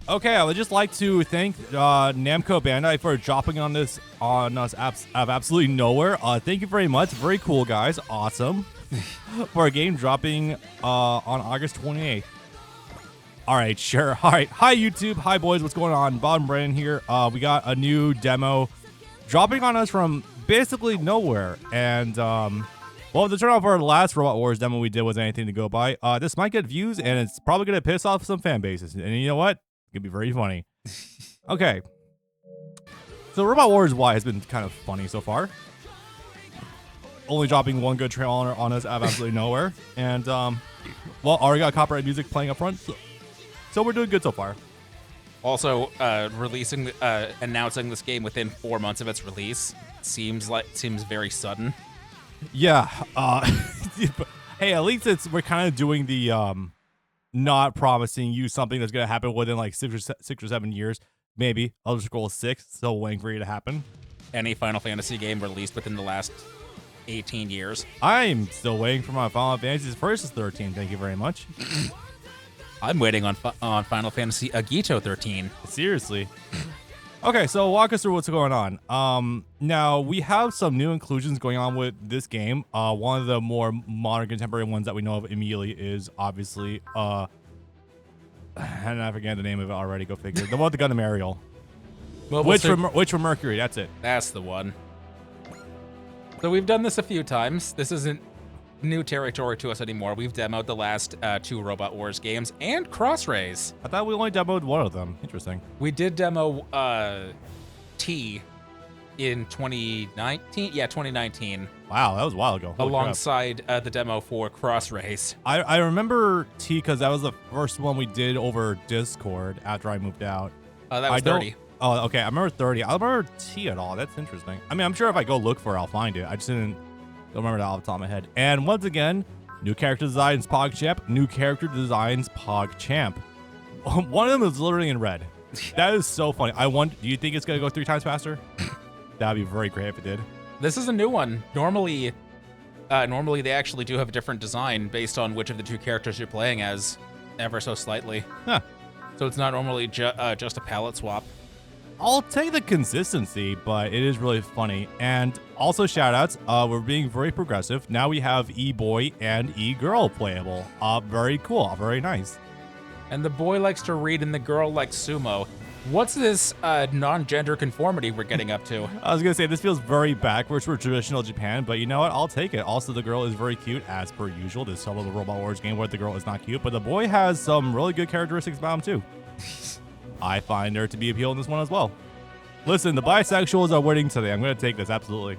Okay, I would just like to thank Namco Bandai for dropping on us out of absolutely nowhere. Thank you very much. Very cool, guys. Awesome. For a game dropping on August 28th. All right, sure. All right. Hi, YouTube. Hi, boys. What's going on? Bob and Brandon here. We got a new demo dropping on us from basically nowhere. And, well, the turnout for our last Robot Wars demo we did was anything to go by. This might get views, and it's probably going to piss off some fan bases. And you know what? It could be very funny. Okay. So Robot Wars Y has been kind of funny so far. Only dropping one good trailer on us out of absolutely nowhere. And, well, already got copyright music playing up front. So we're doing good so far. Also, announcing this game within 4 months of its release seems very sudden. Yeah. Hey, at least we're kind of doing the not promising you something that's gonna happen within like 6 or 7 years. Maybe Elder Scrolls 6. Still waiting for you to happen. Any Final Fantasy game released within the last 18 years. I'm still waiting for my Final Fantasy Versus 13. Thank you very much. I'm waiting on Final Fantasy Agito 13. Seriously. Okay, so walk us through what's going on. Now, we have some new inclusions going on with this game. One of the more modern contemporary ones that we know of immediately is obviously, and I forget the name of it already, go figure. The one with the Gundam Ariel. Well, Which from Mercury, that's it. That's the one. So we've done this a few times. This isn't new territory to us anymore. We've demoed the last 2 Robot Wars games and Crossrays. I thought we only demoed one of them. Interesting. We did demo T in 2019. Yeah, 2019. Wow, that was a while ago. Holy alongside the demo for Crossrays. I remember T because that was the first one we did over Discord after I moved out. That was 30. Oh, okay. I remember 30. I don't remember T at all. That's interesting. I mean, I'm sure if I go look for it, I'll find it. I just don't remember that off the top of my head. And once again, new character designs PogChamp, new character designs PogChamp. One of them is literally in red. That is so funny. Do you think it's going to go 3 times faster? That'd be very great if it did. This is a new one. Normally they actually do have a different design based on which of the 2 characters you're playing as, ever so slightly. Huh. So it's not normally just a palette swap. I'll take the consistency, but it is really funny. And also shout-outs, we're being very progressive. Now we have E-Boy and E-Girl playable. Very cool, very nice. And the boy likes to read and the girl likes sumo. What's this non-gender conformity we're getting up to? I was going to say, this feels very backwards for traditional Japan, but you know what? I'll take it. Also, the girl is very cute, as per usual. This is some of the Robot Wars game where the girl is not cute, but the boy has some really good characteristics about him, too. I find her to be appealing in this one as well. Listen, the bisexuals are winning today. I'm going to take this, absolutely.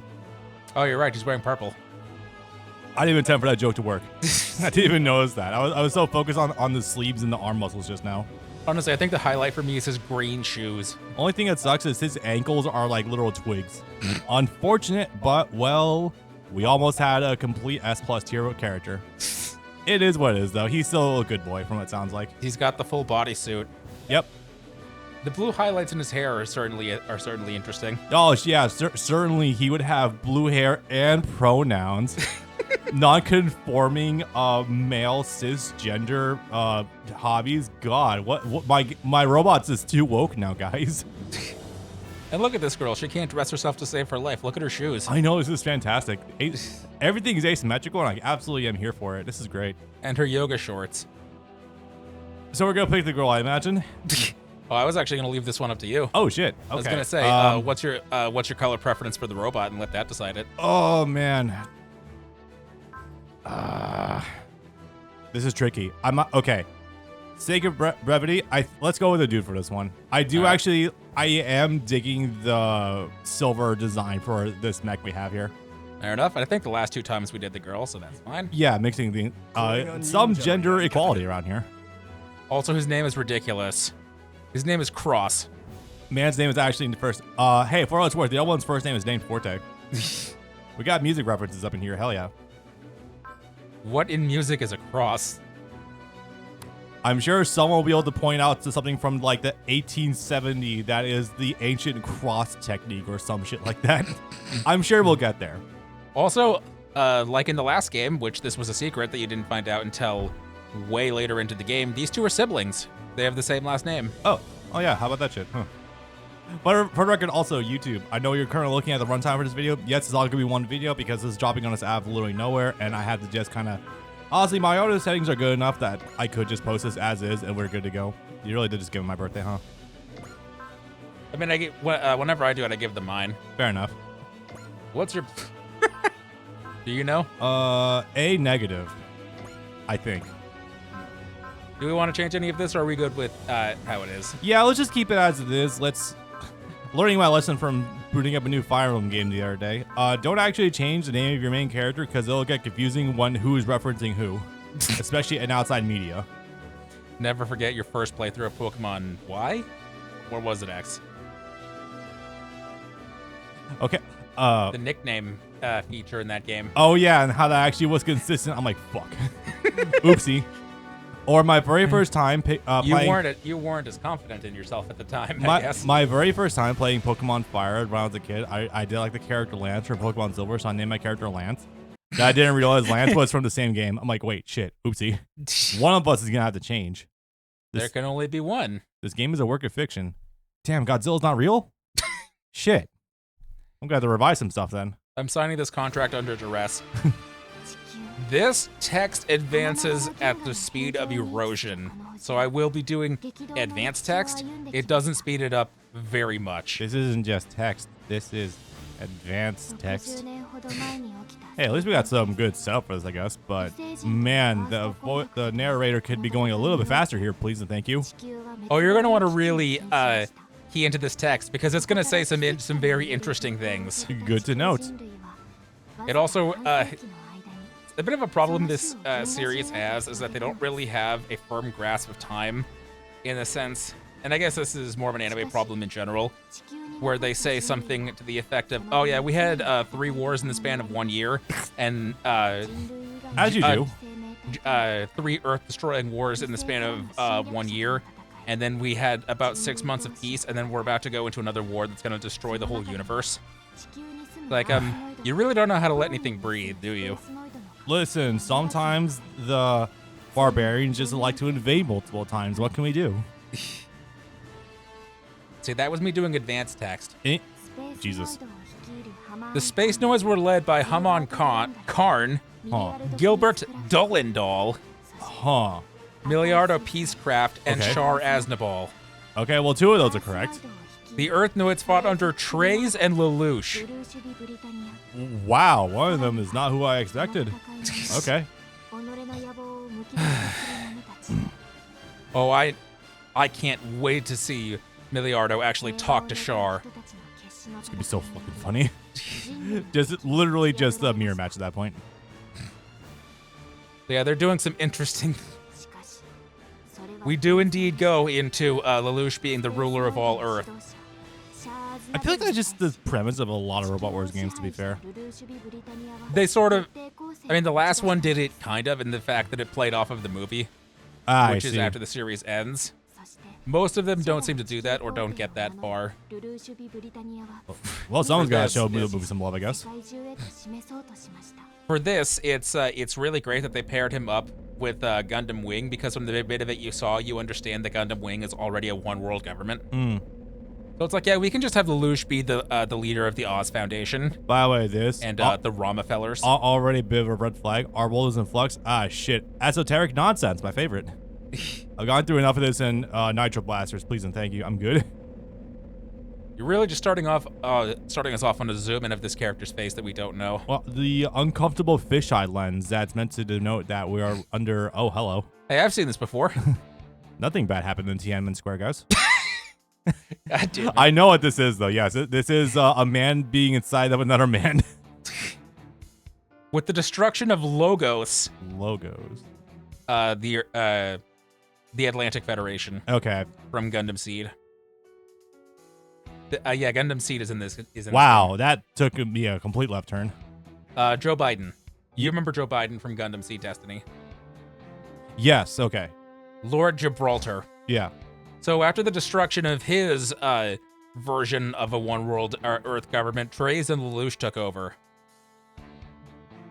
Oh, you're right. He's wearing purple. I didn't even intend for that joke to work. I didn't even notice that. I was so focused on the sleeves and the arm muscles just now. Honestly, I think the highlight for me is his green shoes. Only thing that sucks is his ankles are like literal twigs. Unfortunate, but, well, we almost had a complete S+ tier character. It is what it is, though. He's still a good boy, from what it sounds like. He's got the full bodysuit. Yep. The blue highlights in his hair are certainly interesting. Oh, yeah, certainly he would have blue hair and pronouns. Non-conforming male cisgender hobbies. God, what my robots is too woke now, guys. And look at this girl. She can't dress herself to save her life. Look at her shoes. I know, this is fantastic. Everything is asymmetrical, and I absolutely am here for it. This is great. And her yoga shorts. So we're gonna pick the girl, I imagine. Oh, I was actually gonna leave this one up to you. Oh shit. Okay. I was gonna say, what's your color preference for the robot, and let that decide it. Oh man. This is tricky. Okay. Sake of brevity, let's go with a dude for this one. I am digging the silver design for this mech we have here. Fair enough. I think the last 2 times we did the girl, so that's fine. Yeah, mixing the some gender equality around here. Also, his name is ridiculous. His name is Cross. Man's name is actually in the first. Hey, for all it's worth, the other one's first name is named Forte. We got music references up in here. Hell yeah. What in music is a cross? I'm sure someone will be able to point out to something from like the 1870 that is the ancient cross technique or some shit like that. I'm sure we'll get there. Also, like in the last game, which this was a secret that you didn't find out until way later into the game, these 2 are siblings. They have the same last name. Oh, Oh yeah, how about that shit? Huh. But for the record, also YouTube, I know you're currently looking at the runtime for this video. Yes, it's all gonna be one video because this is dropping on this app literally nowhere, and I had to just kind of, honestly, my audio settings are good enough that I could just post this as is, and we're good to go. You really did just give me my birthday, huh? I mean, I get whenever I do it, I give them mine. Fair enough. What's your? Do you know? A negative, I think. Do we want to change any of this, or are we good with how it is? Yeah, let's just keep it as it is. Learning my lesson from booting up a new Fire Emblem game the other day. Don't actually change the name of your main character because it'll get confusing when who's referencing who, especially in outside media. Never forget your first playthrough of Pokemon Y, or was it X? Okay. The nickname feature in that game. Oh yeah, and how that actually was consistent. I'm like, fuck. Oopsie. Or my very first time playing. You weren't as confident in yourself at the time, I guess. guess. My very first time playing Pokemon Fire when I was a kid, I did like the character Lance from Pokemon Silver, so I named my character Lance. I didn't realize Lance was from the same game. I'm like, wait, shit, oopsie. One of us is gonna have to change. There can only be one. This game is a work of fiction. Damn, Godzilla's not real? Shit. I'm gonna have to revise some stuff then. I'm signing this contract under duress. This text advances at the speed of erosion, so I will be doing advanced text. It doesn't speed it up very much. This isn't just text. This is advanced text. Hey, at least we got some good stuff for this, I guess. But man, the narrator could be going a little bit faster here, please and thank you. Oh, you're gonna want to really key into this text because it's gonna say some very interesting things. Good to note. It also a bit of a problem this series has is that they don't really have a firm grasp of time, in a sense. And I guess this is more of an anime problem in general, where they say something to the effect of, "Oh yeah, we had 3 wars in the span of 1 year, and as you do, 3 Earth-destroying wars in the span of 1 year, and then we had about 6 months of peace, and then we're about to go into another war that's going to destroy the whole universe." Like, you really don't know how to let anything breathe, do you? Listen, sometimes the barbarians just like to invade multiple times. What can we do? See, that was me doing advanced text. Jesus. The Space Noise were led by Hamon Karn, Gilbert Dullendal, Miliardo Peacecraft, and Char Aznavour. Okay, well, 2 of those are correct. The Earth Noids fought under Trey's and Lelouch. Wow, one of them is not who I expected. Okay. Oh, I can't wait to see Miliardo actually talk to Char. It's gonna be so fucking funny. Literally just a mirror match at that point. Yeah, they're doing some interesting. We do indeed go into Lelouch being the ruler of all Earth. I feel like that's just the premise of a lot of Robot Wars games, to be fair. They sort of, I mean, the last one did it kind of in the fact that it played off of the movie, which is after the series ends. Most of them don't seem to do that or don't get that far. Well, someone's got to show the movie some love, I guess. For this, it's really great that they paired him up with Gundam Wing, because from the bit of it you saw, you understand that Gundam Wing is already a one-world government. So it's like, yeah, we can just have Lelouch be the leader of the Oz Foundation. By the way, this and the Ramafellers. Already a bit of a red flag. Our world is in flux. Ah, shit. Esoteric nonsense, my favorite. I've gone through enough of this in Nitro Blasters, please and thank you. I'm good. You're really just starting us off on a zoom in of this character's face that we don't know. Well, the uncomfortable fisheye lens that's meant to denote that we are under. Oh, hello. Hey, I've seen this before. Nothing bad happened in Tiananmen Square, guys. God damn it. I know what this is, though. Yes, this is a man being inside of another man. With the destruction of Logos. The Atlantic Federation. Okay. From Gundam Seed. Yeah, Gundam Seed is in this. Wow, that took me a complete left turn. Joe Biden. You remember Joe Biden from Gundam Seed Destiny? Yes, okay. Lord Gibraltar. Yeah. So after the destruction of his version of a one-world Earth government, Trey's and Lelouch took over.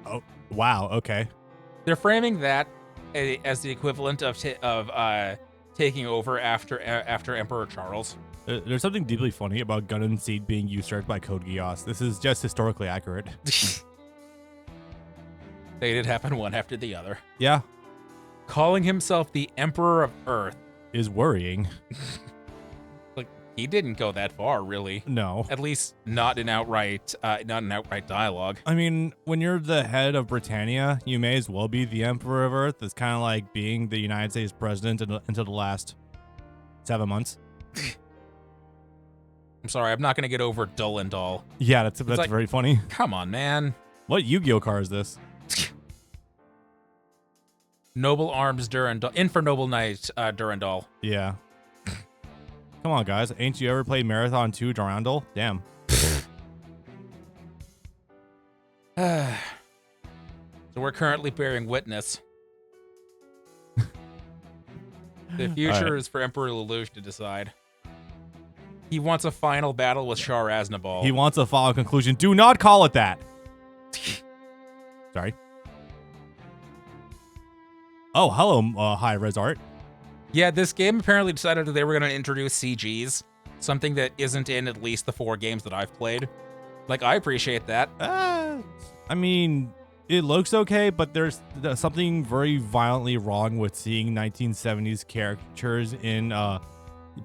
Oh, wow, okay. They're framing that as the equivalent of taking over after Emperor Charles. There's something deeply funny about Gundam Seed being usurped by Code Geass. This is just historically accurate. They did happen one after the other. Yeah. Calling himself the Emperor of Earth is worrying. Like, he didn't go that far, really. No. At least not in outright dialogue. I mean, when you're the head of Britannia, you may as well be the Emperor of Earth. It's kind of like being the United States president until the last 7 months. I'm sorry, I'm not going to get over Dull and Dull. Yeah, that's like, very funny. Come on, man. What Yu-Gi-Oh car is this? Noble Arms Durandal. In for Noble Knight Durandal. Yeah. Come on, guys. Ain't you ever played Marathon 2 Durandal? Damn. So we're currently bearing witness. The future is for Emperor Lelouch to decide. He wants a final battle with Shar Aznavour. He wants a final conclusion. Do not call it that. Sorry. Oh, hello, high-res art. Yeah, this game apparently decided that they were going to introduce CGs, something that isn't in at least the 4 games that I've played. Like, I appreciate that. I mean, it looks okay, but there's something very violently wrong with seeing 1970s characters in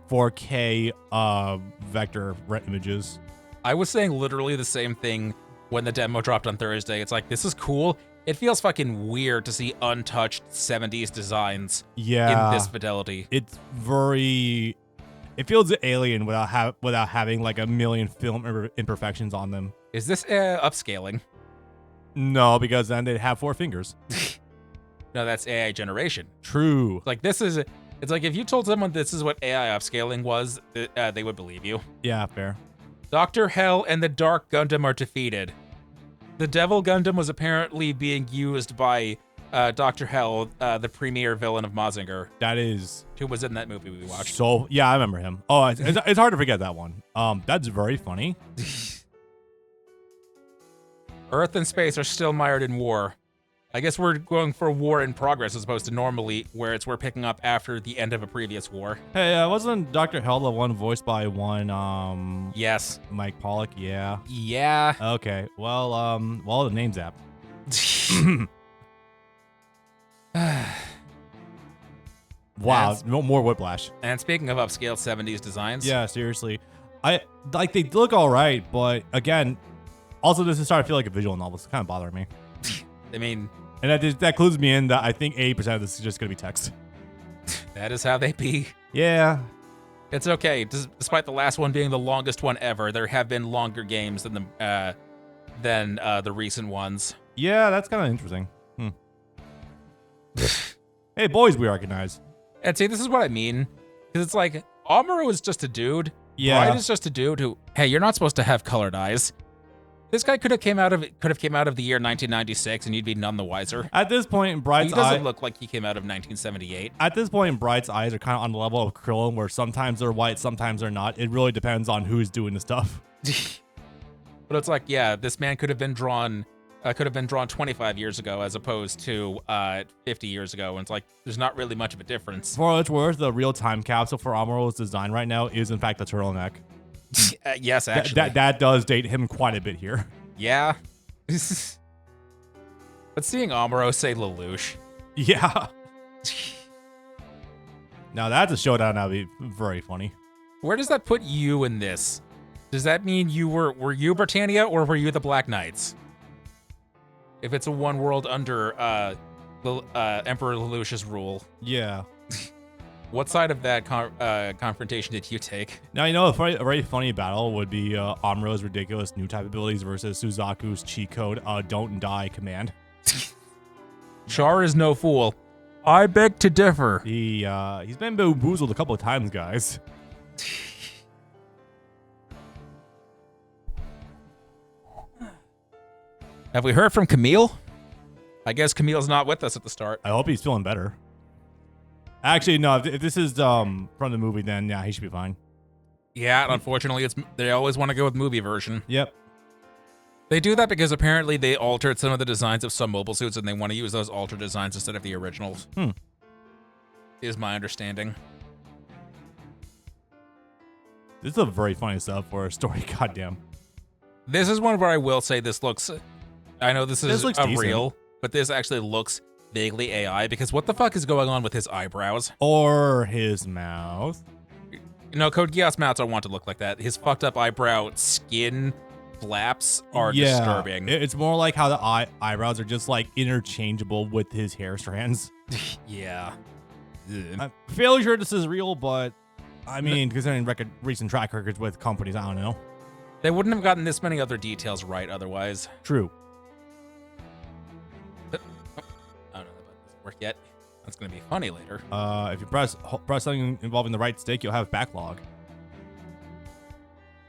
4K vector images. I was saying literally the same thing when the demo dropped on Thursday. It's like, this is cool. It feels fucking weird to see untouched 70s designs in this fidelity. It's very... It feels alien without having like a million film imperfections on them. Is this upscaling? No, because then they'd have 4 fingers. No, that's AI generation. True. Like, this is... It's like, if you told someone this is what AI upscaling was, they would believe you. Yeah, fair. Dr. Hell and the Dark Gundam are defeated. The Devil Gundam was apparently being used by Dr. Hell, the premier villain of Mazinger. That is... Who was in that movie we watched. So, yeah, I remember him. Oh, it's hard to forget that one. That's very funny. Earth and space are still mired in war. I guess we're going for war in progress as opposed to normally, where we're picking up after the end of a previous war. Hey, wasn't Dr. Hell the one voiced by one, Yes. Mike Pollock? Yeah. Yeah. Okay. Well, the name's apt. Wow, no more whiplash. And speaking of upscaled 70s designs. Yeah, seriously. They look all right, but again, also this is starting to feel like a visual novel. It's kind of bothering me. I mean... And that clues me in that I think 80% of this is just going to be text. That is how they be. Yeah. It's okay. Despite the last one being the longest one ever, there have been longer games than the recent ones. Yeah, that's kind of interesting. Hey, boys, we recognize. And see, this is what I mean. Because it's like, Amuro is just a dude. Yeah. Bright is just a dude who, hey, you're not supposed to have colored eyes. This guy could have came out of the year 1996, and you'd be none the wiser. At this point, Bright's he doesn't look like he came out of 1978. At this point, Bright's eyes are kind of on the level of Krillin, where sometimes they're white, sometimes they're not. It really depends on who's doing the stuff. But it's like, yeah, this man could have been drawn 25 years ago as opposed to 50 years ago, and it's like there's not really much of a difference. For what it's worth, the real time capsule for Amuro's design right now is in fact a turtleneck. Yes, actually. That does date him quite a bit here. Yeah. But seeing Amuro say Lelouch. Yeah. Now that's a showdown that would be very funny. Where does that put you in this? Does that mean were you Britannia or were you the Black Knights? If it's a one world under Emperor Lelouch's rule. Yeah. What side of that confrontation did you take? Now, you know, a very funny battle would be Amuro's ridiculous new type abilities versus Suzaku's cheat code, don't die command. Char is no fool. I beg to differ. He's been bamboozled a couple of times, guys. Have we heard from Camille? I guess Camille's not with us at the start. I hope he's feeling better. Actually, no, if this is from the movie, then yeah, he should be fine. Yeah, unfortunately, they always want to go with movie version. Yep. They do that because apparently they altered some of the designs of some mobile suits and they want to use those altered designs instead of the originals. Is my understanding. This is a very funny stuff for a story. Goddamn. This is one where I will say this looks. I know this looks a decent. real, but this actually looks vaguely AI because what the fuck is going on with his eyebrows? Or his mouth. No, Code Geass mounts are want to look like that. His fucked up eyebrow skin flaps are disturbing. It's more like how the eyebrows are just like interchangeable with his hair strands. Yeah. I'm fairly sure this is real, but I mean, considering recent track records with companies, I don't know. They wouldn't have gotten this many other details right otherwise. True. I don't know if that doesn't work yet. That's going to be funny later. If you press something involving the right stick, you'll have backlog.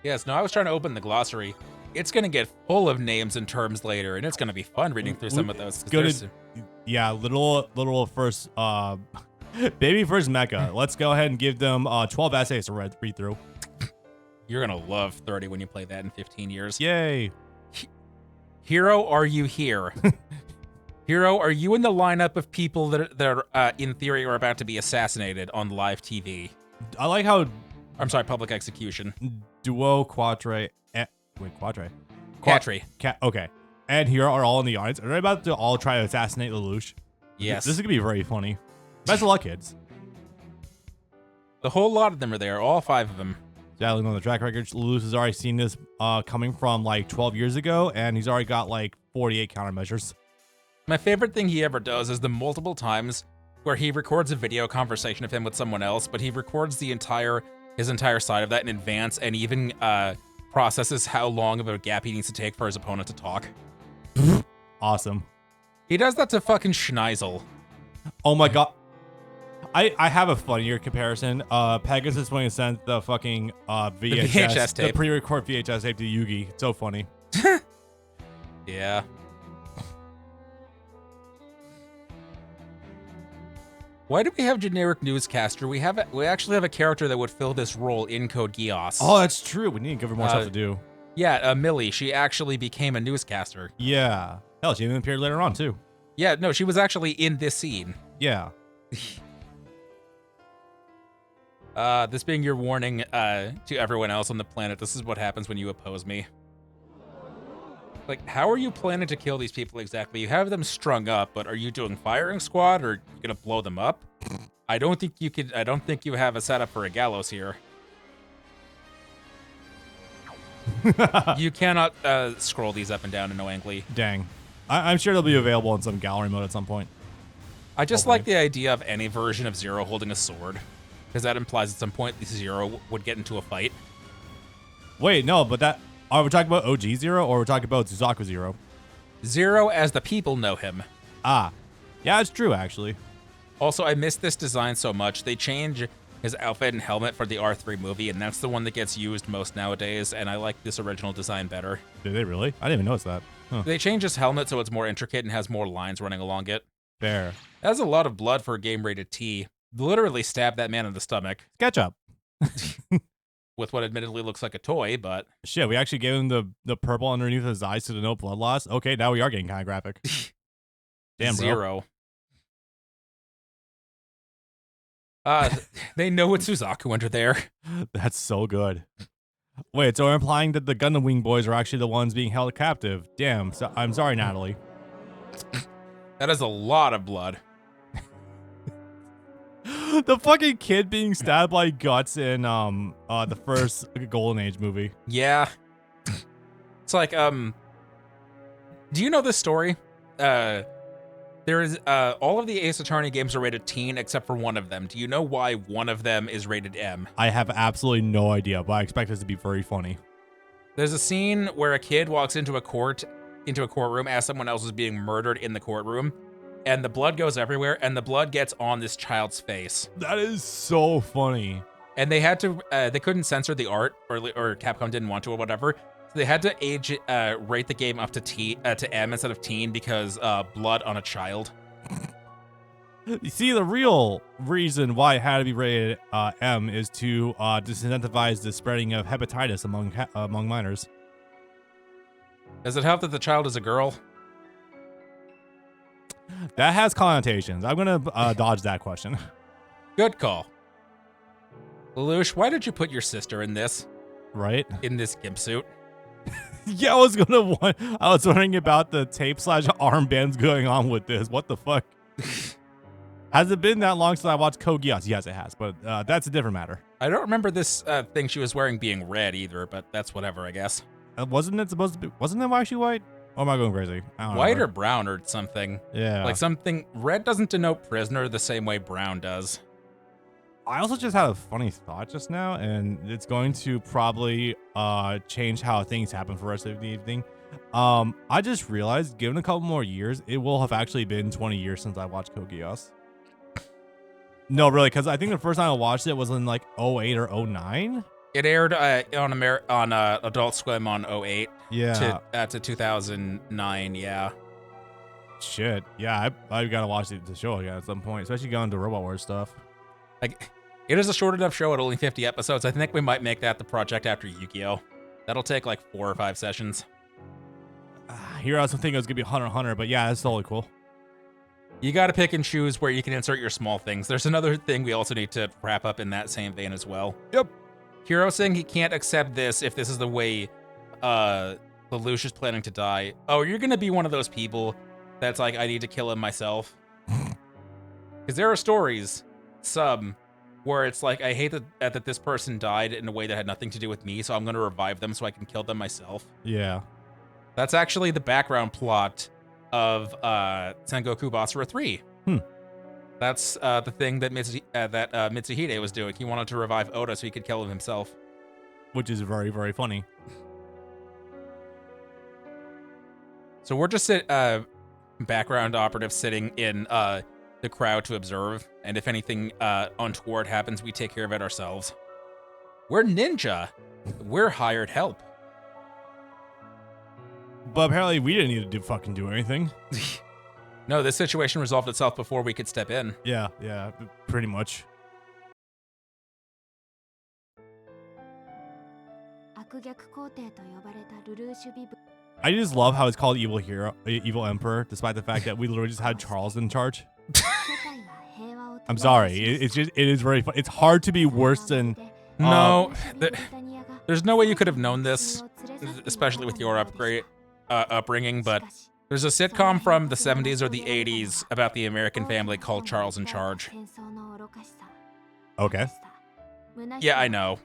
Yes, no, I was trying to open the glossary. It's going to get full of names and terms later, and it's going to be fun reading through some of those. Yeah, little first, baby first mecha. Let's go ahead and give them 12 essays to read through. You're going to love 30 when you play that in 15 years. Yay. Hero, are you here? Hero, are you in the lineup of people that are in theory are about to be assassinated on live TV? I like how... I'm sorry, public execution. Duo, Quatre... Quatre? Okay. And Hero are all in the audience. Are they about to all try to assassinate Lelouch? Yes. This is going to be very funny. Best of luck, kids. The whole lot of them are there, all 5 of them. Dabbling on the track record, Lelouch has already seen this coming from like 12 years ago, and he's already got like 48 countermeasures. My favorite thing he ever does is the multiple times where he records a video conversation of him with someone else, but he records his entire side of that in advance and even processes how long of a gap he needs to take for his opponent to talk. Awesome. He does that to fucking Schneisel. Oh my god. I have a funnier comparison. Pegasus when he sent the fucking VHS tape. The pre-record VHS tape to Yugi. It's so funny. Yeah. Why do we have generic newscaster? We actually have a character that would fill this role in Code Geass. Oh, that's true. We need to give her more stuff to do. Yeah, Millie. She actually became a newscaster. Yeah. Hell, she even appeared later on too. Yeah, no, she was actually in this scene. Yeah. This being your warning to everyone else on the planet, this is what happens when you oppose me. Like, how are you planning to kill these people exactly? You have them strung up, but are you doing firing squad or are you gonna blow them up? I don't think you have a setup for a gallows here. You cannot scroll these up and down annoyingly. Dang. I'm sure they'll be available in some gallery mode at some point. I just like the idea of any version of Zero holding a sword, because that implies at some point the Zero would get into a fight. Wait, no, but that... Are we talking about OG Zero or are we talking about Suzaku Zero? Zero as the people know him. Ah. Yeah, it's true, actually. Also, I miss this design so much. They change his outfit and helmet for the R3 movie, and that's the one that gets used most nowadays, and I like this original design better. Did they really? I didn't even notice that. Huh. They change his helmet so it's more intricate and has more lines running along it. Fair. That's a lot of blood for a game rated T. Literally stabbed that man in the stomach. Ketchup. With what admittedly looks like a toy, but... Shit, we actually gave him the purple underneath his eyes to denote blood loss? Okay, now we are getting kind of graphic. Damn, Zero. They know it's Suzaku under there. That's so good. Wait, so we're implying that the Gundam Wing boys are actually the ones being held captive. Damn, so, I'm sorry, Natalie. That is a lot of blood. The fucking kid being stabbed by Guts in the first Golden Age movie. Yeah. It's like, do you know this story? There is all of the Ace Attorney games are rated teen except for one of them. Do you know why one of them is rated M? I have absolutely no idea, but I expect this to be very funny. There's a scene where a kid walks into a courtroom as someone else is being murdered in the courtroom. And the blood goes everywhere, and the blood gets on this child's face. That is so funny. And they had to, they couldn't censor the art, or Capcom didn't want to, or whatever. So they had to rate the game up to M instead of teen because blood on a child. You see, the real reason why it had to be rated M is to disincentivize the spreading of hepatitis among minors. Does it help that the child is a girl? That has connotations. I'm gonna dodge that question. Good call. Lelouch, why did you put your sister in this? Right? in this gimp suit. Yeah, I was wondering about the tape/armbands going on with this. What the fuck? Has it been that long since I watched Code Geass? Yes, it has, but that's a different matter. I don't remember this thing she was wearing being red either, but that's whatever, I guess. Wasn't it supposed to be? Wasn't it actually white? Or am I going crazy? I don't White know. or brown or something. Yeah. Like something, red doesn't denote prisoner the same way brown does. I also just had a funny thought just now, and it's going to probably change how things happen for the rest of the evening. I just realized, given a couple more years, it will have actually been 20 years since I watched Code Geass. No, really, because I think the first time I watched it was in like 08 or 09. It aired on Adult Swim on 08 Yeah. to 2009, yeah. Shit. Yeah, I gotta watch the show again at some point, especially going to Robot Wars stuff. Like, it is a short enough show at only 50 episodes. I think we might make that the project after Yu-Gi-Oh! That'll take like 4 or 5 sessions. Here I was thinking it was gonna be Hunter x Hunter, but yeah, that's totally cool. You gotta pick and choose where you can insert your small things. There's another thing we also need to wrap up in that same vein as well. Yep. Hiro saying he can't accept this if this is the way Lelouch is planning to die. Oh, you're gonna be one of those people that's like, I need to kill him myself. Because there are stories, some, where it's like, I hate that this person died in a way that had nothing to do with me, so I'm gonna revive them so I can kill them myself. Yeah. That's actually the background plot of Sengoku Basara 3. That's the thing that Mitsuhide was doing. He wanted to revive Oda so he could kill him himself. Which is very, very funny. So we're just background operatives sitting in the crowd to observe, and if anything untoward happens, we take care of it ourselves. We're ninja. We're hired help. But apparently we didn't need to fucking do anything. No, this situation resolved itself before we could step in. Yeah, pretty much. I just love how it's called Evil Emperor, despite the fact that we literally just had Charles in charge. I'm sorry, it is very fun. It's hard to be worse than. No, there's no way you could have known this, especially with your upbringing, but there's a sitcom from the 70s or the 80s about the American family called Charles in Charge. Okay. Yeah, I know.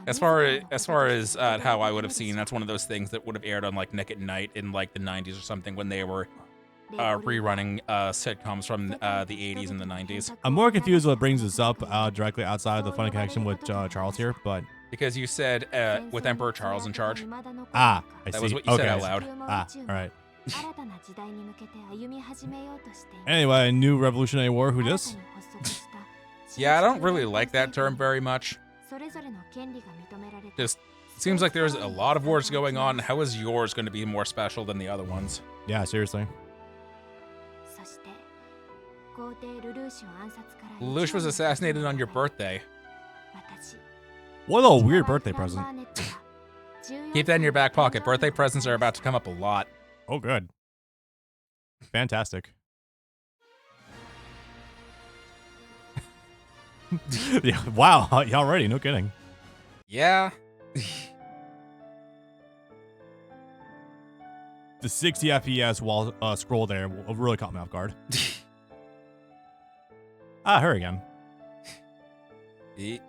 As far as how I would have seen, that's one of those things that would have aired on like Nick at Night in like the 90s or something when they were rerunning sitcoms from the 80s and the 90s. I'm more confused what brings this up directly outside of the funny connection with Charles here, but because you said with Emperor Charles in charge. I see. That was what you said out loud. All right. Anyway, new Revolutionary War. Who dis? Yeah, I don't really like that term very much. Just seems like there's a lot of wars going on. How is yours going to be more special than the other ones? Yeah, seriously. Lelouch was assassinated on your birthday. What a weird birthday present. Keep that in your back pocket. Birthday presents are about to come up a lot. Oh, good. Fantastic. Yeah, wow, already, no kidding. Yeah. The 60 FPS while scroll there really caught me off guard. Her again. This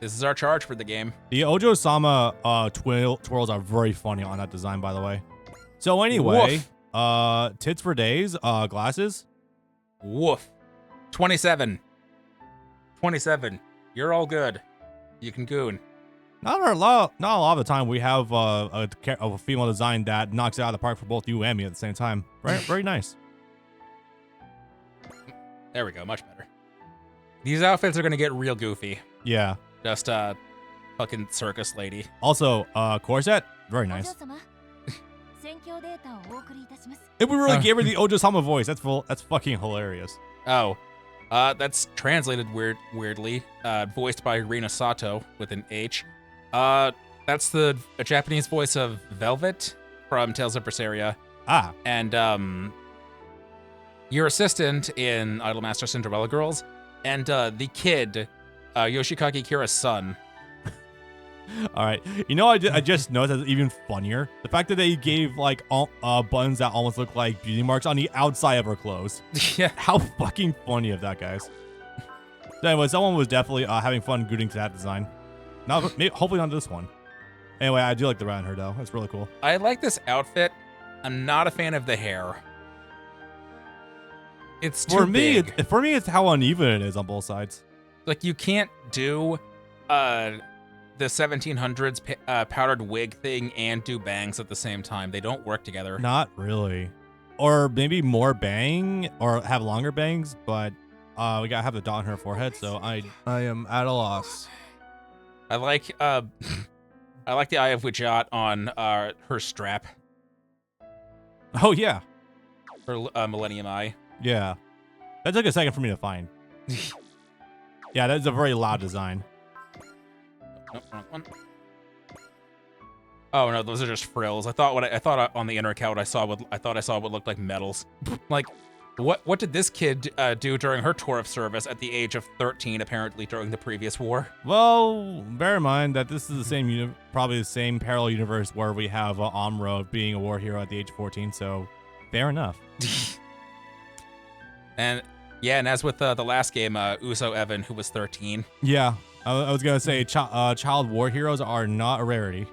is our charge for the game. The Ojo-sama twirls are very funny on that design, by the way. So anyway, tits for days, glasses. Woof. 27. 27. You're all good. You can goon. Not a lot of the time we have a female design that knocks it out of the park for both you and me at the same time. Right, very nice. There we go, much better. These outfits are gonna get real goofy. Yeah. Just fucking circus lady. Also, corset, very nice. If we really gave her the Ojo-sama voice, that's fucking hilarious. Oh, that's translated weirdly. Voiced by Rina Sato with an H. That's the Japanese voice of Velvet from Tales of Berseria. And your assistant in Idolmaster Cinderella Girls, and the kid, Yoshikage Kira's son. All right. You know, I just noticed that's even funnier. The fact that they gave like buttons that almost look like beauty marks on the outside of her clothes. Yeah. How fucking funny of that, guys. So anyway, someone was definitely having fun gooting to that design. Not, maybe, hopefully not this one. Anyway, I do like the rat in her though. That's really cool. I like this outfit. I'm not a fan of the hair. It's too big. For me, it's how uneven it is on both sides. Like, you can't do the 1700s powdered wig thing and do bangs at the same time. They don't work together. Not really. Or maybe more bang or have longer bangs, but we gotta have the dot on her forehead, so I am at a loss. I like I like the Eye of Wijat on her strap. Oh yeah. Her Millennium Eye. Yeah. That took a second for me to find. Yeah, that's a very loud design. Nope, wrong one. Oh no, those are just frills. I thought on the inner account I saw what looked like medals. Like, what did this kid do during her tour of service at the age of 13? Apparently during the previous war. Well, bear in mind that this is the same probably the same parallel universe where we have Amro being a war hero at the age of 14. So, fair enough. And yeah, and as with the last game, Uso Evan, who was 13. Yeah, I was gonna say child war heroes are not a rarity.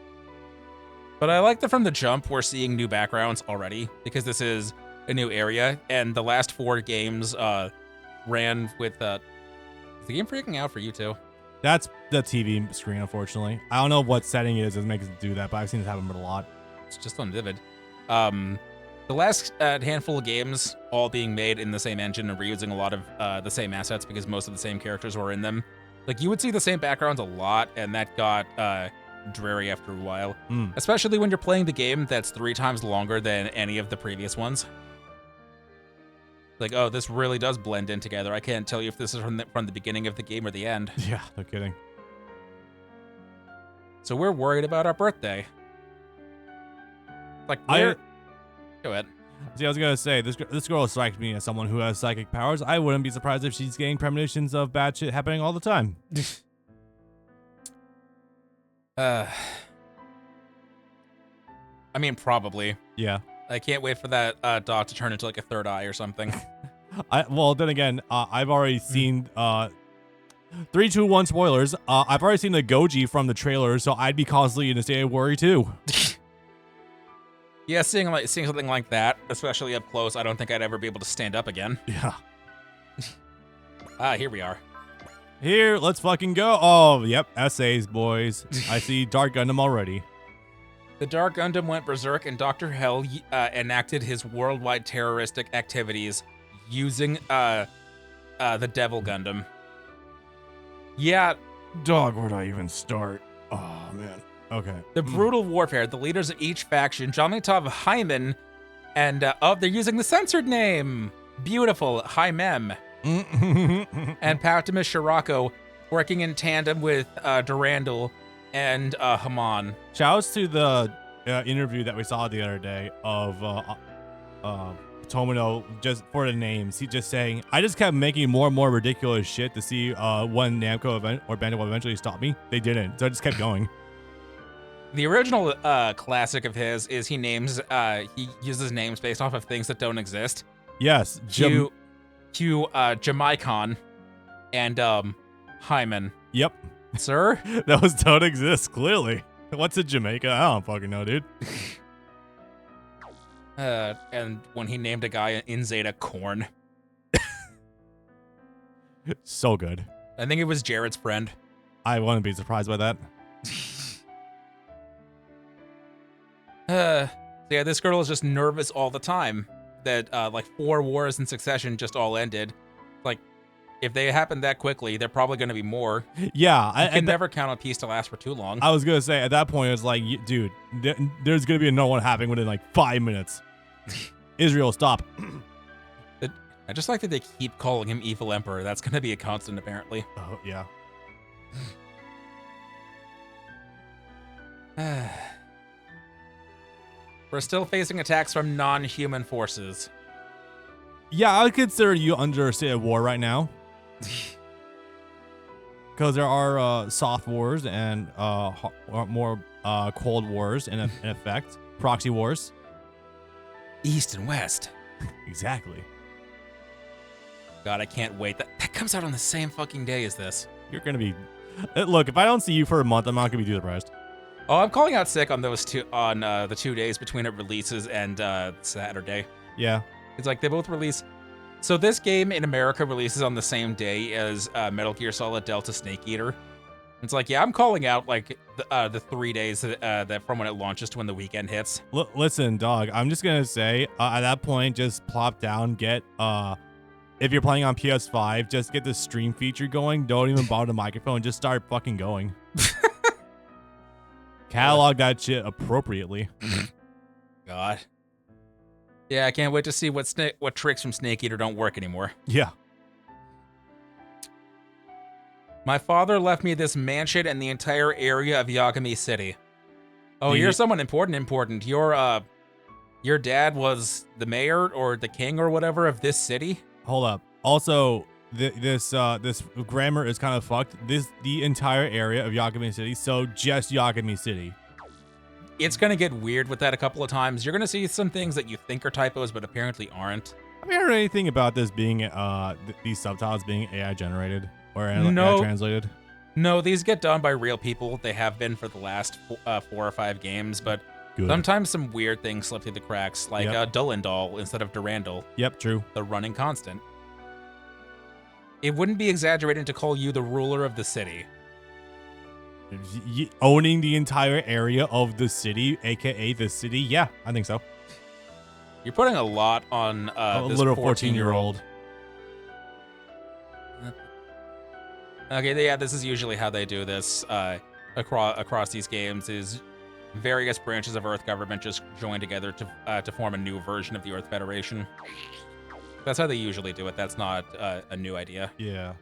But I like that from the jump we're seeing new backgrounds already, because this is a new area, and the last 4 games ran with is the game freaking out for you too? That's the TV screen, unfortunately. I don't know what setting it is that makes it do that, but I've seen this happen a lot. It's just on Vivid. The last handful of games, all being made in the same engine and reusing a lot of the same assets because most of the same characters were in them. Like, you would see the same backgrounds a lot, and that got dreary after a while. Especially when you're playing the game that's 3 times longer than any of the previous ones. Like, oh, this really does blend in together. I can't tell you if this is from the beginning of the game or the end. Yeah, no kidding. So we're worried about our birthday. Like, we're... Go ahead. See, I was gonna say, this girl strikes me as someone who has psychic powers. I wouldn't be surprised if she's getting premonitions of bad shit happening all the time. I mean, probably. Yeah. I can't wait for that dot to turn into like a third eye or something. Well, then again, I've already seen 3, 2, 1 spoilers. I've already seen the Goji from the trailer, so I'd be constantly in a state of worry too. Yeah, seeing something like that, especially up close, I don't think I'd ever be able to stand up again. Yeah. Here we are. Here, let's fucking go. Oh, yep, essays, boys. I see Dark Gundam already. The Dark Gundam went berserk, and Dr. Hell enacted his worldwide terroristic activities using the Devil Gundam. Yeah. Dog, where do I even start? Oh, man. Okay. The brutal warfare, the leaders of each faction, Jamitov Hyman, and they're using the censored name. Beautiful, Hymen. And Patimus Shirako working in tandem with Durandal and Haman. Shouts to the interview that we saw the other day of Tomino, just for the names. He just saying, I just kept making more and more ridiculous shit to see when Namco or Bandai will eventually stop me. They didn't, so I just kept going. The original classic of his is he uses names based off of things that don't exist. Yes. Jamaicon and Hyman. Yep. Sir? Those don't exist, clearly. What's in Jamaica? I don't fucking know, dude. And when he named a guy in Zeta Corn. So good. I think it was Jared's friend. I wouldn't be surprised by that. So yeah, this girl is just nervous all the time that like 4 wars in succession just all ended. Like, if they happened that quickly, they're probably going to be more. Yeah. You can never count on peace to last for too long. I was going to say, at that point, it's like, dude, there's going to be another one happening within like 5 minutes. Israel, stop. I just like that they keep calling him Evil Emperor. That's going to be a constant, apparently. Oh, yeah. We're still facing attacks from non-human forces. Yeah, I would consider you under a state of war right now. because there are soft wars and more cold wars in effect. Proxy wars. East and West. Exactly. God, I can't wait. That comes out on the same fucking day as this. You're gonna be. Look, if I don't see you for a month, I'm not gonna be too depressed. Oh, I'm calling out sick on those two the 2 days between it releases and Saturday. Yeah. It's like they both release. So this game in America releases on the same day as Metal Gear Solid Delta Snake Eater. It's like, yeah, I'm calling out like the 3 days that from when it launches to when the weekend hits. Listen, dog. I'm just gonna say at that point, just plop down, get if you're playing on PS5, just get the stream feature going. Don't even bother the microphone. Just start fucking going. Catalog that shit appropriately. God. Yeah, I can't wait to see what tricks from Snake Eater don't work anymore. Yeah. My father left me this mansion and the entire area of Yagami City. Oh, you're someone important. Your dad was the mayor or the king or whatever of this city? Hold up. Also, this grammar is kind of fucked. The entire area of Yagami City, so just Yagami City. It's gonna get weird with that a couple of times. You're gonna see some things that you think are typos, but apparently aren't. Have you heard anything about this being these subtitles being AI generated or AI translated? No, these get done by real people. They have been for the last 4 or 5 games, but Good. Sometimes some weird things slip through the cracks, like Dullendal instead of Durandal. Yep, true. The running constant. It wouldn't be exaggerating to call you the ruler of the city. Owning the entire area of the city, aka the city? Yeah, I think so. You're putting a lot on a this little 14-year-old. Okay, yeah, this is usually how they do this across these games, is various branches of Earth government just join together to form a new version of the Earth Federation. That's how they usually do it. That's not a new idea. Yeah.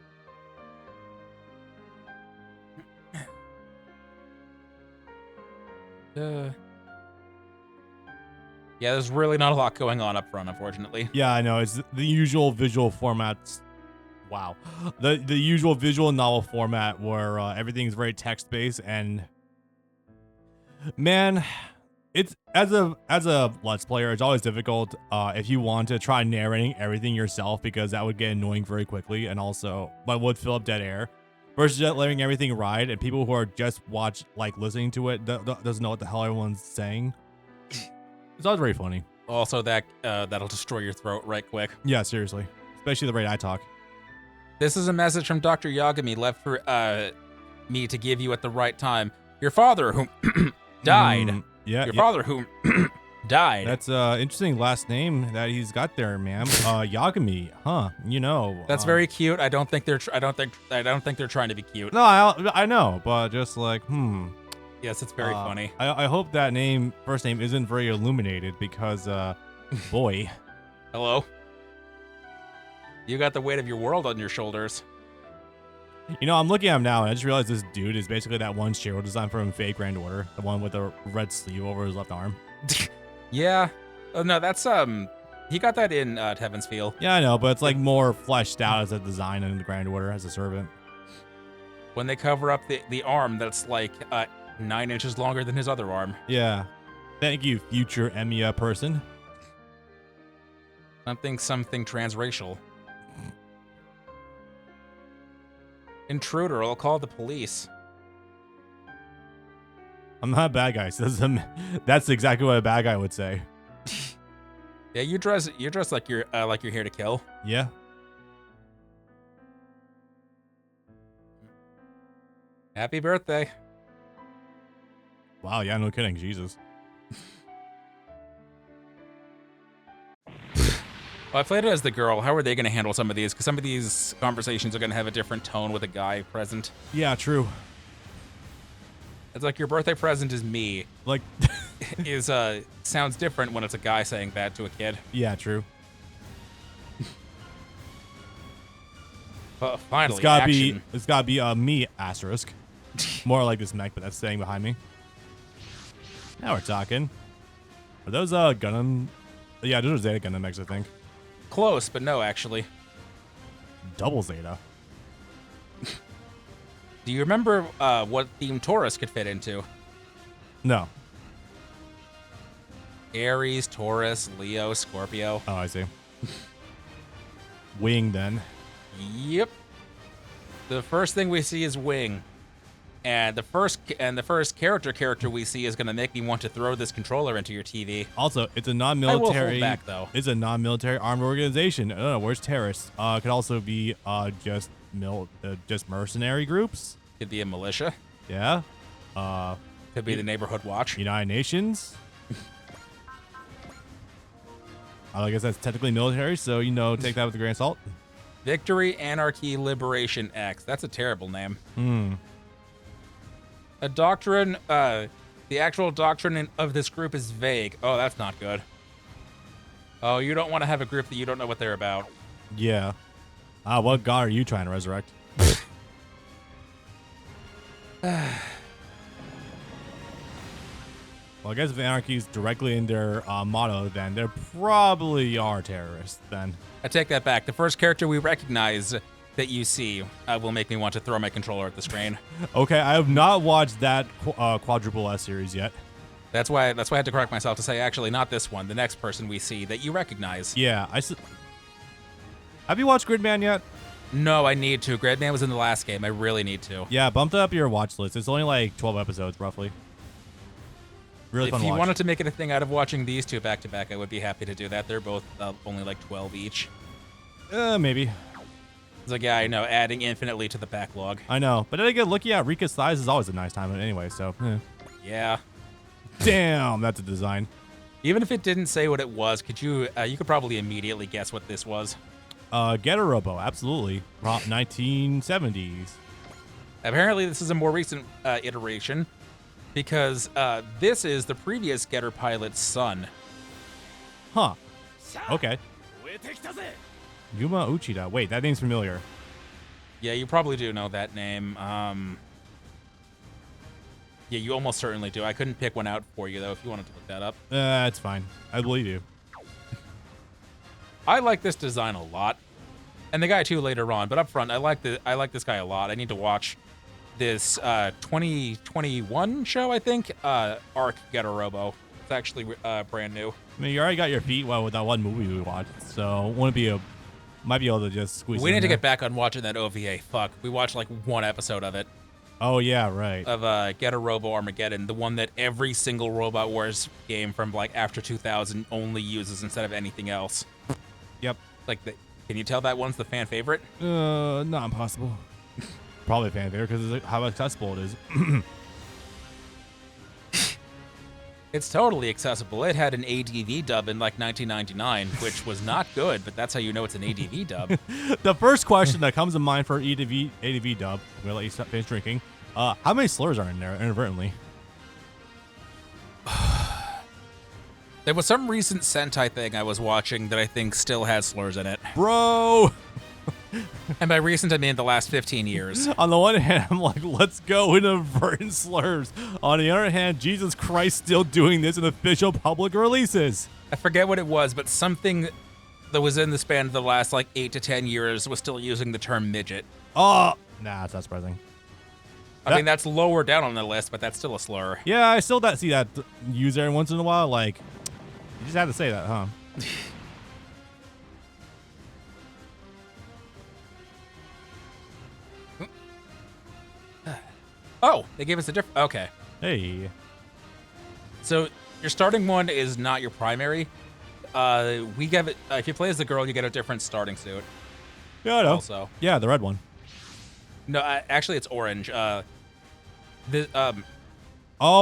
Yeah, there's really not a lot going on up front, unfortunately. Yeah, I know. It's the usual visual formats. Wow. The usual visual novel format where everything's very text-based, and man, it's as a Let's Player, it's always difficult if you want to try narrating everything yourself, because that would get annoying very quickly, and also would fill up dead air. Versus just letting everything ride, and people who are just listening to it doesn't know what the hell everyone's saying. It's always very funny. Also, that'll destroy your throat right quick. Yeah, seriously. Especially the rate I talk. This is a message from Dr. Yagami left for me to give you at the right time. Your father, who died. Your father, who died. That's interesting last name that he's got there, ma'am. Yagami, huh? You know. That's very cute. I don't think they're trying to be cute. No, I know, but just like, Yes, it's very funny. I hope that first name isn't very illuminated, because boy. Hello. You got the weight of your world on your shoulders. You know, I'm looking at him now, and I just realized this dude is basically that one Shiro design from Fate Grand Order, the one with the red sleeve over his left arm. Yeah. Oh, no, that's he got that in Heaven's Feel. Yeah, I know, but it's like more fleshed out as a design in the Grand Order as a servant. When they cover up the arm that's like 9 inches longer than his other arm. Yeah. Thank you, future Emiya person. Something transracial. Intruder, I'll call the police. I'm not a bad guy. So that's exactly what a bad guy would say. Yeah, you're dressed like you're here to kill. Yeah. Happy birthday. Wow, yeah, no kidding. Jesus. Well, I played it as the girl. How are they going to handle some of these? Because some of these conversations are going to have a different tone with a guy present. Yeah, true. It's like your birthday present is me. Like, sounds different when it's a guy saying that to a kid. Yeah, true. Finally, it's gotta be me asterisk. More like this mech, but that's staying behind me. Now we're talking. Are those Gundam? Yeah, those are Zeta Gundam mechs, I think. Close, but no, actually. Double Zeta. Do you remember what theme Taurus could fit into? No. Aries, Taurus, Leo, Scorpio. Oh, I see. Wing, then. Yep. The first thing we see is Wing. And the first character we see is gonna make me want to throw this controller into your TV. Also, it's a I will non-military. hold back, though. It's a non-military armed organization. I don't know. Where's terrorists? Could also be just mercenary groups. Could be a militia. Yeah. Could be the neighborhood watch. United Nations. I guess that's technically military, so take that with a grain of salt. Victory, Anarchy, Liberation X. That's a terrible name. A doctrine. The actual doctrine of this group is vague. Oh, that's not good. Oh, you don't want to have a group that you don't know what they're about. Yeah. What god are you trying to resurrect? Well, I guess if anarchy is directly in their motto, then they probably are terrorists, then. I take that back. The first character we recognize that you see will make me want to throw my controller at the screen. Okay, I have not watched that quadruple S series yet. That's why I had to correct myself to say, actually, not this one. The next person we see that you recognize. Yeah, have you watched Gridman yet? No, I need to. Gridman was in the last game. I really need to. Yeah, bumped up your watch list. It's only like 12 episodes, roughly. Really fun If you watch. wanted to make it a thing out of watching these two back to back, I would be happy to do that. They're both only like 12 each. Maybe. It's like, yeah, I know, adding infinitely to the backlog. I know, but then again, looking at Rika's size is always a nice time anyway, so. Yeah. Damn, that's a design. Even if it didn't say what it was, you could probably immediately guess what this was. Getter Robo, absolutely. 1970s. Apparently, this is a more recent iteration because this is the previous Getter pilot's son. Huh. Okay. Yuma Uchida. Wait, that name's familiar. Yeah, you probably do know that name. Yeah, you almost certainly do. I couldn't pick one out for you, though, if you wanted to look that up. It's fine. I believe you. I like this design a lot. And the guy, too, later on. But up front, I like this guy a lot. I need to watch this 2021 show, I think. Arc Getter Robo. It's actually brand new. I mean, you already got your feet wet with that one movie we watched, so might be able to just squeeze We in need to there. get back on watching that OVA. Fuck. We watched like one episode of it. Oh, yeah, right. Of Getter Robo Armageddon, the one that every single Robot Wars game from like after 2000 only uses instead of anything else. Yep. Like, can you tell that one's the fan favorite? Not impossible. Probably a fan favorite because of how accessible it is. It's totally accessible. It had an ADV dub in like 1999, which was not good, but that's how you know it's an ADV dub. The first question that comes to mind for ADV dub, I'm gonna let you finish drinking. How many slurs are in there inadvertently? There was some recent Sentai thing I was watching that I think still has slurs in it. Bro! And by recent, I mean the last 15 years. On the one hand, I'm like, let's go inadvertent slurs. On the other hand, Jesus Christ, still doing this in official public releases. I forget what it was, but something that was in the span of the last like 8 to 10 years was still using the term midget. Oh, nah, it's not surprising. I mean, that's lower down on the list, but that's still a slur. Yeah, I still see that used every once in a while. Like, you just had to say that, huh? Oh, they gave us a different. Okay. Hey. So your starting one is not your primary. We give it. If you play as the girl, you get a different starting suit. Yeah, I know. Also, Yeah, the red one. no, actually, it's orange. Oh,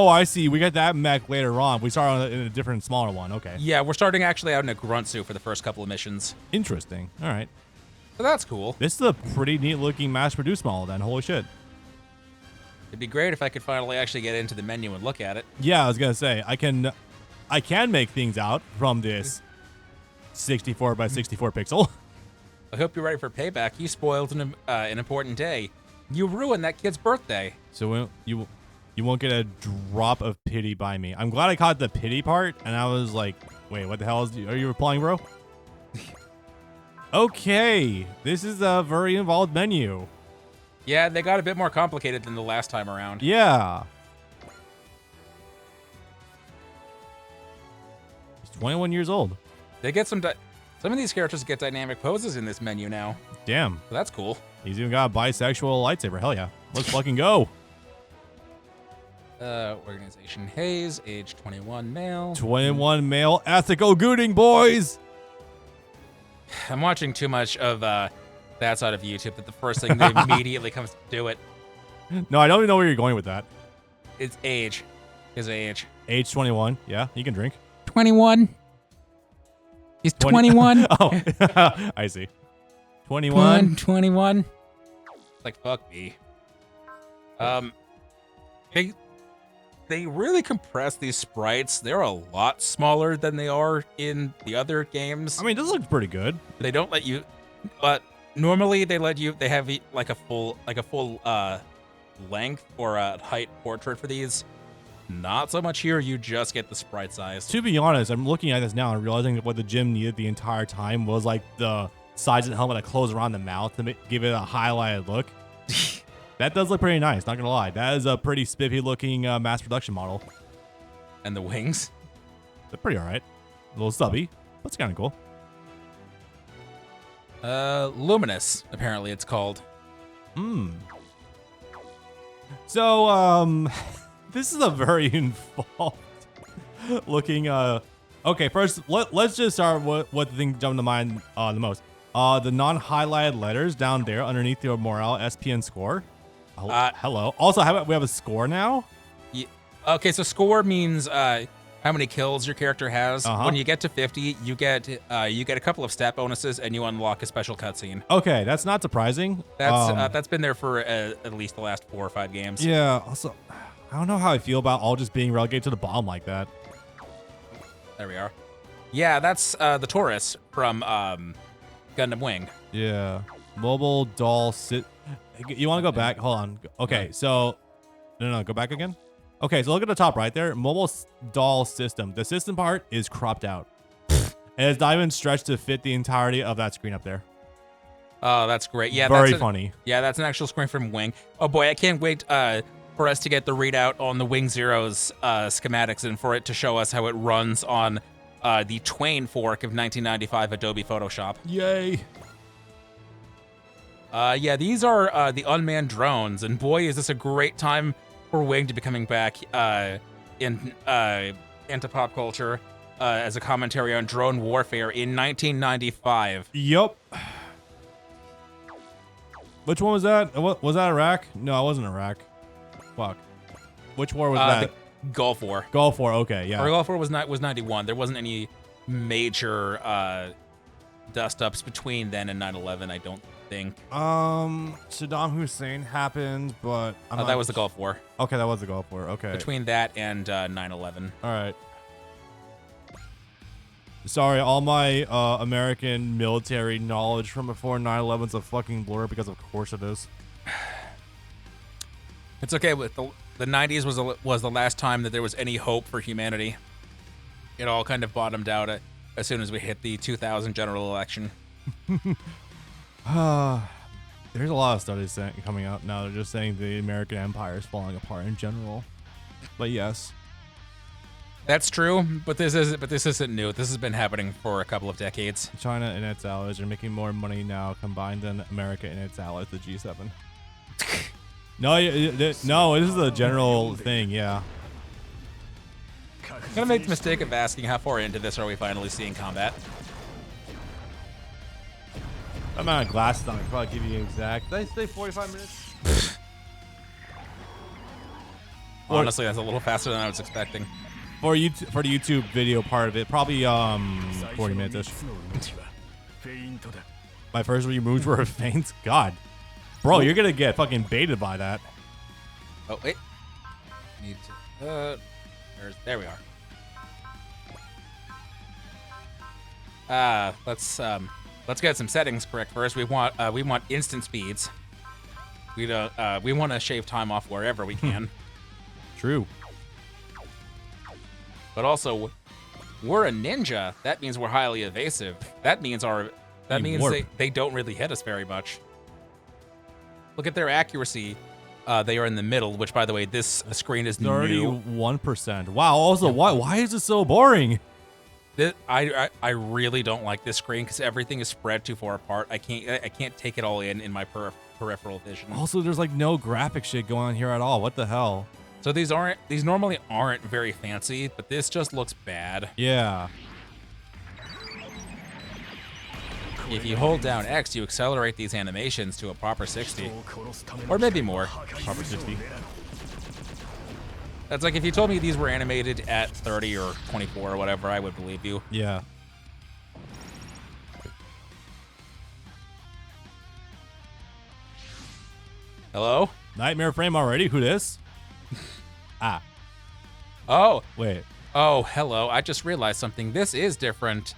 I see. We get that mech later on. We start in a different, smaller one. Okay. Yeah, we're starting actually out in a grunt suit for the first couple of missions. Interesting. All right. So that's cool. This is a pretty neat looking mass-produced model then. Holy shit. It'd be great if I could finally actually get into the menu and look at it. Yeah, I was gonna say I can make things out from this 64 by 64 pixel. I hope you're ready for payback. You spoiled an important day. You ruined that kid's birthday. So you won't get a drop of pity by me. I'm glad I caught the pity part, and I was like, wait, what the hell are you replying, bro? Okay, this is a very involved menu. Yeah, they got a bit more complicated than the last time around. Yeah. He's 21 years old. They get some of these characters get dynamic poses in this menu now. Damn. So that's cool. He's even got a bisexual lightsaber. Hell yeah. Let's fucking go. Organization Hayes, age 21 male. 21 male ethical gooting, boys. I'm watching too much of that side of YouTube that the first thing that immediately comes to do it. No, I don't even know where you're going with that. It's age. His age. Age 21. Yeah, he can drink. 21. He's 21. Oh, I see. 21. 21. Like, fuck me. They really compress these sprites. They're a lot smaller than they are in the other games. I mean, this looks pretty good. They don't let you, but normally they have like a full length or a height portrait for these. Not so much here. You just get the sprite size. To be honest, I'm looking at this now and realizing that what the gym needed the entire time was like the sides of the helmet that close around the mouth to give it a highlighted look. That does look pretty nice, not gonna lie. That is a pretty spiffy looking mass production model. And the wings? They're pretty alright. A little stubby, but it's kind of cool. Luminous, apparently it's called. So, this is a very involved looking, okay, first, let's just start what the thing jumped to mind the most. The non-highlighted letters down there underneath your morale, SP, and score. Hello. Also, we have a score now? Yeah. Okay, so score means how many kills your character has. When you get to 50, you get a couple of stat bonuses and you unlock a special cutscene. Okay, that's not surprising. That's been there for at least the last 4 or 5 games. Yeah. Also, I don't know how I feel about all just being relegated to the bottom like that. There we are. Yeah, that's the Taurus from Gundam Wing. Yeah. Mobile doll sit. You want to go back? Hold on. Okay, so no, go back again. Okay, so look at the top right there. Mobile doll system. The system part is cropped out. And it's not even stretched to fit the entirety of that screen up there. Oh, that's great. Yeah, very funny. Yeah, that's an actual screen from Wing. Oh boy, I can't wait for us to get the readout on the Wing Zero's schematics and for it to show us how it runs on the Twain fork of 1995 Adobe Photoshop. Yay. Yeah, these are the unmanned drones, and boy, is this a great time for Wing to be coming back into pop culture as a commentary on drone warfare in 1995. Yup. Which one was that? Was that Iraq? No, it wasn't Iraq. Fuck. Which war was that? The Gulf War. Gulf War, okay, yeah. Or Gulf War was 91. There wasn't any major dust-ups between then and 9/11, I don't think. Saddam Hussein happened, but that was the Gulf War. Okay, that was the Gulf War. Okay. Between that and 9/11. All right. Sorry, all my American military knowledge from before 9/11's a fucking blur because of course it is. It's okay. With the 90s was the last time that there was any hope for humanity. It all kind of bottomed out as soon as we hit the 2000 general election. There's a lot of studies coming out now. They're just saying the American empire is falling apart in general. But yes, that's true. But this isn't new. This has been happening for a couple of decades. China and its allies are making more money now combined than America and its allies, the G7. No, this is a general thing. Yeah. I'm gonna make the mistake of asking how far into this are we finally seeing combat. I'm out of glasses on. I can probably give you exact. Did I say 45 minutes? Honestly, that's a little faster than I was expecting. For the YouTube video part of it, probably 40 minutes-ish. My first few moves were feints. God, bro, you're gonna get fucking baited by that. Oh wait, need to. There we are. Let's get some settings correct first. We want instant speeds. We want to shave time off wherever we can. True. But also, we're a ninja. That means we're highly evasive. That means they don't really hit us very much. Look at their accuracy. They are in the middle, which, by the way, this screen is new. 31%. Wow. Also, why is it so boring? I really don't like this screen because everything is spread too far apart. I can't take it all in my peripheral vision. Also, there's like no graphic shit going on here at all. What the hell? So these normally aren't very fancy, but this just looks bad. Yeah. If you hold down X, you accelerate these animations to a proper 60. Or maybe more. Proper 60. That's like if you told me these were animated at 30 or 24 or whatever, I would believe you. Yeah. Hello? Nightmare frame already? Who this? Ah. Oh. Wait. Oh, hello. I just realized something. This is different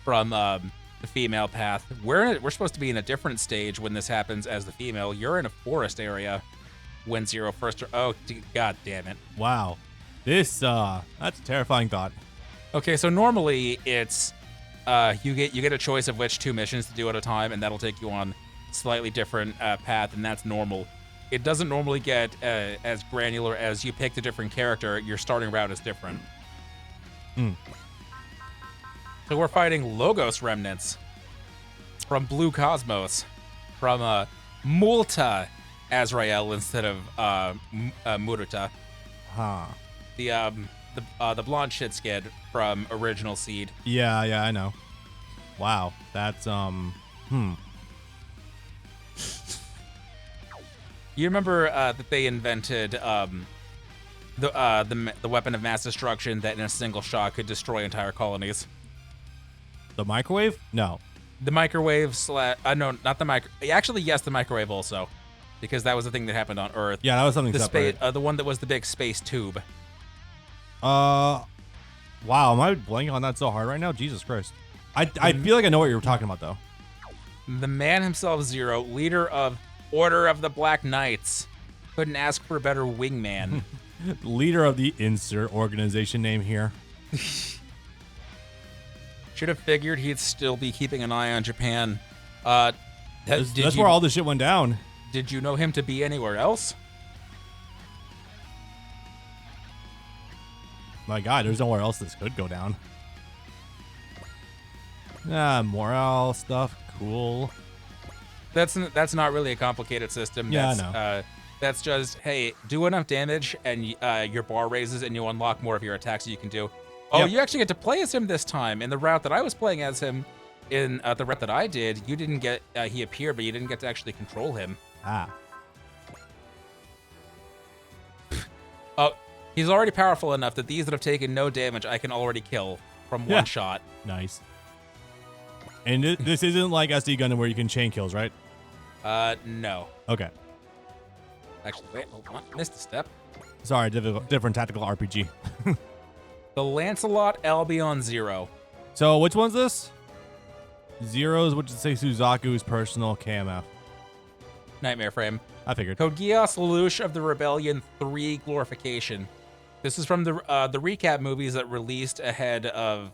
from the female path. We're supposed to be in a different stage when this happens as the female. You're in a forest area when Zero first. Oh, god damn it! Wow, this that's a terrifying thought. Okay, so normally it's you get a choice of which 2 missions to do at a time, and that'll take you on slightly different path, and that's normal. It doesn't normally get as granular as you picked a different character. Your starting route is different. So we're fighting Logos remnants from Blue Cosmos, from Multa Azrael instead of Muruta. Huh. The blonde shit skid from Original Seed. Yeah, I know. Wow, that's You remember that they invented the weapon of mass destruction that in a single shot could destroy entire colonies? The microwave? No. The microwave no, not the micro. Actually, yes, the microwave also, because that was the thing that happened on Earth. Yeah, that was something separate. The one that was the big space tube. Wow, am I blanking on that so hard right now? Jesus Christ. I feel like I know what you're talking about though. The man himself, Zero, leader of Order of the Black Knights, couldn't ask for a better wingman. Leader of the insert organization name here. Should have figured he'd still be keeping an eye on Japan. That's where all this shit went down. Did you know him to be anywhere else? My God, there's nowhere else this could go down. Morale stuff, cool. That's not really a complicated system. Yeah, that's, I know. That's just, hey, do enough damage and your bar raises and you unlock more of your attacks that you can do. Oh, yep. You actually get to play as him this time. In the route that I was playing as him, in the route that I did, you didn't get, he appeared, but you didn't get to actually control him. Ah. Oh, he's already powerful enough that these that have taken no damage, I can already kill from one shot. Nice. And this isn't like SD Gundam where you can chain kills, right? No. Okay. Actually, wait, hold on. Missed a step. Sorry, different tactical RPG. The Lancelot Albion Zero. So which one's this? Zero's, which is say Suzaku's personal KMF. Nightmare Frame. I figured. Code Geass Lelouch of the Rebellion 3 Glorification. This is from the recap movies that released ahead of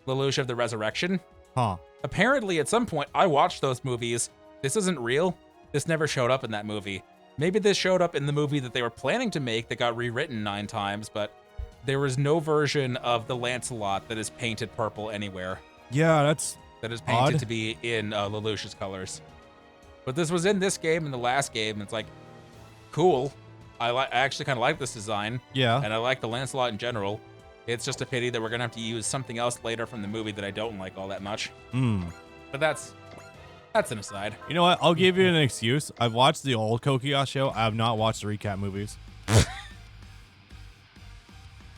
Lelouch of the Resurrection. Huh. Apparently, at some point, I watched those movies. This isn't real. This never showed up in that movie. Maybe this showed up in the movie that they were planning to make that got rewritten 9 times, but there was no version of the Lancelot that is painted purple anywhere. Yeah, that is painted odd. To be in Lelouch's colors. But this was in this game, in the last game. It's like, cool. I actually kind of like this design. Yeah. And I like the Lancelot in general. It's just a pity that we're going to have to use something else later from the movie that I don't like all that much. But that's an aside. You know what? I'll give you an excuse. I've watched the old Geass show. I have not watched the recap movies.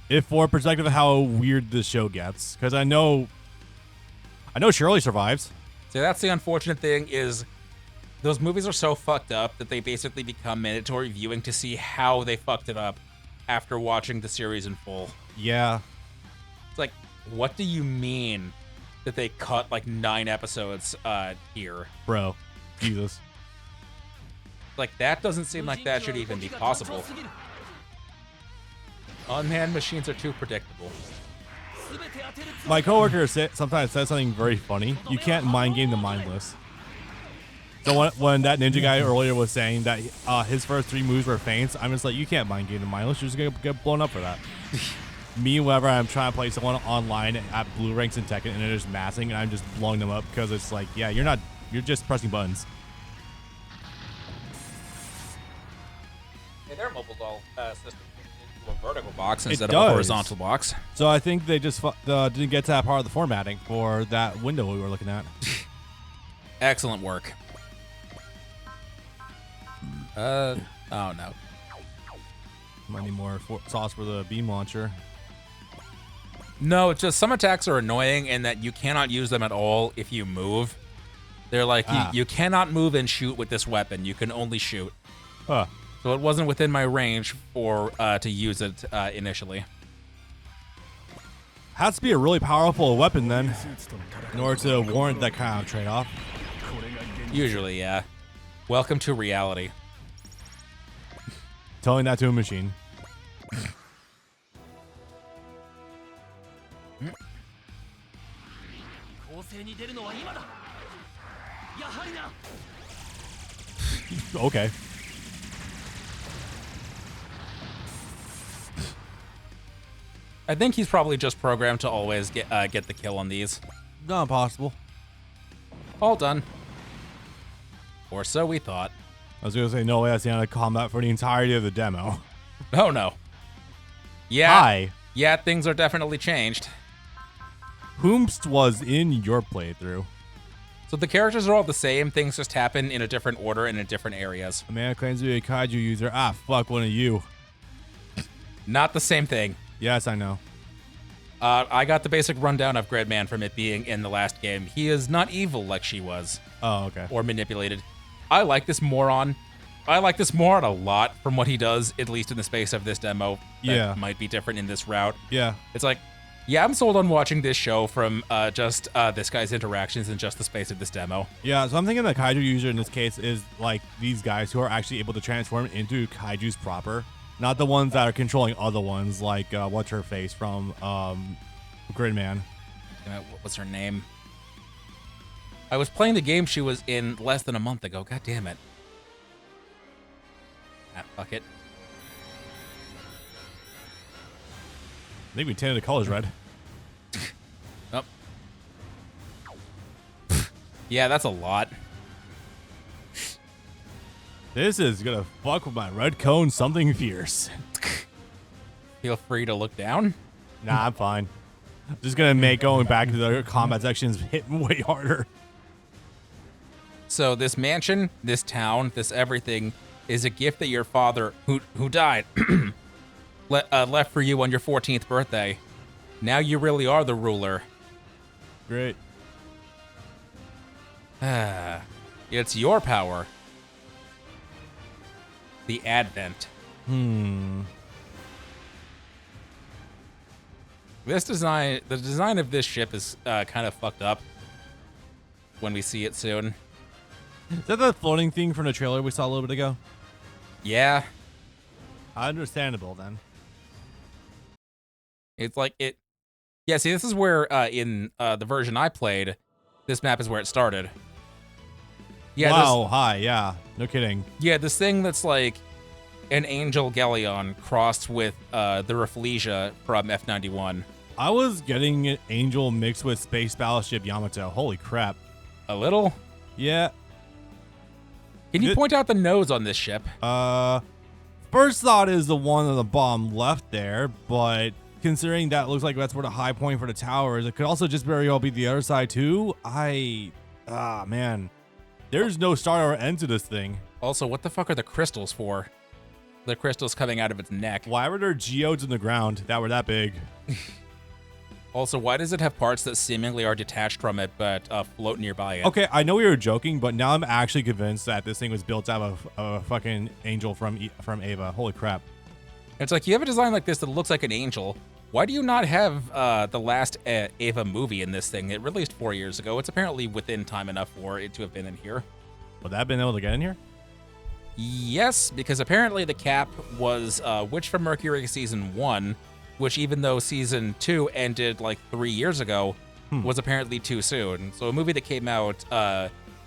If for perspective of how weird this show gets, because I know Shirley survives. So that's the unfortunate thing is those movies are so fucked up that they basically become mandatory viewing to see how they fucked it up after watching the series in full. Yeah. It's like, what do you mean that they cut like 9 episodes here? Bro, Jesus. Like, that doesn't seem like that should even be possible. Unmanned machines are too predictable. My coworker sometimes says something very funny. You can't mind game the mindless. So when that ninja guy earlier was saying that his first 3 moves were feints, I'm just like, you can't mind gain the mindless. You're just gonna get blown up for that. Me, whenever I'm trying to play someone online at blue ranks in Tekken and they're just massing and I'm just blowing them up because it's like, yeah, you're just pressing buttons. Hey, their mobile doll system into a vertical box instead It of a does. horizontal box. So I think they just didn't get to that part of the formatting for that window we were looking at. Excellent work. Oh no. Might need more sauce for the beam launcher. No, it's just some attacks are annoying in that you cannot use them at all if you move. They're like, you cannot move and shoot with this weapon. You can only shoot. Huh. So it wasn't within my range for to use it initially. Has to be a really powerful weapon then, in order to warrant that kind of trade-off. Usually, yeah. Welcome to reality. Telling that to a machine. Okay. I think he's probably just programmed to always get the kill on these. Not possible. All done. Or so we thought. I was gonna say no way that's the end of combat for the entirety of the demo. Oh no. Yeah. Hi. Yeah, things are definitely changed. Whomst was in your playthrough? So the characters are all the same. Things just happen in a different order and in different areas. A man claims to be a kaiju user. Ah, fuck one of you. Not the same thing. Yes, I know. I got the basic rundown of Gridman from it being in the last game. He is not evil like she was. Oh, okay. Or manipulated. I like this moron. I like this moron a lot from what he does, at least in the space of this demo. That might be different in this route. Yeah. It's like, yeah, I'm sold on watching this show from just this guy's interactions in just the space of this demo. Yeah, so I'm thinking the kaiju user in this case is like these guys who are actually able to transform into kaijus proper. Not the ones that are controlling other ones, like what's her face from Gridman. What's her name? I was playing the game she was in less than a month ago. God damn it. Ah, fuck it. Maybe we tinted the colors red. Oh. Yeah, that's a lot. This is gonna fuck with my red cone something fierce. Feel free to look down. Nah, I'm fine. Just gonna make going back to the combat sections hit way harder. So this mansion, this town, this everything is a gift that your father, who died, left for you on your 14th birthday. Now you really are the ruler. Great. It's your power. The Advent. This design, the design of this ship is kind of fucked up when we see it soon. Is that the floating thing from the trailer we saw a little bit ago? Yeah. Understandable then. It's like it. Yeah, see, this is where in the version I played, this map is where it started. Yeah. Wow, hi, yeah. No kidding. Yeah, this thing that's like an Angel Galleon crossed with the Rafflesia from F91. I was getting an Angel mixed with Space Battleship Yamato. Holy crap. A little? Yeah. Can you point out the nose on this ship? First thought is the one on the bottom left there, but considering that looks like that's where the high point for the tower is, it could also just very well be the other side too. Man. There's no start or end to this thing. Also, what the fuck are the crystals for? The crystals coming out of its neck. Why were there geodes in the ground that were that big? Also, why does it have parts that seemingly are detached from it but float nearby it? Okay, I know we were joking, but now I'm actually convinced that this thing was built out of a fucking angel from Ava. Holy crap. It's like, you have a design like this that looks like an angel. Why do you not have the last Ava movie in this thing? It released 4 years ago. It's apparently within time enough for it to have been in here. Would that have been able to get in here? Yes, because apparently the cap was Witch from Mercury Season 1, which even though Season 2 ended like 3 years ago, was apparently too soon. So a movie that came out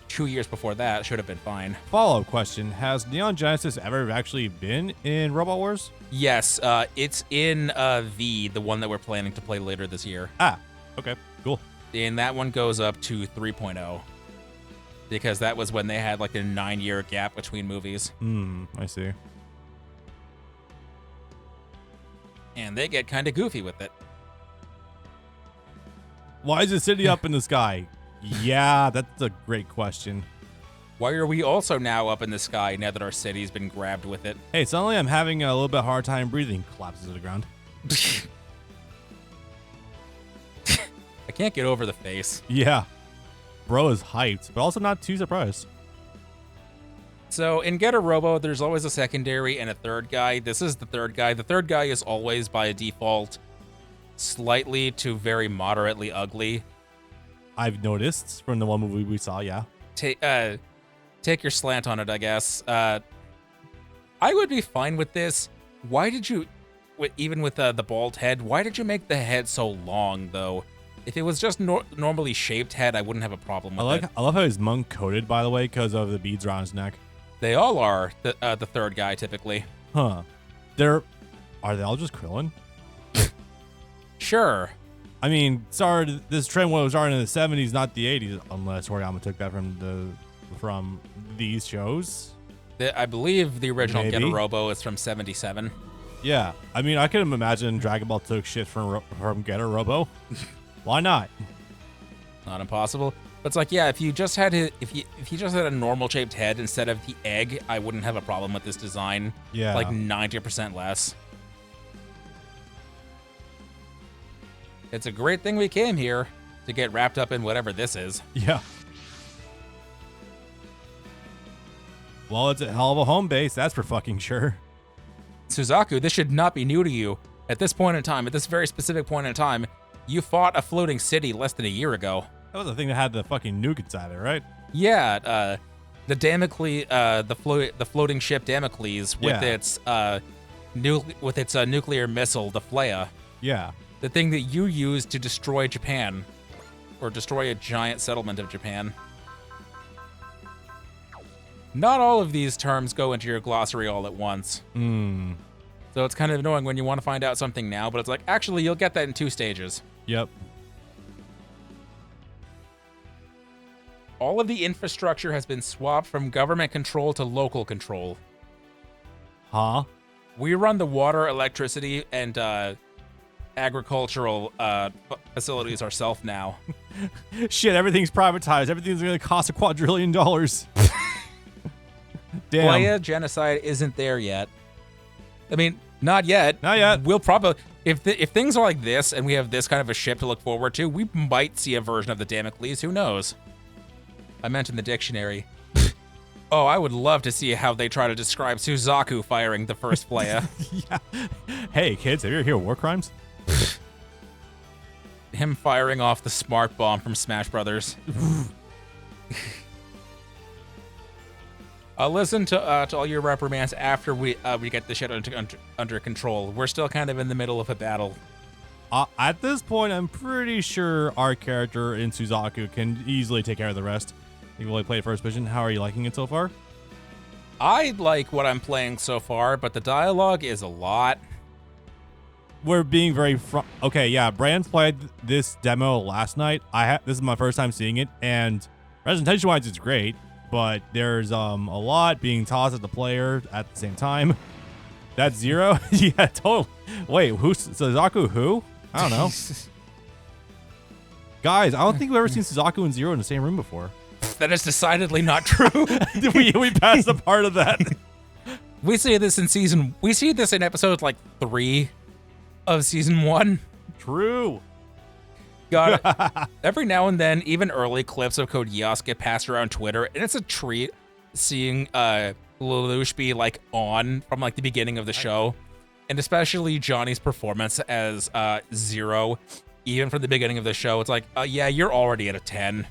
2 years before that. Should have been fine. Follow-up question: has Neon Genesis ever actually been in Robot Wars? Yes, it's in the one that we're planning to play later this year. Ah, okay, cool. And that one goes up to 3.0 because that was when they had like a 9-year gap between movies. I see. And they get kind of goofy with it. Why is the city up in the sky? Yeah, that's a great question. Why are we also now up in the sky now that our city's been grabbed with it? Hey, suddenly I'm having a little bit hard time breathing. Collapses to the ground. I can't get over the face. Yeah. Bro is hyped, but also not too surprised. So in Get a Robo, there's always a secondary and a third guy. This is the third guy. The third guy is always, by default, slightly to very moderately ugly. I've noticed from the one movie we saw, yeah. Take your slant on it, I guess. I would be fine with this. Why did you, even with the bald head, why did you make the head so long, though? If it was just normally shaped head, I wouldn't have a problem with it. I love how he's monk coated, by the way, because of the beads around his neck. They all are the third guy, typically. Huh. Are they all just Krillin? Sure. I mean, sorry, this trend was started in the 70s, not the 80s, unless Toriyama took that from these shows. I believe the original Maybe. Get a Robo is from 77. Yeah, I mean, I could imagine Dragon Ball took shit from Get a Robo. Why not? Not impossible. But it's like, yeah, if you just had if you just had a normal shaped head instead of the egg, I wouldn't have a problem with this design. Yeah. Like 90% less. It's a great thing we came here to get wrapped up in whatever this is. Yeah. Well, it's a hell of a home base, that's for fucking sure. Suzaku, this should not be new to you. At this point in time, at this very specific point in time, you fought a floating city less than a year ago. That was the thing that had the fucking nuke inside it, right? Yeah, the Damocles, the floating ship Damocles with Yeah. its nuclear missile, the Flea. Yeah. The thing that you used to destroy Japan, or destroy a giant settlement of Japan. Not all of these terms go into your glossary all at once. So it's kind of annoying when you want to find out something now, but it's like, actually, you'll get that in 2 stages. Yep. All of the infrastructure has been swapped from government control to local control. Huh? We run the water, electricity, and agricultural facilities ourselves now. Shit, everything's privatized. Everything's gonna cost $2 quadrillion. Damn. Playa genocide isn't there yet. I mean, not yet. Not yet. We'll probably, if things are like this and we have this kind of a ship to look forward to, we might see a version of the Damocles. Who knows? I meant in the dictionary. Oh, I would love to see how they try to describe Suzaku firing the first Playa. Yeah. Hey, kids, have you ever heard of war crimes? Him firing off the smart bomb from Smash Brothers. I'll listen to all your reprimands after we get this shit under control. We're still kind of in the middle of a battle. At this point, I'm pretty sure our character in Suzaku can easily take care of the rest. You've only played first mission. How are you liking it so far? I like what I'm playing so far, but the dialogue is a lot. We're being very okay. Yeah, Brand played this demo last night. This is my first time seeing it, and presentation-wise, it's great. But there's a lot being tossed at the player at the same time. That's Zero? Yeah, totally. Wait, who's Suzaku? Who? I don't know. Guys, I don't think we've ever seen Suzaku and Zero in the same room before. That is decidedly not true. we passed a part of that. We see this in episode like 3 of season 1. True. God, every now and then, even early clips of Code Geass get passed around Twitter, and it's a treat seeing Lelouch be like on from like the beginning of the show, and especially Johnny's performance as Zero, even from the beginning of the show. It's like, yeah, you're already at a 10.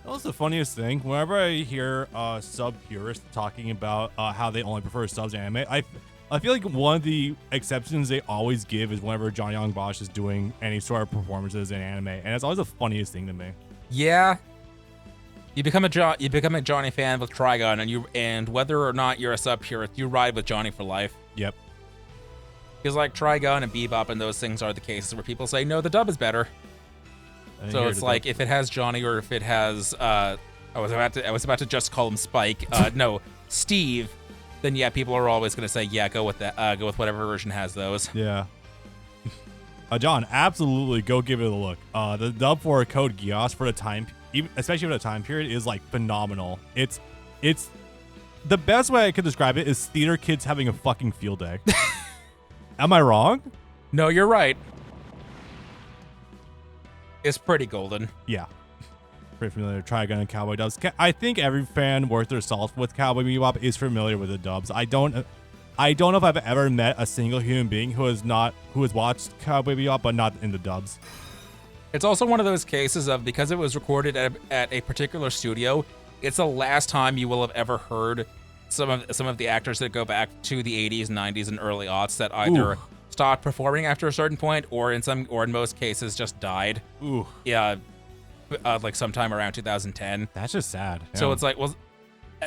That was the funniest thing. Whenever I hear sub purists talking about how they only prefer subs anime, I feel like one of the exceptions they always give is whenever John Young Bosch is doing any sort of performances in anime, and it's always the funniest thing to me. Yeah, You become a Johnny fan with Trigun, and whether or not you're a sub purist, you ride with Johnny for life. Yep. Because like Trigun and Bebop and those things are the cases where people say no, the dub is better. So it's like if it has Johnny or if it has I was about to just call him Spike. No, Steve. Then yeah, people are always gonna say yeah, go with that. Go with whatever version has those. Yeah. John, absolutely go give it a look. The dub for Code Geass for the time, especially for the time period, is like phenomenal. It's the best way I could describe it is theater kids having a fucking field day. Am I wrong? No, you're right. It's pretty golden. Yeah. Pretty familiar. Trigun and Cowboy dubs. I think every fan worth their salt with Cowboy Bebop is familiar with the dubs. I don't know if I've ever met a single human being who has watched Cowboy Bebop but not in the dubs. It's also one of those cases of because it was recorded at a particular studio, it's the last time you will have ever heard some of the actors that go back to the 80s, 90s, and early aughts that either stopped performing after a certain point or in most cases just died. Ooh. Yeah. Like sometime around 2010. That's just sad. So Yeah. it's like, well,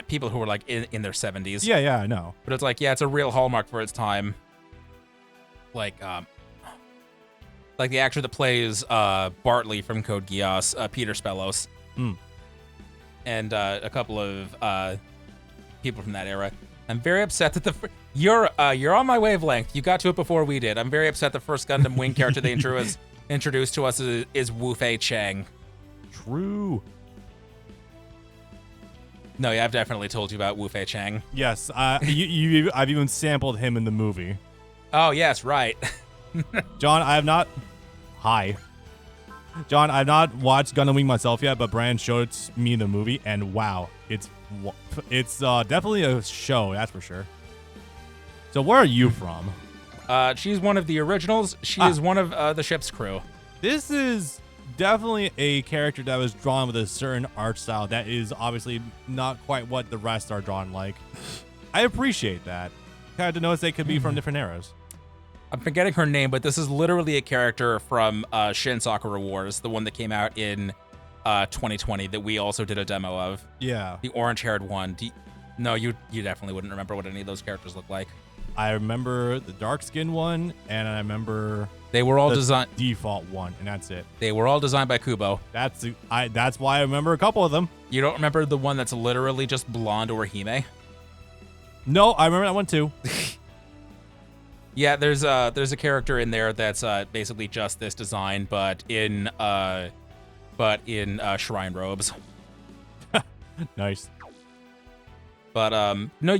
people who were like in their 70s. Yeah, I know. But it's like, yeah, it's a real hallmark for its time. Like the actor that plays Bartley from Code Geass, Peter Spellos, and a couple of people from that era. I'm very upset that you're on my wavelength. You got to it before we did. I'm very upset the first Gundam Wing character they introduced to us is Wu Fei Chang. True. No, yeah, I've definitely told you about Wu Fei Chang. Yes, I've even sampled him in the movie. Oh, yes, right. John, I have not. Hi. John, I've not watched Gundam Wing myself yet, but Brand showed me the movie, and wow, it's definitely a show, that's for sure. So where are you from? She's one of the originals. She is one of the ship's crew. This is definitely a character that was drawn with a certain art style that is obviously not quite what the rest are drawn like. I appreciate that. Kind of to notice they could be from different eras. I'm forgetting her name, but this is literally a character from Shin Sakura Wars, the one that came out in 2020 that we also did a demo of. Yeah. The orange-haired one. No, you definitely wouldn't remember what any of those characters look like. I remember the dark-skinned one, and I remember they were all the designed default one, and that's it. They were all designed by Kubo. That's why I remember a couple of them. You don't remember the one that's literally just blonde Orihime? No, I remember that one too. Yeah, there's a character in there that's basically just this design, but in shrine robes. Nice. But no,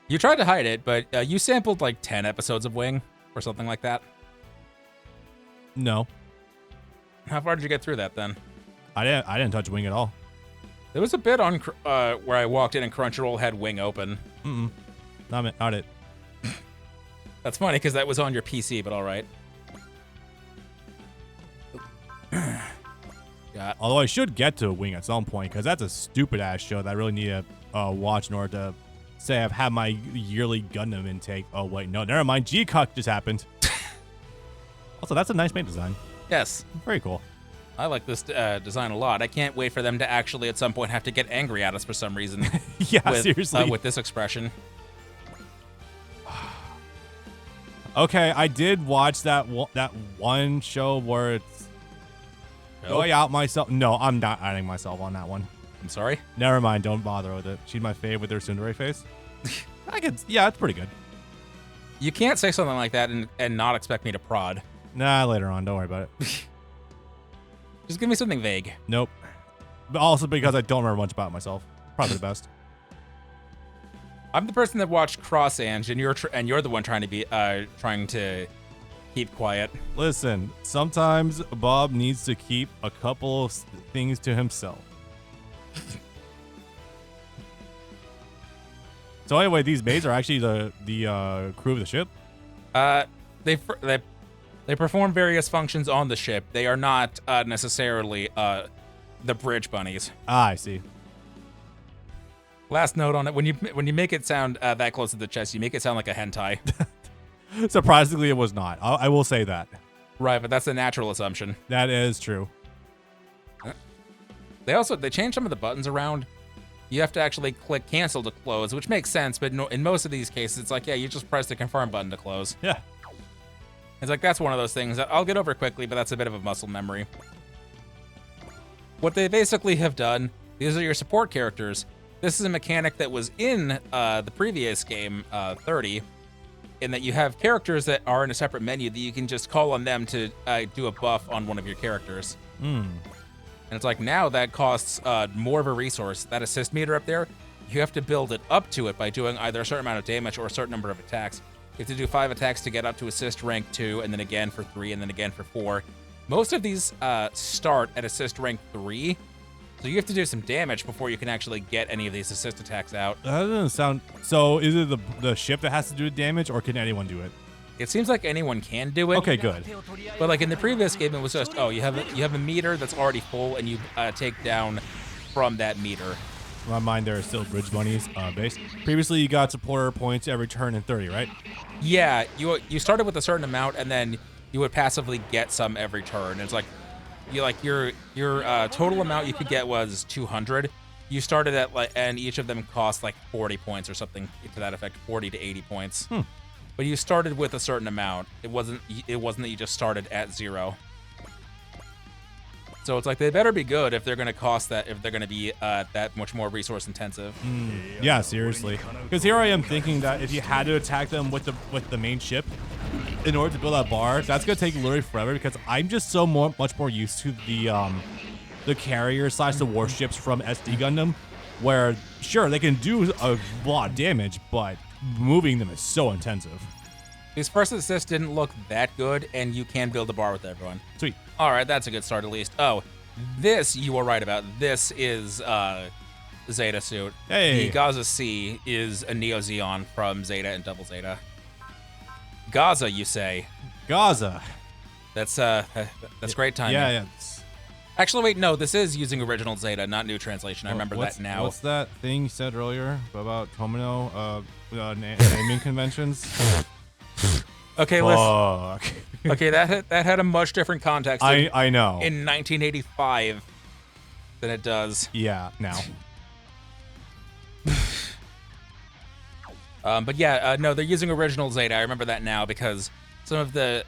you tried to hide it, but you sampled like 10 episodes of Wing or something like that. No. How far did you get through that then? I didn't touch Wing at all. There was a bit on where I walked in and Crunchyroll had Wing open. Not it. That's funny because that was on your PC, but all right. Yeah. Although I should get to Wing at some point because that's a stupid ass show that I really need to watch in order to say I've had my yearly Gundam intake. Oh wait, no, never mind. G-Cuck just happened. Also, that's a nice made design. Yes. Very cool. I like this design a lot. I can't wait for them to actually at some point have to get angry at us for some reason. Yeah, seriously. With this expression. Okay, I did watch that one show where it's going out myself. No, I'm not adding myself on that one. I'm sorry? Never mind, don't bother with it. She's my fave with her tsundere face. Yeah, it's pretty good. You can't say something like that and not expect me to prod. Nah, later on, don't worry about it. Just give me something vague. Nope. But also because I don't remember much about myself. Probably the best. I'm the person that watched Cross Ange, and you're the one trying to keep quiet. Listen, sometimes Bob needs to keep a couple of things to himself. So anyway, these maids are actually the crew of the ship. They perform various functions on the ship. They are not necessarily the bridge bunnies. Ah, I see. Last note on it: when you make it sound that close to the chest, you make it sound like a hentai. Surprisingly, it was not. I will say that. Right, but that's a natural assumption. That is true. They changed some of the buttons around. You have to actually click cancel to close, which makes sense, but in most of these cases, it's like, yeah, you just press the confirm button to close. Yeah. It's like, that's one of those things that I'll get over quickly, but that's a bit of a muscle memory. What they basically have done, these are your support characters. This is a mechanic that was in the previous game, 30, in that you have characters that are in a separate menu that you can just call on them to do a buff on one of your characters. And it's like, now that costs more of a resource. That assist meter up there, you have to build it up to it by doing either a certain amount of damage or a certain number of attacks. You have to do 5 attacks to get up to assist rank 2, and then again for 3, and then again for 4. Most of these start at assist rank 3, so you have to do some damage before you can actually get any of these assist attacks out. That doesn't sound... So is it the ship that has to do damage, or can anyone do it? It seems like anyone can do it. Okay, good. But like in the previous game, it was just, oh, you have a meter that's already full, and you take down from that meter. In my mind, there are still bridge bunnies based. Previously, you got supporter points every turn in 30, right? Yeah, you started with a certain amount, and then you would passively get some every turn. It's like, your total amount you could get was 200. You started at and each of them cost like 40 points or something to that effect, 40 to 80 points. But you started with a certain amount. It wasn't that you just started at 0. So it's like, they better be good if they're going to cost that, if they're going to be that much more resource intensive. Yeah, seriously. Because here I am thinking that if you had to attack them with the main ship in order to build that bar, that's going to take literally forever, because I'm just so much more used to the carrier / the warships from SD Gundam, where sure they can do a lot of damage, but moving them is so intensive. These first assists didn't look that good, and you can build a bar with everyone. Sweet. All right, that's a good start at least. Oh, this you were right about. This is Zeta suit. Hey. The Gaza C is a Neo Zeon from Zeta and Double Zeta. Gaza, you say? Gaza. That's great timing. Yeah. Actually, wait, no, this is using original Zeta, not new translation. I remember that now. What's that thing you said earlier about Tomino naming conventions? Okay, Fuck. Okay, that had a much different context. I know. In 1985 than it does. Yeah, now. But yeah, no, they're using original Zeta. I remember that now because some of the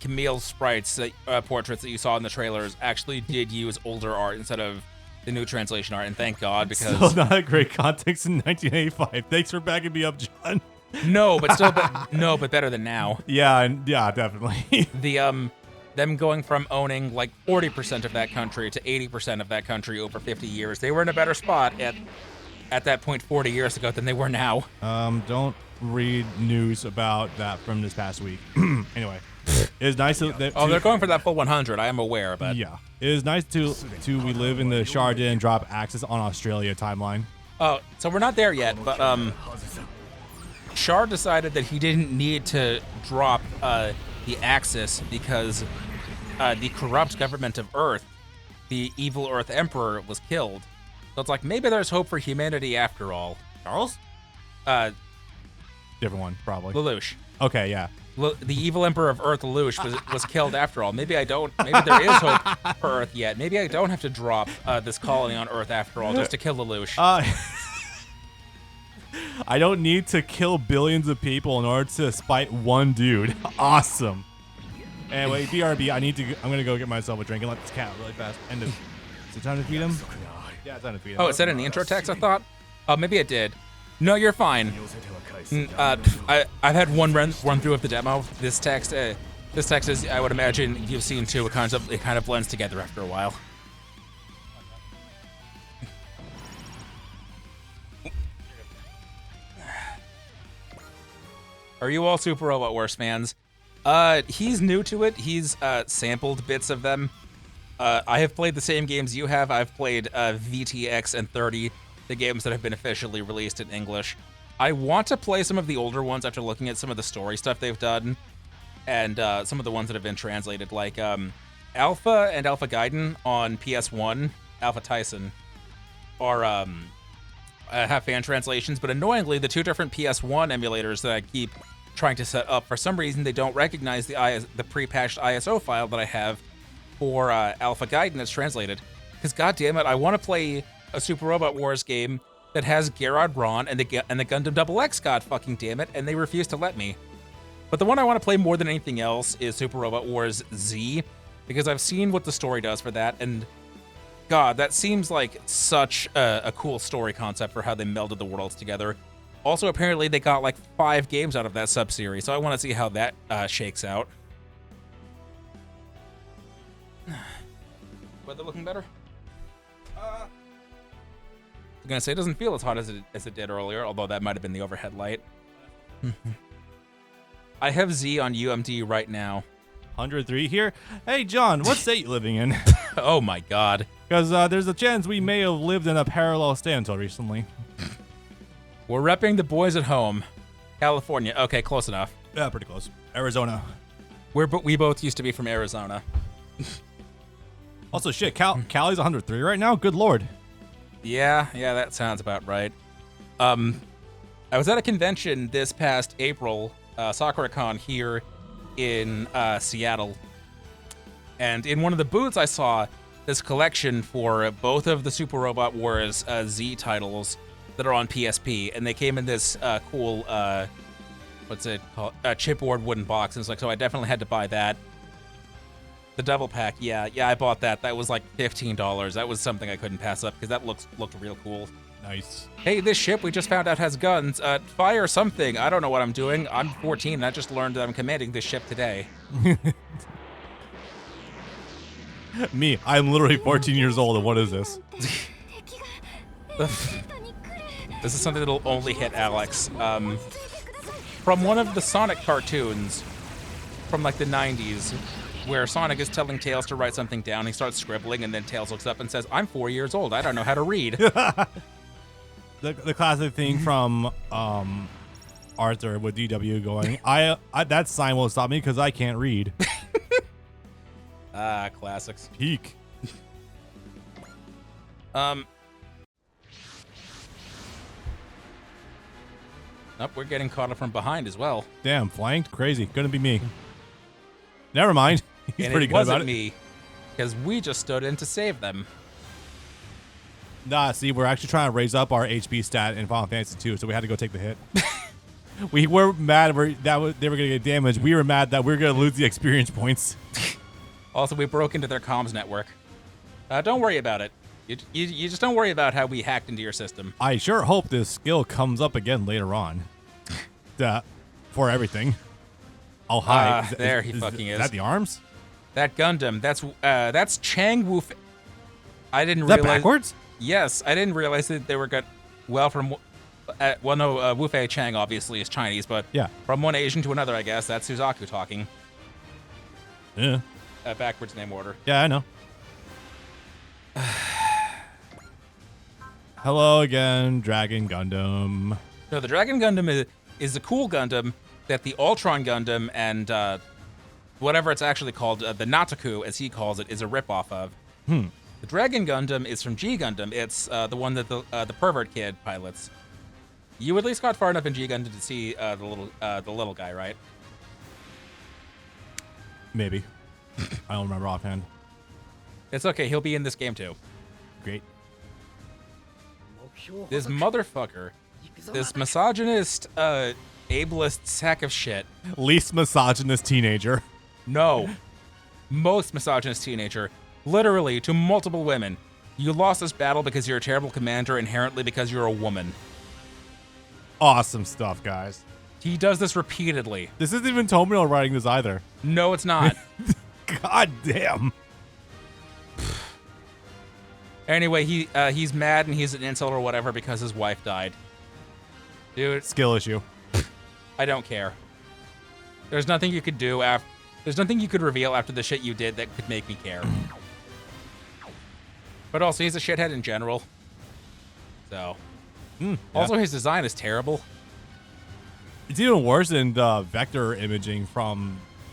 Camille sprites, portraits that you saw in the trailers actually did use older art instead of the new translation art, and thank God, because... Still not a great context in 1985. Thanks for backing me up, John. No, but still, but better than now. Yeah, definitely. Them going from owning like 40% of that country to 80% of that country over 50 years, they were in a better spot at that point 40 years ago than they were now. Don't read news about that from this past week. Anyway, it's nice that they're going for that full 100. I am aware, but yeah, it is nice to we live in the Shard didn't drop Axis on Australia timeline. Oh, so we're not there yet, but Shard decided that he didn't need to drop the Axis because the corrupt government of Earth, the evil Earth Emperor, was killed. So it's like, maybe there's hope for humanity after all. Charles? Different one, probably. Lelouch. Okay, yeah. The evil Emperor of Earth, Lelouch, was killed after all. Maybe there is hope for Earth yet. Maybe I don't have to drop this colony on Earth after all just to kill Lelouch. I don't need to kill billions of people in order to spite one dude. Awesome. Anyway, BRB, I'm gonna go get myself a drink and let this cat out really fast. Is it time to feed him? Yeah, it's time to feed him. Oh, it said in the intro text, I thought? Oh, maybe it did. No, you're fine. I've had one run through of the demo. This text is, I would imagine you've seen too. It kind of blends together after a while. Are you all Super Robot Wars fans? He's new to it. He's sampled bits of them. I have played the same games you have. I've played VTX and 30, the games that have been officially released in English. I want to play some of the older ones after looking at some of the story stuff they've done, and some of the ones that have been translated, like Alpha and Alpha Gaiden on PS1, Alpha Tyson, are have fan translations, but annoyingly, the two different PS1 emulators that I keep trying to set up, for some reason, they don't recognize the pre-patched ISO file that I have for Alpha Gaiden that's translated. Because goddamn it, I want to play a Super Robot Wars game that has Gerard Braun and the Gundam XX. God fucking damn it, and they refuse to let me. But the one I want to play more than anything else is Super Robot Wars Z, because I've seen what the story does for that, and God, that seems like such a cool story concept for how they melded the worlds together. Also, apparently they got like 5 games out of that sub-series, so I want to see how that shakes out. Weather looking better? I was gonna say it doesn't feel as hot as it did earlier, although that might have been the overhead light. I have Z on UMD right now. 103 here. Hey, John, what state you living in? Oh my God. Because there's a chance we may have lived in a parallel state until recently. We're repping the boys at home. California. Okay, close enough. Yeah, pretty close. Arizona. We both used to be from Arizona. Also, shit, Cali's 103 right now? Good lord. Yeah, that sounds about right. I was at a convention this past April, SakuraCon here in Seattle. And in one of the booths I saw this collection for both of the Super Robot Wars Z titles that are on PSP, and they came in this cool, what's it called, chipboard wooden box. And it's like, so I definitely had to buy that. The double pack, yeah, I bought that. That was like $15. That was something I couldn't pass up because that looked real cool. Nice. Hey, this ship we just found out has guns. Fire something. I don't know what I'm doing. I'm 14 and I just learned that I'm commanding this ship today. Me, I'm literally 14 years old, and what is this? This is something that'll only hit Alex. From one of the Sonic cartoons from like the 90s, where Sonic is telling Tails to write something down. He starts scribbling, and then Tails looks up and says, "I'm 4 years old. I don't know how to read." the classic thing from Arthur with DW going, I that sign won't stop me because I can't read. Classics. Peak. Nope, we're getting caught up from behind as well. Damn, flanked? Crazy. Couldn't be me. Never mind. He's and pretty it good wasn't about it. me, because we just stood in to save them. Nah, see, we're actually trying to raise up our HP stat in Final Fantasy 2, so we had to go take the hit. We were mad they were going to get damaged. We were mad that we were going to lose the experience points. Also, we broke into their comms network. Don't worry about it. You just don't worry about how we hacked into your system. I sure hope this skill comes up again later on. For everything. Oh, hi. There he fucking is. Is that the arms? That Gundam, that's Chang Wu. I didn't Is realize. that backwards? Yes, I didn't realize that they were good. Well, from well, no, Wu Fei Chang obviously is Chinese, but yeah, from one Asian to another, I guess that's Suzaku talking. Yeah. Backwards name order. Yeah, I know. Hello again, Dragon Gundam. No, the Dragon Gundam is the cool Gundam that the Ultron Gundam and whatever it's actually called, the Nataku, as he calls it, is a ripoff of. The Dragon Gundam is from G Gundam. It's the one that the pervert kid pilots. You at least got far enough in G Gundam to see the little guy, right? Maybe. I don't remember offhand. It's okay. He'll be in this game too. Great. This motherfucker, this misogynist, ableist sack of shit. Least misogynist teenager. No, most misogynist teenager. Literally, to multiple women. You lost this battle because you're a terrible commander, inherently because you're a woman. Awesome stuff, guys. He does this repeatedly. This isn't even Tomino writing this either. No, it's not. God damn. Anyway, he's mad and he's an incel or whatever because his wife died. Dude. Skill issue. I don't care. There's nothing you could do after. There's nothing you could reveal after the shit you did that could make me care. But also, he's a shithead in general. So. Yeah. Also, his design is terrible. It's even worse than the vector imaging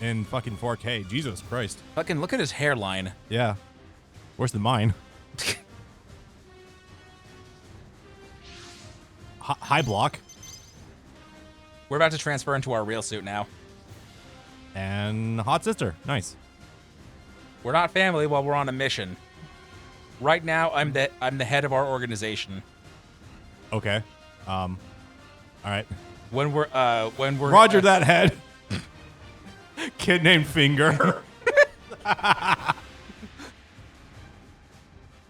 in fucking 4K. Jesus Christ. Fucking look at his hairline. Yeah. Worse than mine. High block. We're about to transfer into our real suit now. And hot sister. Nice. We're not family while we're on a mission. Right now, I'm the head of our organization. Okay. All right. When we're Roger that head. Kid named Finger.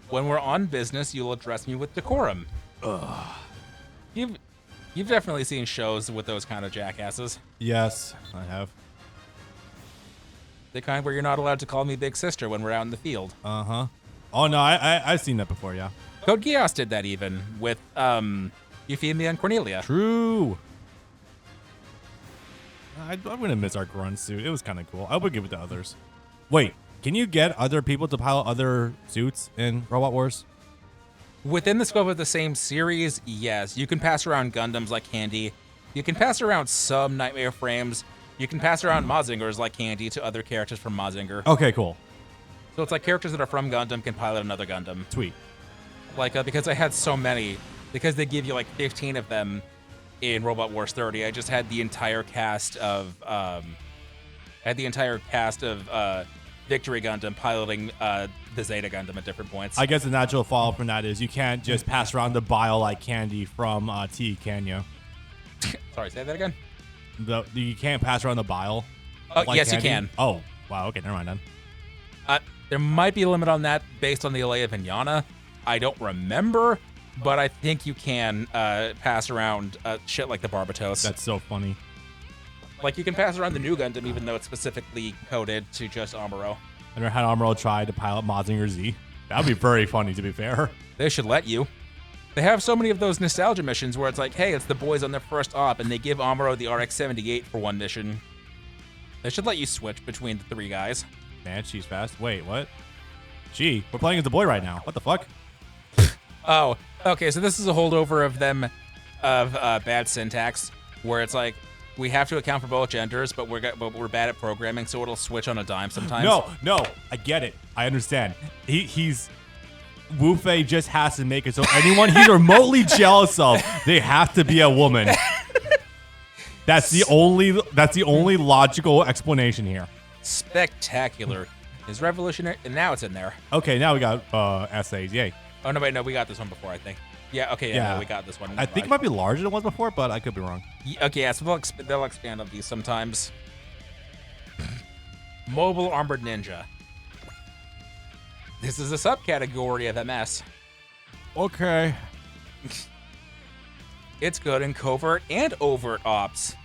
When we're on business, you'll address me with decorum. Ugh. You've definitely seen shows with those kind of jackasses. Yes, I have. The kind where you're not allowed to call me big sister when we're out in the field. Uh-huh. Oh, no, I've seen that before, yeah. Code Geass did that even with Euphemia and Cornelia. True. I'm going to miss our grunt suit. It was kind of cool. I would give it to others. Wait, can you get other people to pilot other suits in Robot Wars? Within the scope of the same series, yes. You can pass around Gundams like candy. You can pass around some Nightmare frames. You can pass around Mazingers like candy to other characters from Mazinger. Okay, cool. So it's like characters that are from Gundam can pilot another Gundam. Sweet. Like, because I had so many, because they give you like 15 of them in Robot Wars 30, I just had the entire cast of, Victory Gundam piloting the Zeta Gundam at different points. I guess the natural follow-up from that is you can't just pass around the bile like candy from T, can you? Sorry, say that again? You can't pass around the bile? Oh, like yes, candy? you can. Oh, wow, okay, never mind then. There might be a limit on that based on the Alea Vignana. I don't remember, but I think you can pass around shit like the Barbatos. That's so funny. Like, you can pass around the new Gundam even though it's specifically coded to just Amuro. I never had Amuro try to pilot Mazinger Z. That would be very funny, to be fair. They should let you. They have so many of those nostalgia missions where it's like, hey, it's the boys on their first op, and they give Amuro the RX-78 for one mission. They should let you switch between the three guys. Man, she's fast. Wait, what? We're playing as the boy right now. What the fuck? Oh, okay, so this is a holdover of them, of bad syntax, where it's like, we have to account for both genders, but we're bad at programming, so it'll switch on a dime sometimes. No, I get it. I understand. He's Wu Fei just has to make it so anyone he's remotely jealous of, they have to be a woman. That's the only logical explanation here. Spectacular. Is revolutionary, and now it's in there. Okay, now we got essays. Yay. Oh no, wait, no, we got this one before, I think. Yeah, okay, yeah. No, we got this one. I think it might be larger than it was before, but I could be wrong. Okay, yeah, so they'll expand on these sometimes. Mobile Armored Ninja. This is a subcategory of MS. Okay. It's good in covert and overt ops.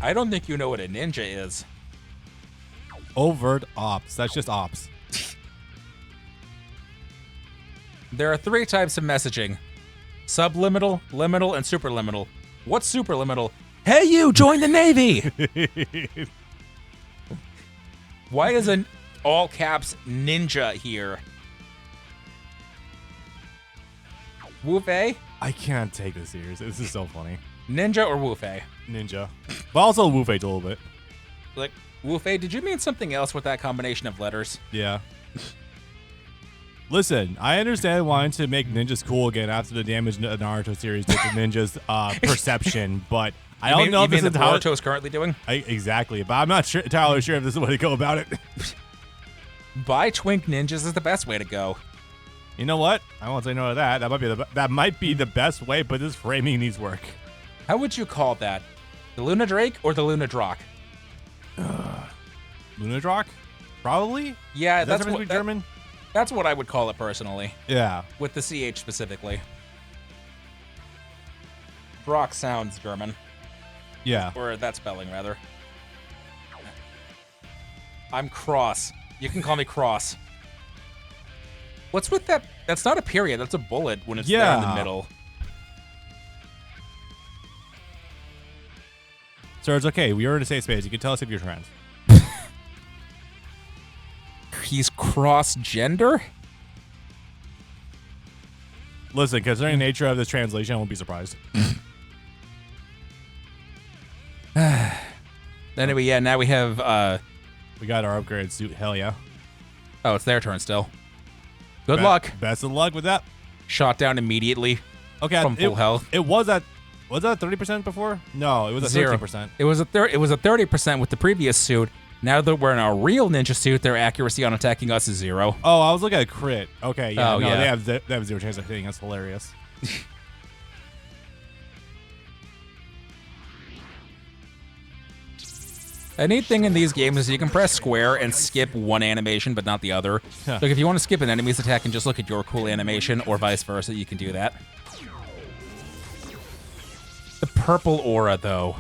I don't think you know what a ninja is. Overt ops. That's just ops. There are 3 types of messaging. Subliminal, liminal, and superliminal. What's superliminal? Hey you, join the Navy! Why is an all caps ninja here? Wu Fei? I can't take this serious. This is so funny. Ninja or Wu Fei? Ninja. But also Wu Fei a little bit. Like, Wu Fei, did you mean something else with that combination of letters? Yeah. Listen, I understand wanting to make ninjas cool again after the damage Naruto series did to ninjas' perception, but I don't know if this is how Naruto's currently doing. Exactly, but I'm not entirely sure if this is the way to go about it. Buy twink ninjas is the best way to go. You know what? I won't say no to that. That might be the best way, but this framing needs work. How would you call that? The Luna Drake or the Luna Drock? Luna Drock? Probably? Yeah, that's what German. That's what I would call it personally. Yeah. With the CH specifically. Drock sounds German. Yeah. Or that spelling, rather. I'm Cross. You can call me Cross. What's with that? That's not a period. That's a bullet when it's there in the middle. Sir, it's okay. We are in a safe space. You can tell us if you're trans. He's cross-gender? Listen, considering the nature of this translation, I won't be surprised. Anyway, yeah, now we have... we got our upgraded suit. Hell yeah. Oh, it's their turn still. Good luck. Best of luck with that. Shot down immediately. Okay, from full health. It was at 30% before? No, it was at 13%. It was a 30% with the previous suit. Now that we're in a real ninja suit, their accuracy on attacking us is 0. Oh, I was looking at crit. Okay, yeah, Oh, no, yeah. they have 0 chance of hitting. That's hilarious. A neat thing in these games is you can press square and skip one animation, but not the other. Huh. Like if you want to skip an enemy's attack and just look at your cool animation, or vice versa, you can do that. The purple aura, though.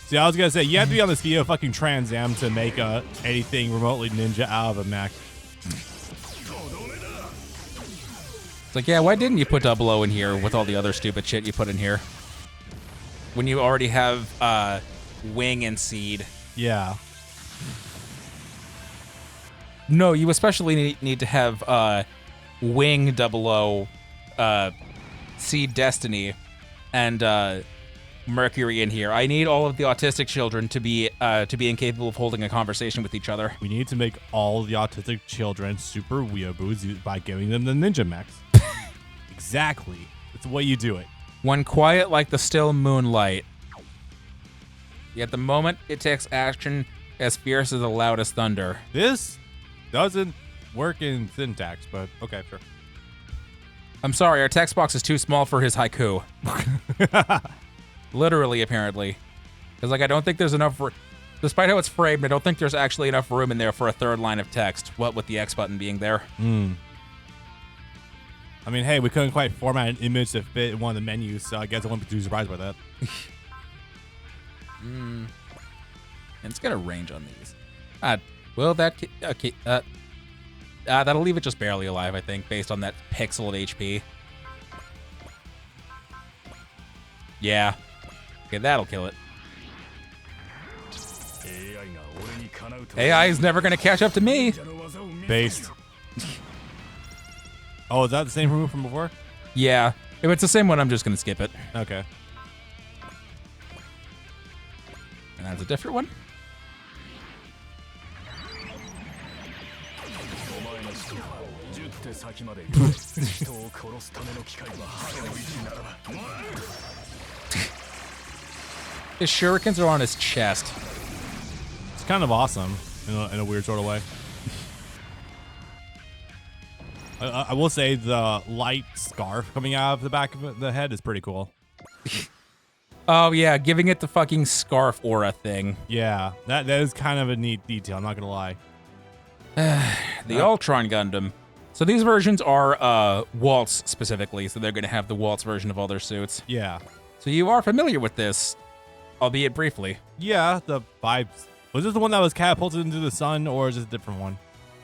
See, I was gonna say you have to be on the speed of fucking Trans Am to make anything remotely ninja out of a mech. It's like, yeah, why didn't you put 00 in here with all the other stupid shit you put in here? When you already have Wing and Seed. Yeah. No, you especially need to have Wing 00, Seed Destiny, and Mercury in here. I need all of the autistic children to be incapable of holding a conversation with each other. We need to make all the autistic children super weeaboos by giving them the ninja mechs. Exactly. That's the way you do it. When quiet like the still moonlight. Yet the moment it takes action, as fierce as the loudest thunder. This doesn't work in syntax, but okay, sure. I'm sorry, our text box is too small for his haiku. Literally, apparently. Because, like, I don't think there's enough... Despite how it's framed, I don't think there's actually enough room in there for a third line of text, what with the X button being there. I mean, hey, we couldn't quite format an image to fit in one of the menus, so I guess I wouldn't be too surprised by that. And it's got a range on these. Will that... Okay, that'll leave it just barely alive, I think, based on that pixel of HP. Yeah. Okay, that'll kill it. AI is never gonna catch up to me. Based. Oh, is that the same move from before? Yeah. If it's the same one, I'm just gonna skip it. Okay. And that's a different one. His shurikens are on his chest. It's kind of awesome in a weird sort of way. I will say the light scarf coming out of the back of the head is pretty cool. Oh yeah, giving it the fucking scarf aura thing. Yeah, that is kind of a neat detail, I'm not gonna lie. The Ultron Gundam. So these versions are Waltz specifically, so they're gonna have the Waltz version of all their suits. Yeah. So you are familiar with this, albeit briefly. Yeah, the vibes. Was this the one that was catapulted into the sun, or is this a different one?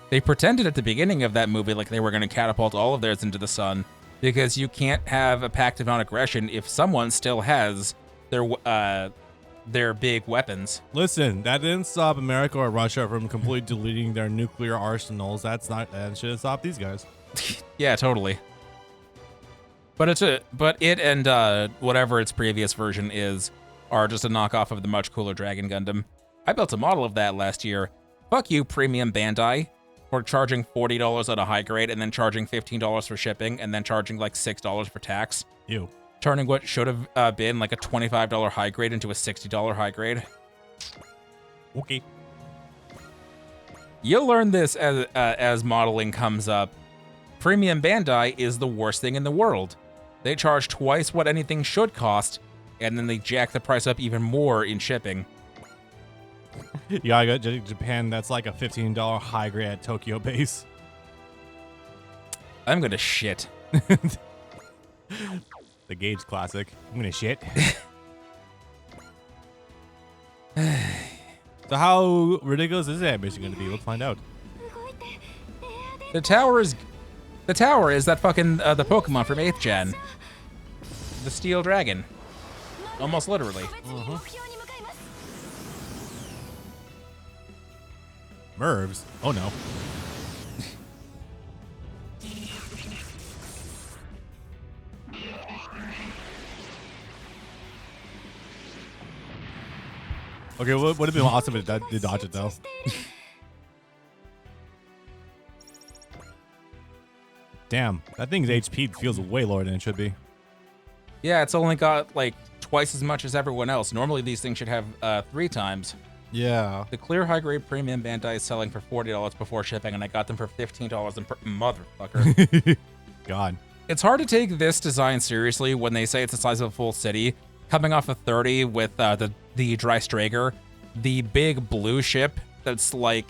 They pretended at the beginning of that movie like they were going to catapult all of theirs into the sun, because you can't have a pact of non-aggression if someone still has their big weapons. Listen, that didn't stop America or Russia from completely deleting their nuclear arsenals. That shouldn't stop these guys. Yeah, totally. But it and whatever its previous version is are just a knockoff of the much cooler Dragon Gundam. I built a model of that last year. Fuck you, Premium Bandai, for charging $40 on a high grade and then charging $15 for shipping and then charging like $6 for tax. Ew. Turning what should have been like a $25 high grade into a $60 high grade. Okay. You'll learn this as modeling comes up. Premium Bandai is the worst thing in the world. They charge twice what anything should cost, and then they jack the price up even more in shipping. You gotta go to Japan, that's like a $15 high grade at Tokyo base. I'm gonna shit. The Gage classic. I'm gonna shit. So how ridiculous is that mission gonna be? Let's find out. The tower is that fucking the Pokemon from 8th gen. The Steel Dragon. Almost literally. Mervs? Oh no. Okay, would have been awesome if it did dodge it though. Damn, that thing's HP feels way lower than it should be. Yeah, it's only got like twice as much as everyone else. Normally these things should have 3 times. Yeah. The clear high-grade premium Bandai is selling for $40 before shipping, and I got them for $15 and motherfucker. God. It's hard to take this design seriously when they say it's the size of a full city. Coming off of 30 with the Dry Strager, the big blue ship that's like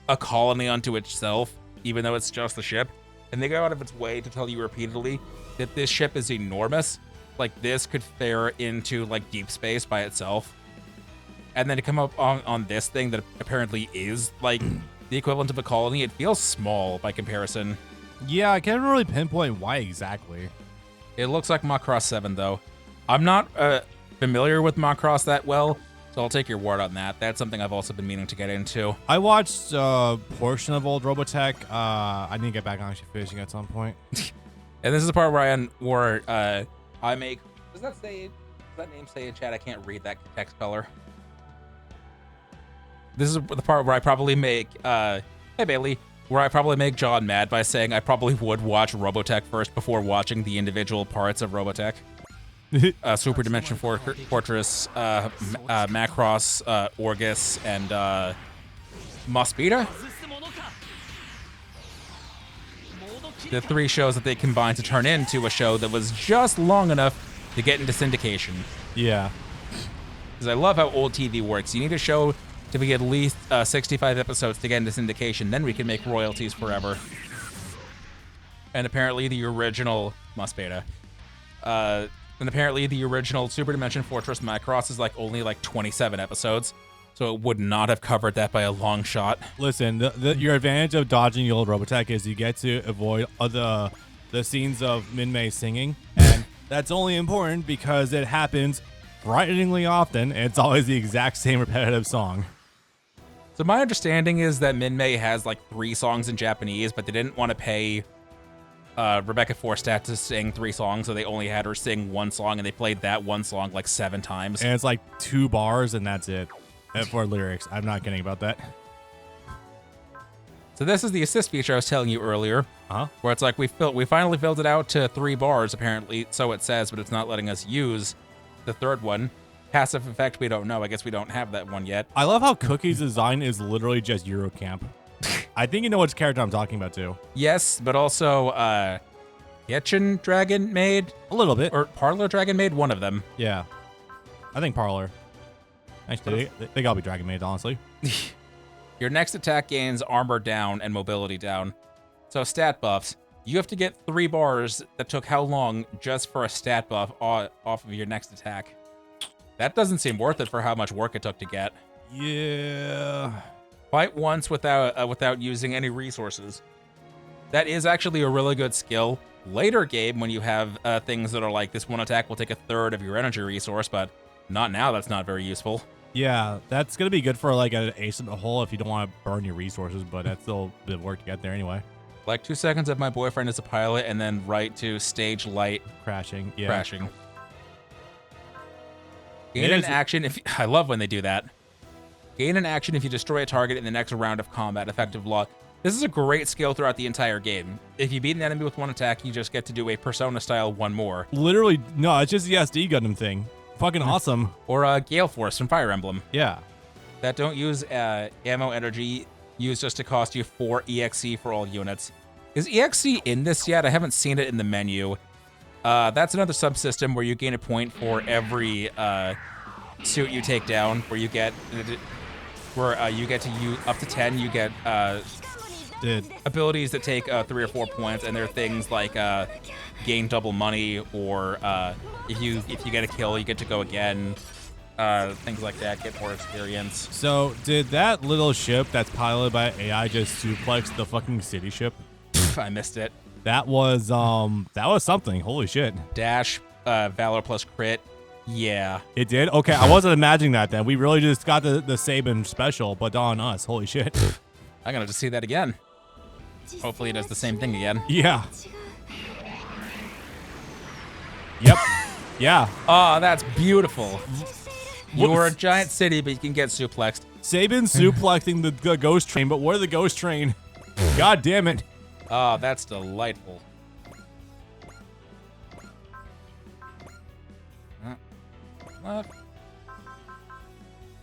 a colony unto itself, even though it's just a ship. And they go out of its way to tell you repeatedly that this ship is enormous. Like, this could fare into, like, deep space by itself. And then to come up on this thing that apparently is, like, the equivalent of a colony, it feels small by comparison. Yeah, I can't really pinpoint why exactly. It looks like Macross 7, though. I'm not familiar with Macross that well, so I'll take your word on that. That's something I've also been meaning to get into. I watched a portion of old Robotech. I need to get back on actually finishing at some point. And this is the part where I make... Does that name say in chat? I can't read that text color. This is the part where I probably make... hey, Bailey. Where I probably make John mad by saying I probably would watch Robotech first before watching the individual parts of Robotech. Super Dimension Fortress, Macross, Orgus, and Mospeada. The 3 shows that they combined to turn into a show that was just long enough to get into syndication. Yeah. Because I love how old TV works. You need a show to be at least 65 episodes to get into syndication, then we can make royalties forever. And apparently the original Mospeada. And apparently the original Super Dimension Fortress Macross is only 27 episodes, so it would not have covered that by a long shot. Listen, your advantage of dodging the old Robotech is you get to avoid the scenes of Min-Mei singing, and that's only important because it happens frighteningly often, and it's always the exact same repetitive song. So my understanding is that Min-Mei has 3 songs in Japanese, but they didn't want to pay Rebecca Forstadt to sing 3 songs, so they only had her sing 1 song, and they played that 1 song 7 times. And it's 2 bars, and that's it for lyrics. I'm not kidding about that. So this is the assist feature I was telling you earlier, where it's we finally filled it out to 3 bars, apparently, so it says, but it's not letting us use the 3rd one. Passive effect, we don't know. I guess we don't have that one yet. I love how Cookie's design is literally just Eurocamp. I think you know which character I'm talking about, too. Yes, but also, Kitchen Dragon made? A little bit. Or Parlor Dragon made? One of them. Yeah. I think Parlor. Actually, they gotta be Dragon made, honestly. Your next attack gains armor down and mobility down. So stat buffs. You have to get 3 bars that took how long just for a stat buff off of your next attack? That doesn't seem worth it for how much work it took to get. Yeah. Fight once without using any resources. That is actually a really good skill. Later game, when you have things that are this one attack will take 1/3 of your energy resource, but not now. That's not very useful. Yeah, that's gonna be good for an ace in the hole if you don't want to burn your resources, but that's still a bit of work to get there anyway. 2 seconds of my boyfriend as a pilot, and then right to stage light crashing. Yeah. Crashing. Gain an action if I love when they do that. Gain an action if you destroy a target in the next round of combat. Effective lock. This is a great skill throughout the entire game. If you beat an enemy with 1 attack, you just get to do a Persona style 1 more. Literally, no, it's just the SD Gundam thing. Fucking awesome. Or Gale Force from Fire Emblem. Yeah. That don't use ammo energy. Use just to cost you 4 EXE for all units. Is EXE in this yet? I haven't seen it in the menu. That's another subsystem where you gain a point for every suit you take down, where you get to use up to 10. You get abilities that take 3 or 4 points, and there are things like gain double money, or if you get a kill, you get to go again. Things like that, get more experience. So did that little ship that's piloted by AI just suplex the fucking city ship? I missed it. That was something. Holy shit. Dash, Valor plus crit. Yeah. It did? Okay, I wasn't imagining that then. We really just got the Sabin special, but on us. Holy shit. I'm gonna just see that again. Hopefully it does the same thing again. Yeah. Yep. Yeah. Oh, that's beautiful. You're a giant city, but you can get suplexed. Sabin suplexing the ghost train, but where the ghost train? God damn it. Oh, that's delightful.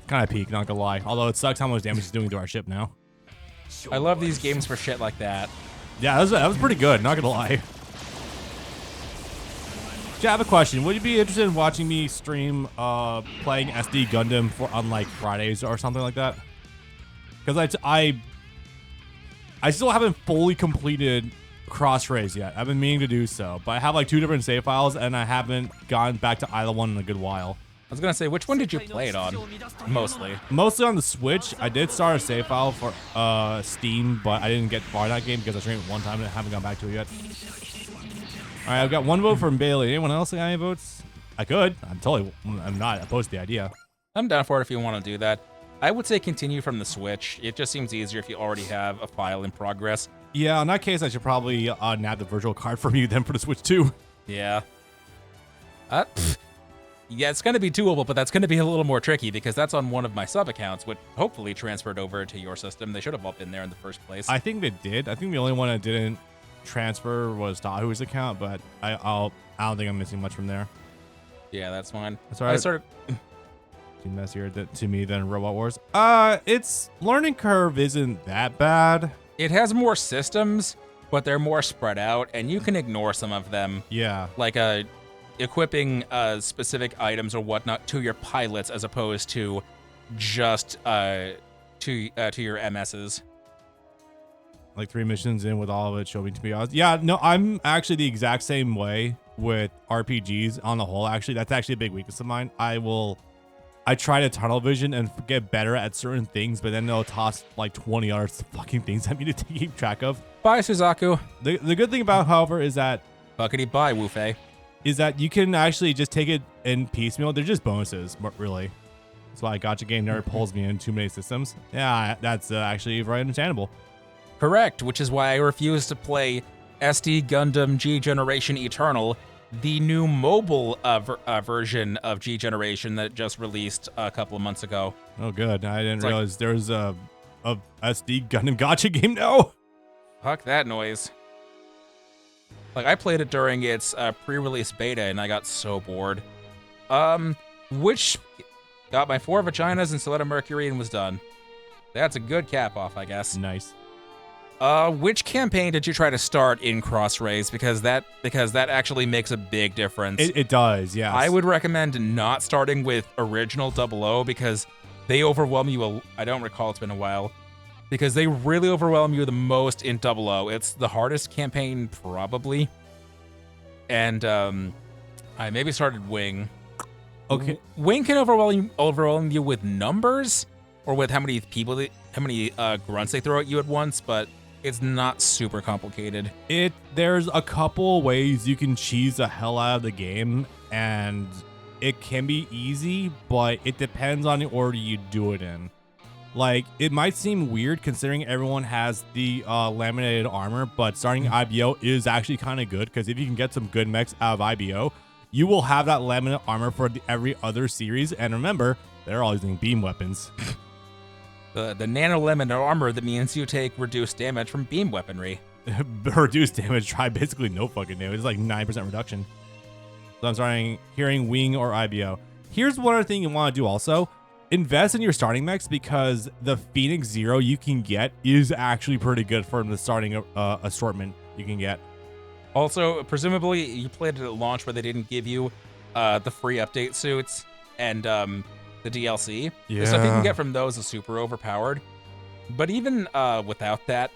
kind of peak, not gonna lie. Although it sucks how much damage it's doing to our ship now. I love these games for shit like that. Yeah, that was pretty good, not gonna lie. I have a question. Would you be interested in watching me stream playing SD Gundam on like Fridays or something like that? Because I still haven't fully completed Cross-Rays yet. I've been meaning to do so, but I have like 2 different save files and I haven't gone back to either one in a good while. I was gonna say, which one did you play it on? Mostly on the Switch. I did start a save file for Steam, but I didn't get far in that game because I streamed it one time and I haven't gone back to it yet. All right, I've got 1 vote from Bailey. Anyone else got any votes? I could. I'm not opposed to the idea. I'm down for it if you want to do that. I would say continue from the Switch. It just seems easier if you already have a file in progress. Yeah, in that case, I should probably nab the virtual card from you then for the Switch too. Yeah. Yeah, it's going to be doable, but that's going to be a little more tricky because that's on one of my sub accounts, which hopefully transferred over to your system. They should have all been there in the first place. I think they did. I think the only one that didn't transfer was Dahu's account, but I don't think I'm missing much from there. Yeah, that's fine. That's all right. I sort of seem messier to me than Robot Wars. Its learning curve isn't that bad. It has more systems, but they're more spread out, and you can ignore some of them. Yeah. Like equipping specific items or whatnot to your pilots as opposed to just to your MSs. Like 3 missions in with all of it showing to be honest. Yeah, no, I'm actually the exact same way with RPGs on the whole. Actually, that's actually a big weakness of mine. I try to tunnel vision and get better at certain things, but then they'll toss like 20 other fucking things at me to keep track of. Bye, Suzaku. The good thing about, however, is that Buckety bye, Wu-Fei. Is that you can actually just take it in piecemeal. They're just bonuses, really. That's why Gacha Game never pulls me in too many systems. Yeah, that's actually very understandable. Correct, which is why I refuse to play SD Gundam G Generation Eternal, the new mobile version of G Generation that just released a couple of months ago. Oh, good. I didn't realize there was a SD Gundam Gacha game now. Fuck that noise. Like, I played it during its pre-release beta, and I got so bored. Which got my 4 vaginas and Soletta Mercury and was done. That's a good cap off, I guess. Nice. Which campaign did you try to start in Cross-Rays? Because that actually makes a big difference. It does, yes. I would recommend not starting with original 00 because they overwhelm you. I don't recall, it's been a while. Because they really overwhelm you the most in 00. It's the hardest campaign, probably. And I maybe started Wing. Okay. Wing can overwhelm you with numbers or with how many grunts they throw at you at once, but it's not super complicated. There's a couple ways you can cheese the hell out of the game, and it can be easy, but it depends on the order you do it in. Like, it might seem weird considering everyone has the laminated armor, but starting IBO is actually kind of good because if you can get some good mechs out of IBO, you will have that laminate armor for every other series. And remember, they're all using beam weapons. The nano laminate armor, that means you take reduced damage from beam weaponry. Reduced damage, try basically no fucking damage. It's like 9% reduction. So I'm starting hearing Wing or IBO. Here's one other thing you want to do also. Invest in your starting mechs because the Phoenix Zero you can get is actually pretty good for the starting assortment you can get. Also, presumably, you played it at launch where they didn't give you the free update suits and the DLC. Yeah. The stuff you can get from those is super overpowered. But even without that,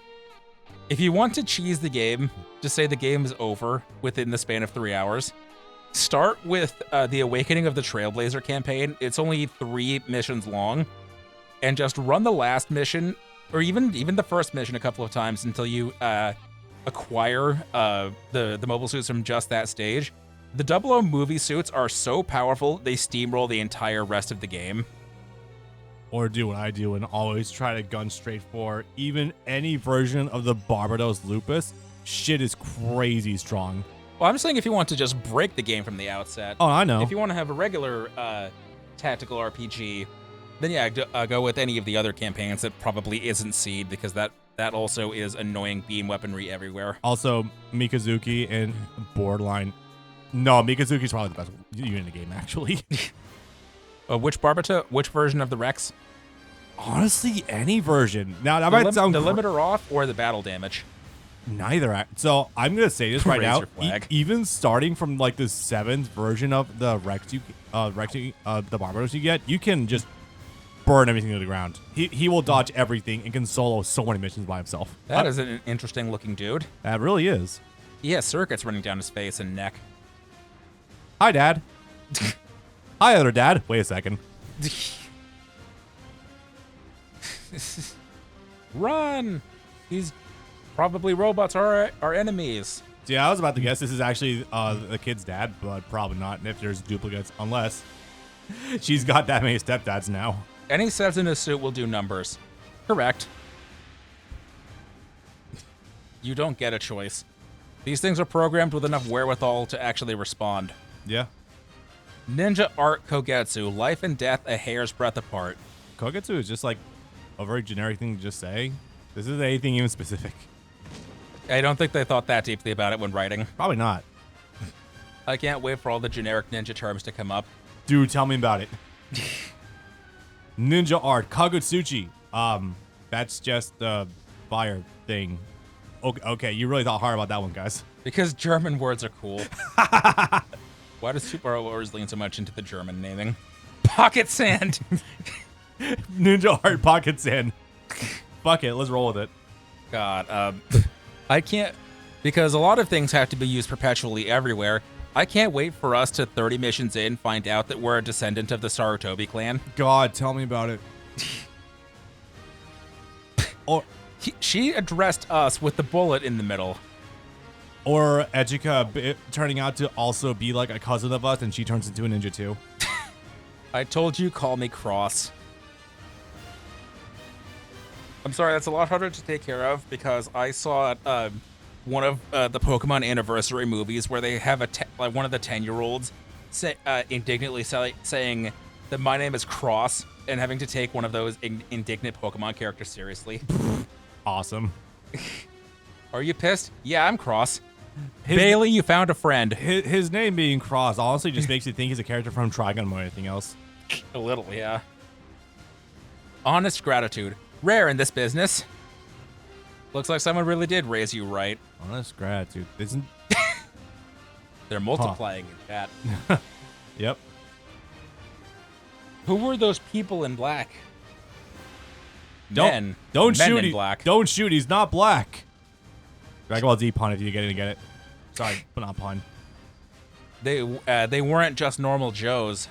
if you want to cheese the game, just say the game is over within the span of 3 hours. Start with the Awakening of the Trailblazer campaign. It's only 3 missions long, and just run the last mission, or even the first mission a couple of times until you acquire the mobile suits from just that stage. The 00 movie suits are so powerful, they steamroll the entire rest of the game. Or do what I do and always try to gun straight for even any version of the Barbados Lupus. Shit is crazy strong. Well, I'm saying if you want to just break the game from the outset. Oh, I know. If you want to have a regular tactical RPG, then yeah, go with any of the other campaigns that probably isn't Seed, because that also is annoying beam weaponry everywhere. Also, Mikazuki and Borderline. No, Mikazuki's probably the best unit in the game, actually. Which Barbato? Which version of the Rex? Honestly, any version. Now that The, might sound the limiter off or the battle damage? neither. So I'm gonna say this right Raise now. your flag. Even starting from like the 7th version of the Rex, the Barbados you get, you can just burn everything to the ground. He will dodge everything and can solo so many missions by himself. That is an interesting looking dude. That really is. He has circuits running down his face and neck. Hi, Dad. Hi, other dad. Wait a second. Run! These probably robots are our enemies. See, I was about to guess this is actually the kid's dad, but probably not if there's duplicates, unless she's got that many stepdads now. Any sets in a suit will do numbers. Correct. You don't get a choice. These things are programmed with enough wherewithal to actually respond. Yeah. Ninja Art Kogetsu, life and death a hair's breadth apart. Kogetsu is just like a very generic thing to just say. This isn't anything even specific. I don't think they thought that deeply about it when writing. Probably not. I can't wait for all the generic ninja terms to come up. Dude, tell me about it. Ninja art, Kagutsuchi. That's just the fire thing. Okay, you really thought hard about that one, guys. Because German words are cool. Why does Super always lean so much into the German naming? Pocket sand! Ninja art, pocket sand. Fuck it, let's roll with it. God, I can't, because a lot of things have to be used perpetually everywhere. I can't wait for us to 30 missions in find out that we're a descendant of the Sarutobi clan. God, tell me about it. Or she addressed us with the bullet in the middle. Or Ejika turning out to also be like a cousin of us, and she turns into a ninja too. I told you, call me Cross. I'm sorry, that's a lot harder to take care of because I saw one of the Pokemon anniversary movies where they have like one of the 10-year-olds indignantly saying that my name is Cross and having to take one of those indignant Pokemon characters seriously. Awesome. Are you pissed? Yeah, I'm Cross. Bailey, you found a friend. His name being Cross honestly just makes you think he's a character from Trigun more than anything else. A little, yeah. Honest gratitude. Rare in this business. Looks like someone really did raise you right. Honest gratitude. Isn't... They're multiplying in chat. Yep. Who were those people in black? Don't Men shoot. In black. Don't shoot. He's not black. Dragon Ball Z pun if you get it. Sorry, but not pun. They weren't just normal Joes.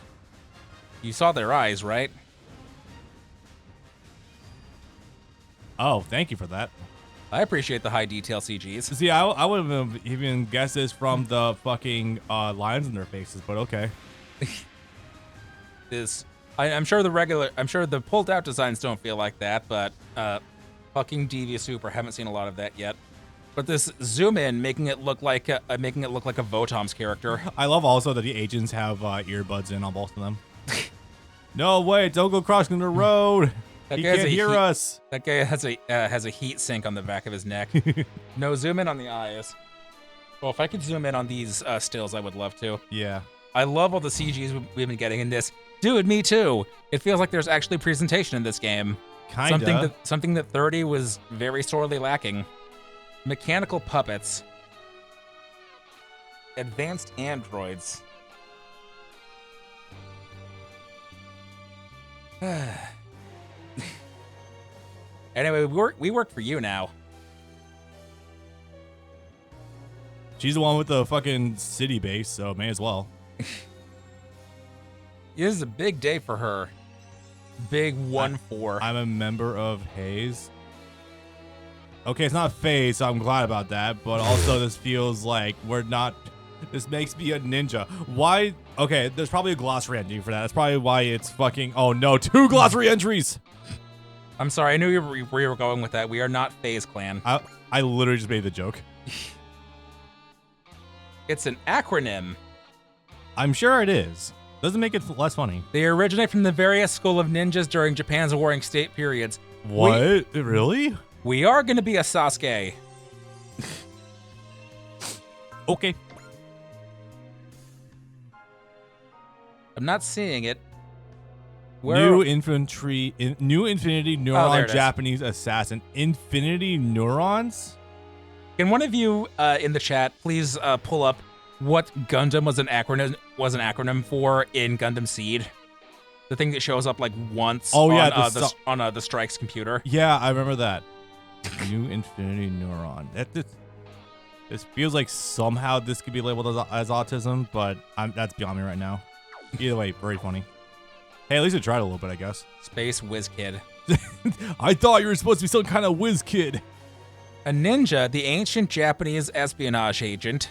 You saw their eyes, right? Oh, thank you for that. I appreciate the high detail CGs. See, I wouldn't have even guessed this from the fucking lines in their faces, but okay. I'm sure the pulled out designs don't feel like that, but fucking Devious Super, haven't seen a lot of that yet. But this zoom in making it look like a Votom's character. I love also that the agents have earbuds in on both of them. No way! Don't go crossing the road. He can't hear us. That guy has a heat sink on the back of his neck. No, zoom in on the eyes. Well, if I could zoom in on these stills, I would love to. Yeah. I love all the CGs we've been getting in this. Dude, me too. It feels like there's actually presentation in this game. Kinda. Something that 30 was very sorely lacking. Mechanical puppets. Advanced androids. Anyway, we work for you now. She's the one with the fucking city base, so may as well. This is a big day for her. Big 1-4. I'm a member of Hayes. Okay, it's not Phase, so I'm glad about that. But also, this feels like we're not... This makes me a ninja. Why? Okay, there's probably a glossary ending for that. That's probably why it's fucking... Oh, no. 2 glossary entries! I'm sorry. I knew where you were going with that. We are not Phase Clan. I literally just made the joke. It's an acronym. I'm sure it is. Doesn't make it less funny. They originate from the various school of ninjas during Japan's warring state periods. What? Really? We are going to be a Sasuke. Okay. I'm not seeing it. New Infinity there Neuron it is. Japanese Assassin. Infinity Neurons? Can one of you in the chat please pull up what Gundam was an acronym for in Gundam Seed? The thing that shows up like once Oh, yeah, on the Strike's computer. Yeah, I remember that. New Infinity Neuron. This feels like somehow this could be labeled as autism, but that's beyond me right now. Either way, very funny. Hey, at least I tried a little bit, I guess. Space Whiz Kid. I thought you were supposed to be some kind of whiz kid. A ninja, the ancient Japanese espionage agent.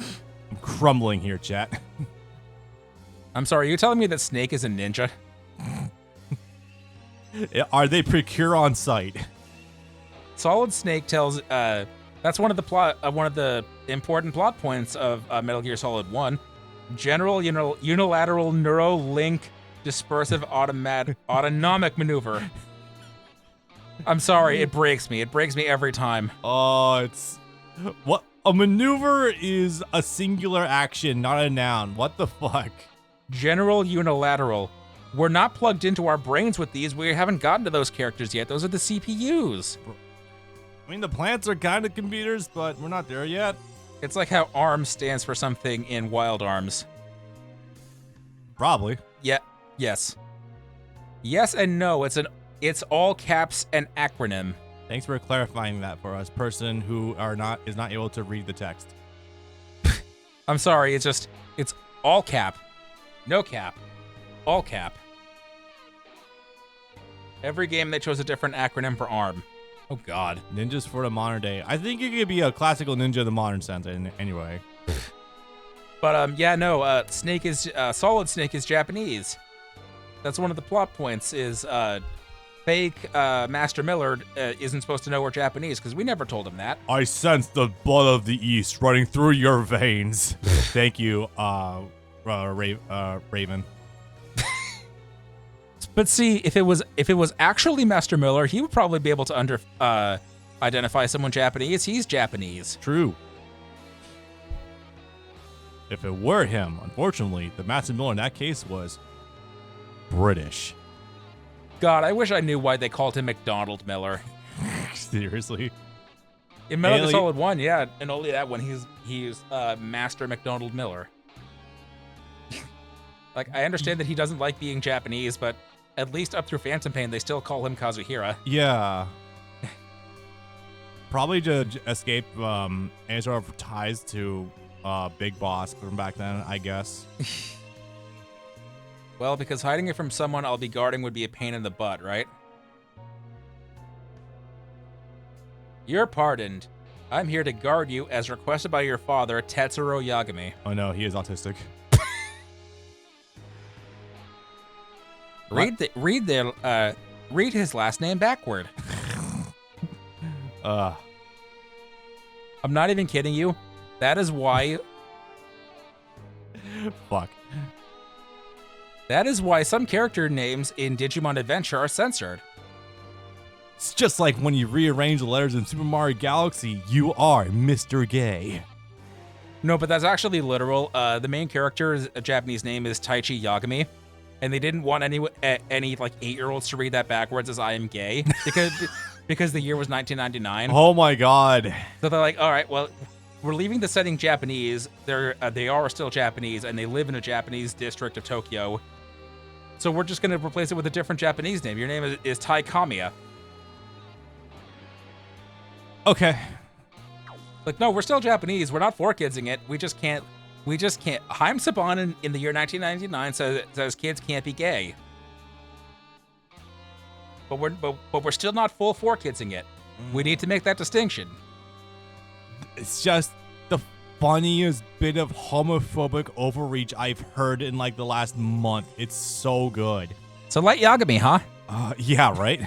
I'm crumbling here, chat. I'm sorry, you're telling me that Snake is a ninja? Are they procure on site? Solid Snake tells that's one of the important plot points of Metal Gear Solid 1. General unilateral neuro link dispersive autonomic maneuver. I'm sorry, it breaks me. It breaks me every time. It's what a maneuver is a singular action, not a noun. What the fuck? General unilateral. We're not plugged into our brains with these. We haven't gotten to those characters yet. Those are the CPUs. I mean, the plants are kind of computers, but we're not there yet. It's like how ARMS stands for something in Wild Arms. Probably. Yeah. Yes. Yes and no. It's all caps an acronym. Thanks for clarifying that for us, person who is not able to read the text. I'm sorry. It's all cap, no cap, all cap. Every game they chose a different acronym for ARM. Oh God. Ninjas for the modern day. I think it could be a classical ninja in the modern sense anyway. But yeah, no. Snake is Solid Snake is Japanese. That's one of the plot points. Is fake Master Miller isn't supposed to know we're Japanese because we never told him that. I sense the blood of the East running through your veins. Thank you, Raven. But see, if it was actually Master Miller, he would probably be able to identify someone Japanese. He's Japanese. True. If it were him, unfortunately, the Master Miller in that case was British. God, I wish I knew why they called him McDonald Miller. Seriously? In Metal Gear Solid 1, yeah, and only that one, he's Master McDonald Miller. Like, I understand that he doesn't like being Japanese, but at least up through Phantom Pain, they still call him Kazuhira. Yeah. Probably to escape any sort of ties to Big Boss from back then, I guess. Well, because hiding it from someone I'll be guarding would be a pain in the butt, right? You're pardoned. I'm here to guard you as requested by your father, Tetsuro Yagami. Oh no, he is autistic. Read his last name backward. I'm not even kidding you. That is why. Fuck. That is why some character names in Digimon Adventure are censored. It's just like when you rearrange the letters in Super Mario Galaxy, you are Mr. Gay. No, but that's actually literal. The main character's Japanese name is Taichi Yagami, and they didn't want any like 8-year-olds to read that backwards as I am gay because the year was 1999. Oh my God. So they're like, all right, well, we're leaving the setting Japanese. They are still Japanese, and they live in a Japanese district of Tokyo. So we're just gonna replace it with a different Japanese name. Your name is Tai Kamiya. Okay. Like, no, we're still Japanese. We're not 4kidsing it. We just can't. Haim Saban in the year 1999 says kids can't be gay. But we're still not full 4kidsing it. We need to make that distinction. It's just the funniest bit of homophobic overreach I've heard in like the last month. It's so good. So like Yagami, huh? Yeah, right?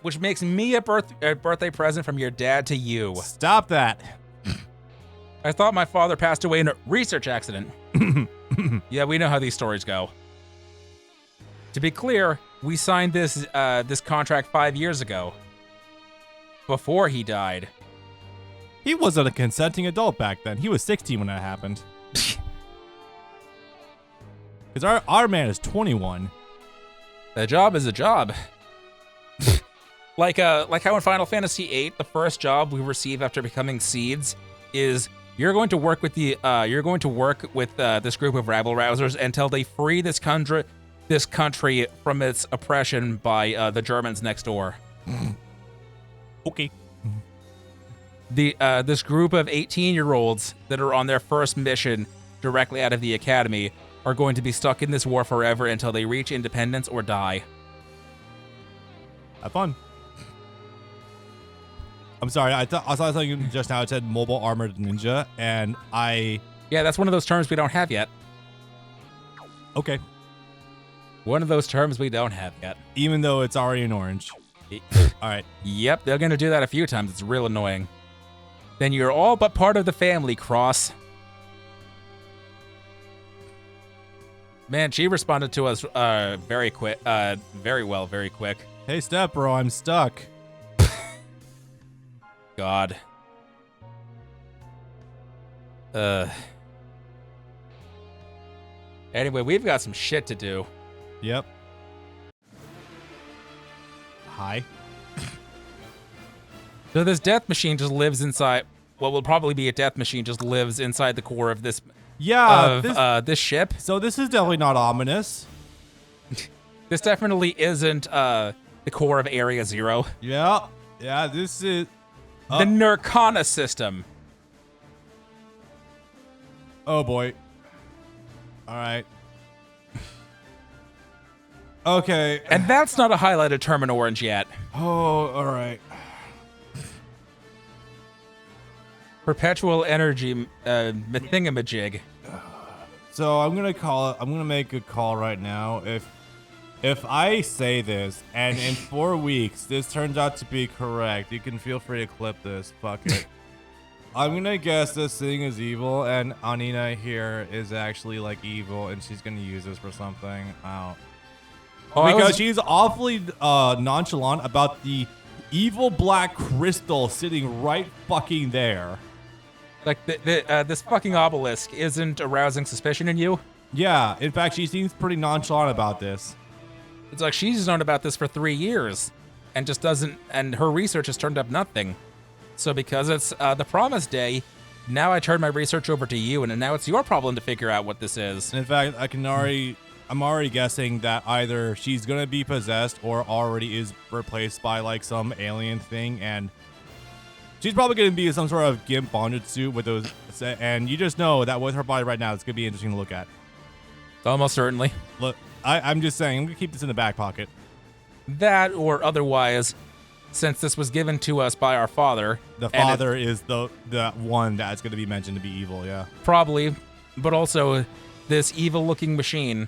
Which makes me a birthday present from your dad to you. Stop that. I thought my father passed away in a research accident. Yeah, we know how these stories go. To be clear, we signed this contract 5 years ago. Before he died. He wasn't a consenting adult back then. He was 16 when that happened. Because our man is 21. A job is a job. like how in Final Fantasy VIII, the first job we receive after becoming seeds is you're going to work with this group of rabble rousers until they free this country from its oppression by the Germans next door. Okay. This group of 18-year-olds that are on their first mission directly out of the academy are going to be stuck in this war forever until they reach independence or die. Have fun. I'm sorry, I saw something just now. It said mobile armored ninja, and Yeah, that's one of those terms we don't have yet. Okay. One of those terms we don't have yet. Even though it's already in orange. All right. Yep, they're going to do that a few times. It's real annoying. Then you're all but part of the family, Cross. Man, she responded to us very quick, very well, very quick. Hey, Step Bro, I'm stuck. God. Anyway, we've got some shit to do. Yep. Hi. So this death machine just lives inside. What will probably be a death machine just lives inside the core of this. Yeah. This ship. So this is definitely not ominous. This definitely isn't the core of Area Zero. Yeah. Yeah. This is the Nirkana system. Oh boy. All right. Okay. And that's not a highlighted term in orange yet. Oh, all right. Perpetual energy thingamajig. So I'm gonna make a call right now. If I say this and in 4 weeks this turns out to be correct, you can feel free to clip this. Fuck it. I'm gonna guess this thing is evil, and Anina here is actually like evil, and she's gonna use this for something. Because she's awfully nonchalant about the evil black crystal sitting right fucking there. Like this fucking obelisk isn't arousing suspicion in you? Yeah, in fact, she seems pretty nonchalant about this. It's like she's known about this for 3 years and just doesn't, and her research has turned up nothing. So because it's the promised day, now I turn my research over to you, and now it's your problem to figure out what this is. And in fact, I'm already guessing that either she's gonna be possessed or already is replaced by like some alien thing, and she's probably gonna be some sort of gimp bondage suit with those. And you just know that with her body right now, it's gonna be interesting to look at. Almost certainly. Look, I'm just saying, I'm gonna keep this in the back pocket. That or otherwise, since this was given to us by our father. The father is the one that's gonna be mentioned to be evil, yeah. Probably, but also this evil-looking machine.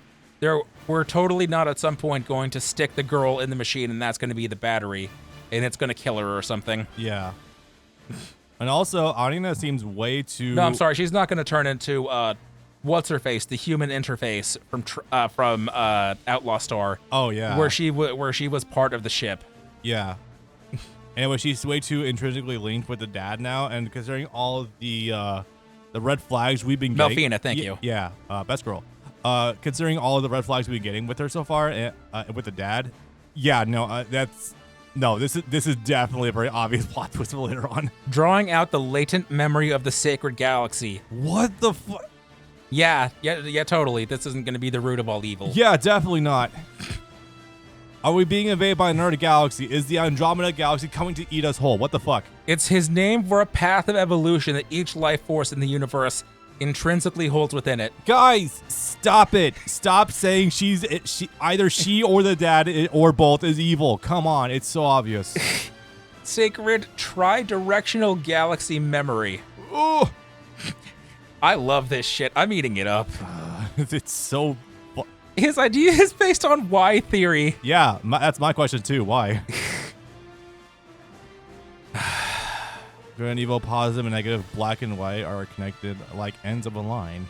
We're totally not at some point going to stick the girl in the machine, and that's going to be the battery, and it's going to kill her or something. Yeah. And also, Anina seems way too... No, I'm sorry. She's not going to turn into, what's-her-face, the human interface from Outlaw Star. Oh, yeah. Where she was part of the ship. Yeah. Anyway, she's way too intrinsically linked with the dad now, and considering all of the red flags we've been getting... Melfina, thank you. Yeah, best girl. Considering all of the red flags we've been getting with her so far, with the dad, yeah, no, this is definitely a very obvious plot twist for later on. Drawing out the latent memory of the sacred galaxy. What the fuck? Yeah, totally. This isn't going to be the root of all evil. Yeah, definitely not. Are we being invaded by another galaxy? Is the Andromeda galaxy coming to eat us whole? What the fuck? It's his name for a path of evolution that each life force in the universe intrinsically holds within it. Guys, stop it. Stop saying either she or the dad or both is evil. Come on, it's so obvious. Sacred tri-directional galaxy memory. Oh, I love this shit. I'm eating it up. It's so... His idea is based on Y theory. Yeah, that's my question too. Why? Good and evil, positive and negative, black and white are connected like ends of a line.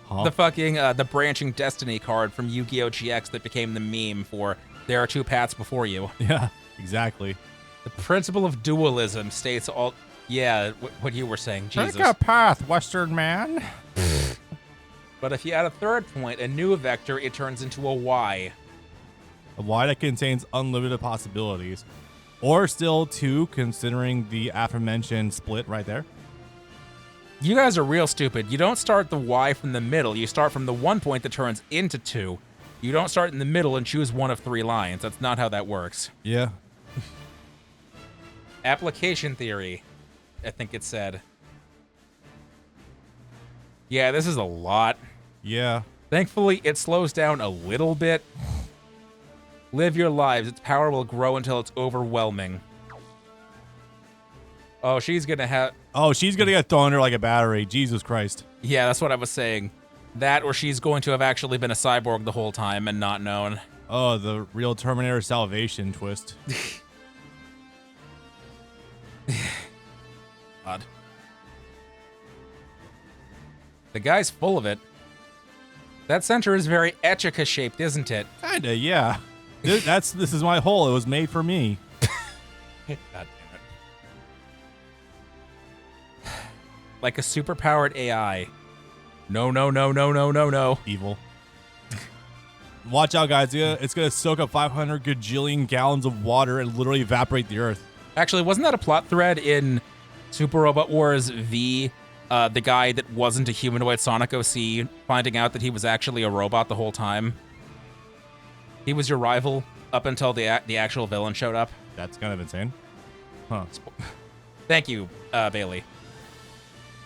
Huh? The fucking, the branching destiny card from Yu-Gi-Oh! GX that became the meme for there are two paths before you. Yeah, exactly. The principle of dualism states all... Yeah, what you were saying, Jesus. Take a path, Western man. But if you add a third point, a new vector, it turns into a Y. A Y that contains unlimited possibilities. Or still 2, considering the aforementioned split right there. You guys are real stupid. You don't start the Y from the middle. You start from the 1 point that turns into 2. You don't start in the middle and choose one of 3 lines. That's not how that works. Yeah. Application theory, I think it said. Yeah, this is a lot. Yeah. Thankfully, it slows down a little bit. Live your lives. Its power will grow until it's overwhelming. Oh, she's gonna have... Oh, she's gonna get thrown under like a battery. Jesus Christ. Yeah, that's what I was saying. That, or she's going to have actually been a cyborg the whole time and not known. Oh, the real Terminator Salvation twist. Odd. The guy's full of it. That center is very Echica shaped, isn't it? Kinda, yeah. This is my hole. It was made for me. God damn it. Like a superpowered AI. No, no, no, no, no, no, no. Evil. Watch out, guys. It's gonna soak up 500 gajillion gallons of water and literally evaporate the Earth. Actually, wasn't that a plot thread in Super Robot Wars V? The guy that wasn't a humanoid Sonic OC finding out that he was actually a robot the whole time. He was your rival up until the actual villain showed up. That's kind of insane. Huh. Thank you, Bailey.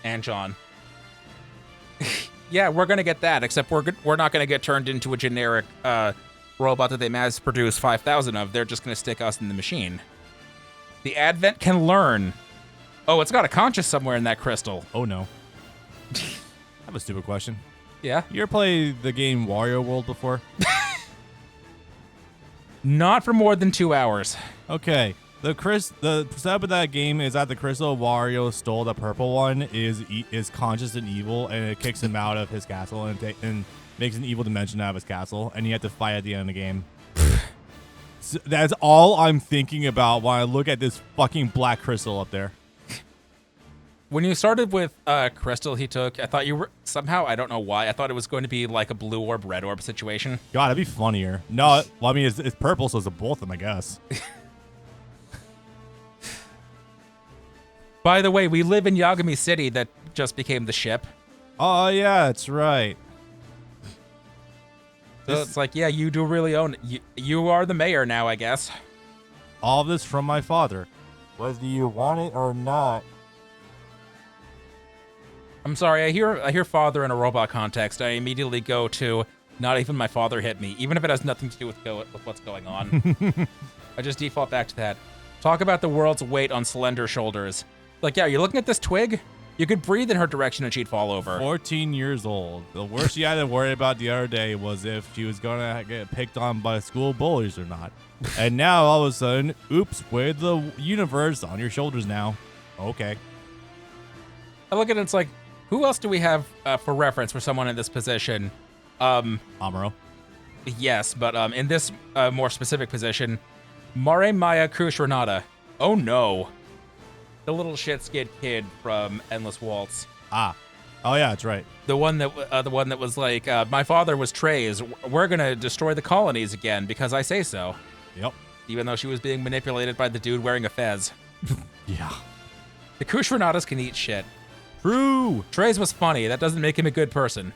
And John. Yeah, we're gonna get that, except we're not gonna get turned into a generic robot that they mass produce 5,000 of. They're just gonna stick us in the machine. The Advent can learn. Oh, it's got a conscience somewhere in that crystal. Oh no. I have a stupid question. Yeah? You ever play the game Wario World before? Not for more than 2 hours. Okay. The setup of that game is that the crystal Wario stole, the purple one, is conscious and evil, and it kicks him out of his castle and makes an evil dimension out of his castle, and you have to fight at the end of the game. So that's all I'm thinking about when I look at this fucking black crystal up there. When you started with crystal he took, I thought you were somehow, I don't know why, I thought it was going to be like a blue orb, red orb situation. God, that'd be funnier. No, well, I mean, it's purple, so it's both of them, I guess. By the way, we live in Yagami City that just became the ship. Oh, yeah, that's right. So it's like, yeah, you do really own it. You are the mayor now, I guess. All of this from my father. Whether you want it or not. I'm sorry, I hear father in a robot context. I immediately go to, not even my father hit me, even if it has nothing to do with what's going on. I just default back to that. Talk about the world's weight on slender shoulders. Like, yeah, you're looking at this twig? You could breathe in her direction and she'd fall over. 14 years old. The worst she had to worry about the other day was if she was going to get picked on by school bullies or not. And now, all of a sudden, oops, weight of the universe on your shoulders now. Okay. I look at it, it's like, who else do we have for reference for someone in this position? Amuro. Yes, but in this more specific position, Mare Maya Cruz Renata. Oh no. The little shit-skid kid from Endless Waltz. Ah. Oh yeah, that's right. The one that was like, my father was Trey's. We're gonna destroy the colonies again because I say so. Yep. Even though she was being manipulated by the dude wearing a fez. Yeah. The Cruz Renatas can eat shit. True. Trey's was funny. That doesn't make him a good person.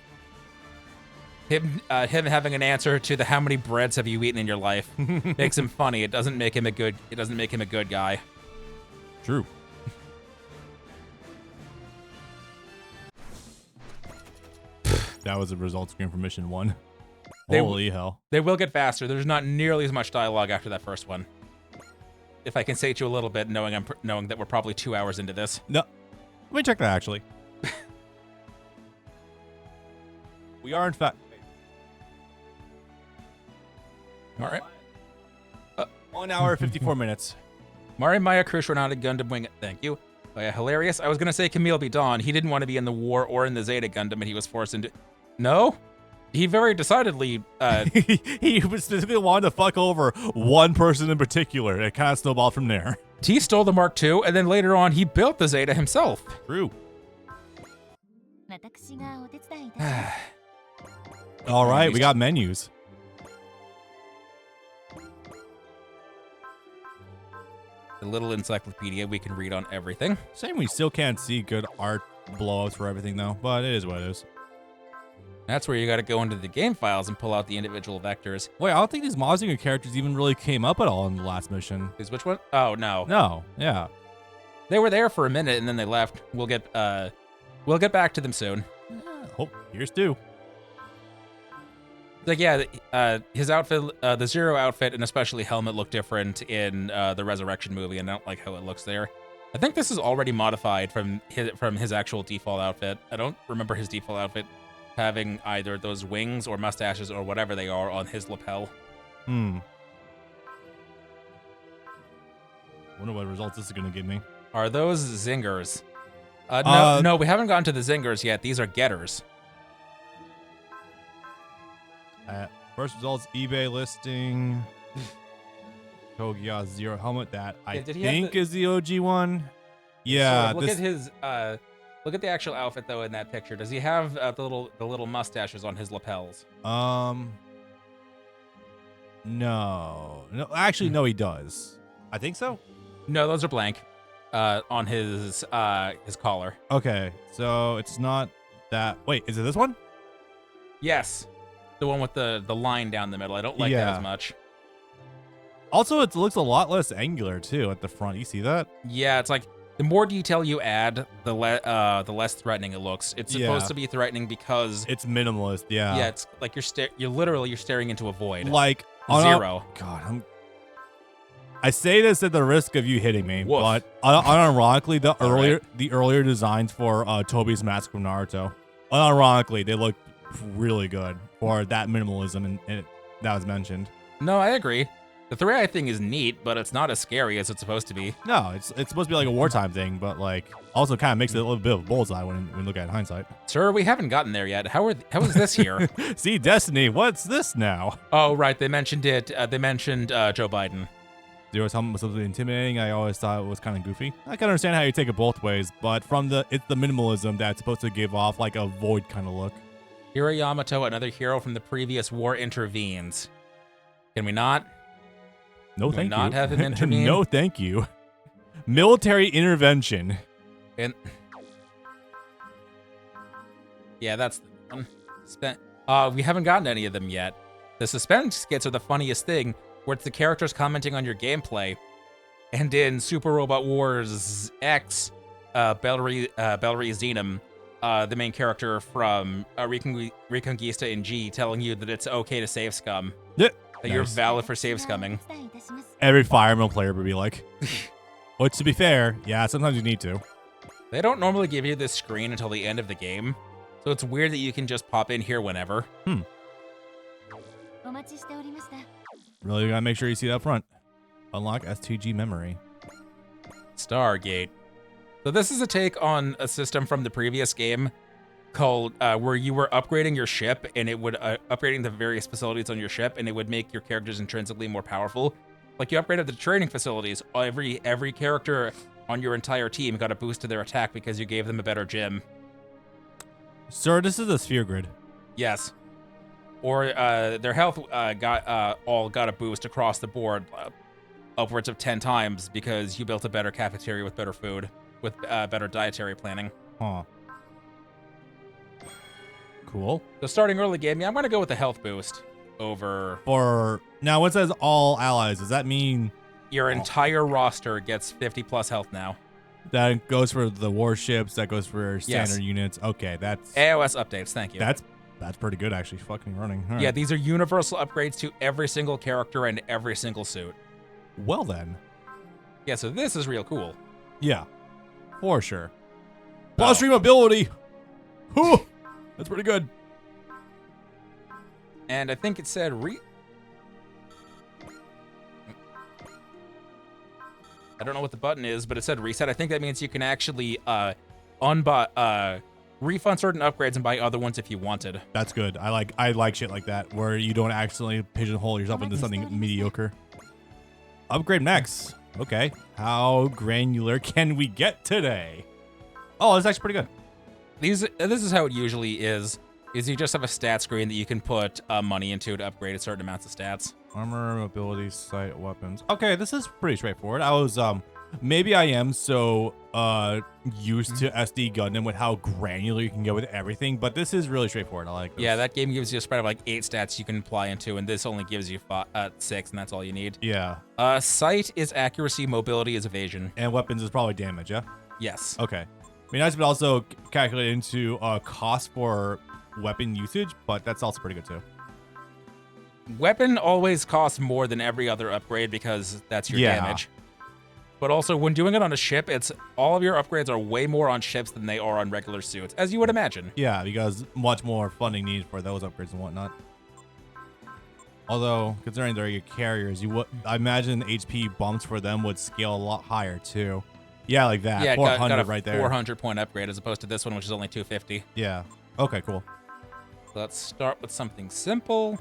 Him having an answer to the how many breads have you eaten in your life makes him funny. It doesn't make him a good guy. True. That was the result screen for mission 1. Holy hell. They will get faster. There's not nearly as much dialogue after that first one. If I can say to you a little bit, knowing that we're probably 2 hours into this. No. Let me check that, actually. We are, in fact... All right. 1 hour, 54 minutes. Mari Maya Cruz Renata Gundam Wing. Thank you. Oh, yeah, hilarious. I was going to say Camille B. Dawn. He didn't want to be in the war or in the Zeta Gundam, and he was forced into... No? He very decidedly... he specifically wanted to fuck over one person in particular. It kind of snowballed from there. He stole the Mark II, and then later on, he built the Zeta himself. True. All right, we got menus. A little encyclopedia we can read on everything. Shame we still can't see good art blowups for everything though, but it is what it is. That's where you got to go into the game files and pull out the individual vectors. Wait, I don't think these Mazinger characters even really came up at all in the last mission. Is which one? Oh, no. No, yeah. They were there for a minute and then they left. We'll get back to them soon. Oh, here's two. Like, yeah, his outfit, the Zero outfit and especially helmet look different in the Resurrection movie, and I don't like how it looks there. I think this is already modified from his actual default outfit. I don't remember his default outfit having either those wings or mustaches or whatever they are on his lapel. Wonder what results this is gonna give me. Are those zingers? No, we haven't gotten to the zingers yet. These are getters. First results, eBay listing. Geass Zero helmet that I think is the OG one. Yeah. Look at his. Look at the actual outfit though in that picture. Does he have the little mustaches on his lapels? No. Actually, no, he does. I think so. No, those are blank. On his collar. Okay, so it's not that. Wait, is it this one? Yes, the one with the line down the middle. I don't like that as much. Also, it looks a lot less angular too at the front. You see that? Yeah, it's like the more detail you add, the less threatening it looks. It's supposed to be threatening because it's minimalist. Yeah. Yeah, it's like you're literally staring into a void. Like Zero. God, I say this at the risk of you hitting me, Woof. but unironically, the earlier designs for Toby's mask from Naruto, unironically, they look really good for that minimalism and that was mentioned. No, I agree. The 3-eye thing is neat, but it's not as scary as it's supposed to be. No, it's supposed to be like a wartime thing, but like also kind of makes it a little bit of a bullseye when you look at it in hindsight. Sir, we haven't gotten there yet. How is this here? See, Destiny, what's this now? Oh, right, they mentioned it. They mentioned Joe Biden. Zero's helmet was something intimidating. I always thought it was kind of goofy. I can understand how you take it both ways, but it's the minimalism that's supposed to give off like a void kind of look. Hiro Yamato, another hero from the previous war, intervenes. Can we not? No, thank you. Not have him intervene? No, thank you. Military intervention. And yeah, that's the one. We haven't gotten any of them yet. The suspense skits are the funniest thing, where it's the characters commenting on your gameplay. And in Super Robot Wars X, Bellary Xenom, the main character from Reconquista in G, telling you that it's okay to save scum. Yeah. That you're valid for save scumming. Every Fire Emblem player would be like, which to be fair, yeah, sometimes you need to. They don't normally give you this screen until the end of the game, so it's weird that you can just pop in here whenever. Really gotta make sure you see that up front. Unlock STG memory. Stargate. So this is a take on a system from the previous game called where you were upgrading your ship and it would upgrading the various facilities on your ship and it would make your characters intrinsically more powerful. Like you upgraded the training facilities, every character on your entire team got a boost to their attack because you gave them a better gym. Sir, this is a sphere grid. Yes. Or their health got a boost across the board, upwards of 10 times because you built a better cafeteria with better food, with better dietary planning. Huh. Cool. So starting early game, yeah, I'm gonna go with the health boost over. For now, what says all allies? Does that mean your entire roster gets 50 plus health now? That goes for the warships. That goes for standard units. Okay, that's AOS updates. Thank you. That's pretty good, actually. Fucking running. All right. Yeah, these are universal upgrades to every single character and every single suit. Well then. Yeah, so this is real cool. Yeah, for sure. Plus mobility. Whew. That's pretty good. And I think it said I don't know what the button is, but it said reset. I think that means you can actually refund certain upgrades and buy other ones if you wanted. That's good. I like shit like that where you don't accidentally pigeonhole yourself into something mediocre. Upgrade next. Okay. How granular can we get today? Oh, that's actually pretty good. This is how it usually is is you just have a stat screen that you can put money into to upgrade a certain amounts of stats. Armor, mobility, sight, weapons. Okay, this is pretty straightforward. I was maybe I am so used to SD Gundam with how granular you can go with everything, but this is really straightforward. I like this. Yeah, that game gives you a spread of like 8 stats you can apply into, and this only gives you 6, and that's all you need. Yeah. Sight is accuracy, mobility is evasion. And weapons is probably damage, yeah? Yes. Okay. I mean, nice, but also calculate into cost for weapon usage, but that's also pretty good too. Weapon always costs more than every other upgrade because that's your damage. But also, when doing it on a ship, it's all of your upgrades are way more on ships than they are on regular suits, as you would imagine. Yeah, because much more funding needed for those upgrades and whatnot. Although, considering they're your carriers, I imagine HP bumps for them would scale a lot higher too. Yeah, like that. Yeah, 400 got a right there. 400 point upgrade as opposed to this one, which is only 250. Yeah. Okay, cool. Let's start with something simple.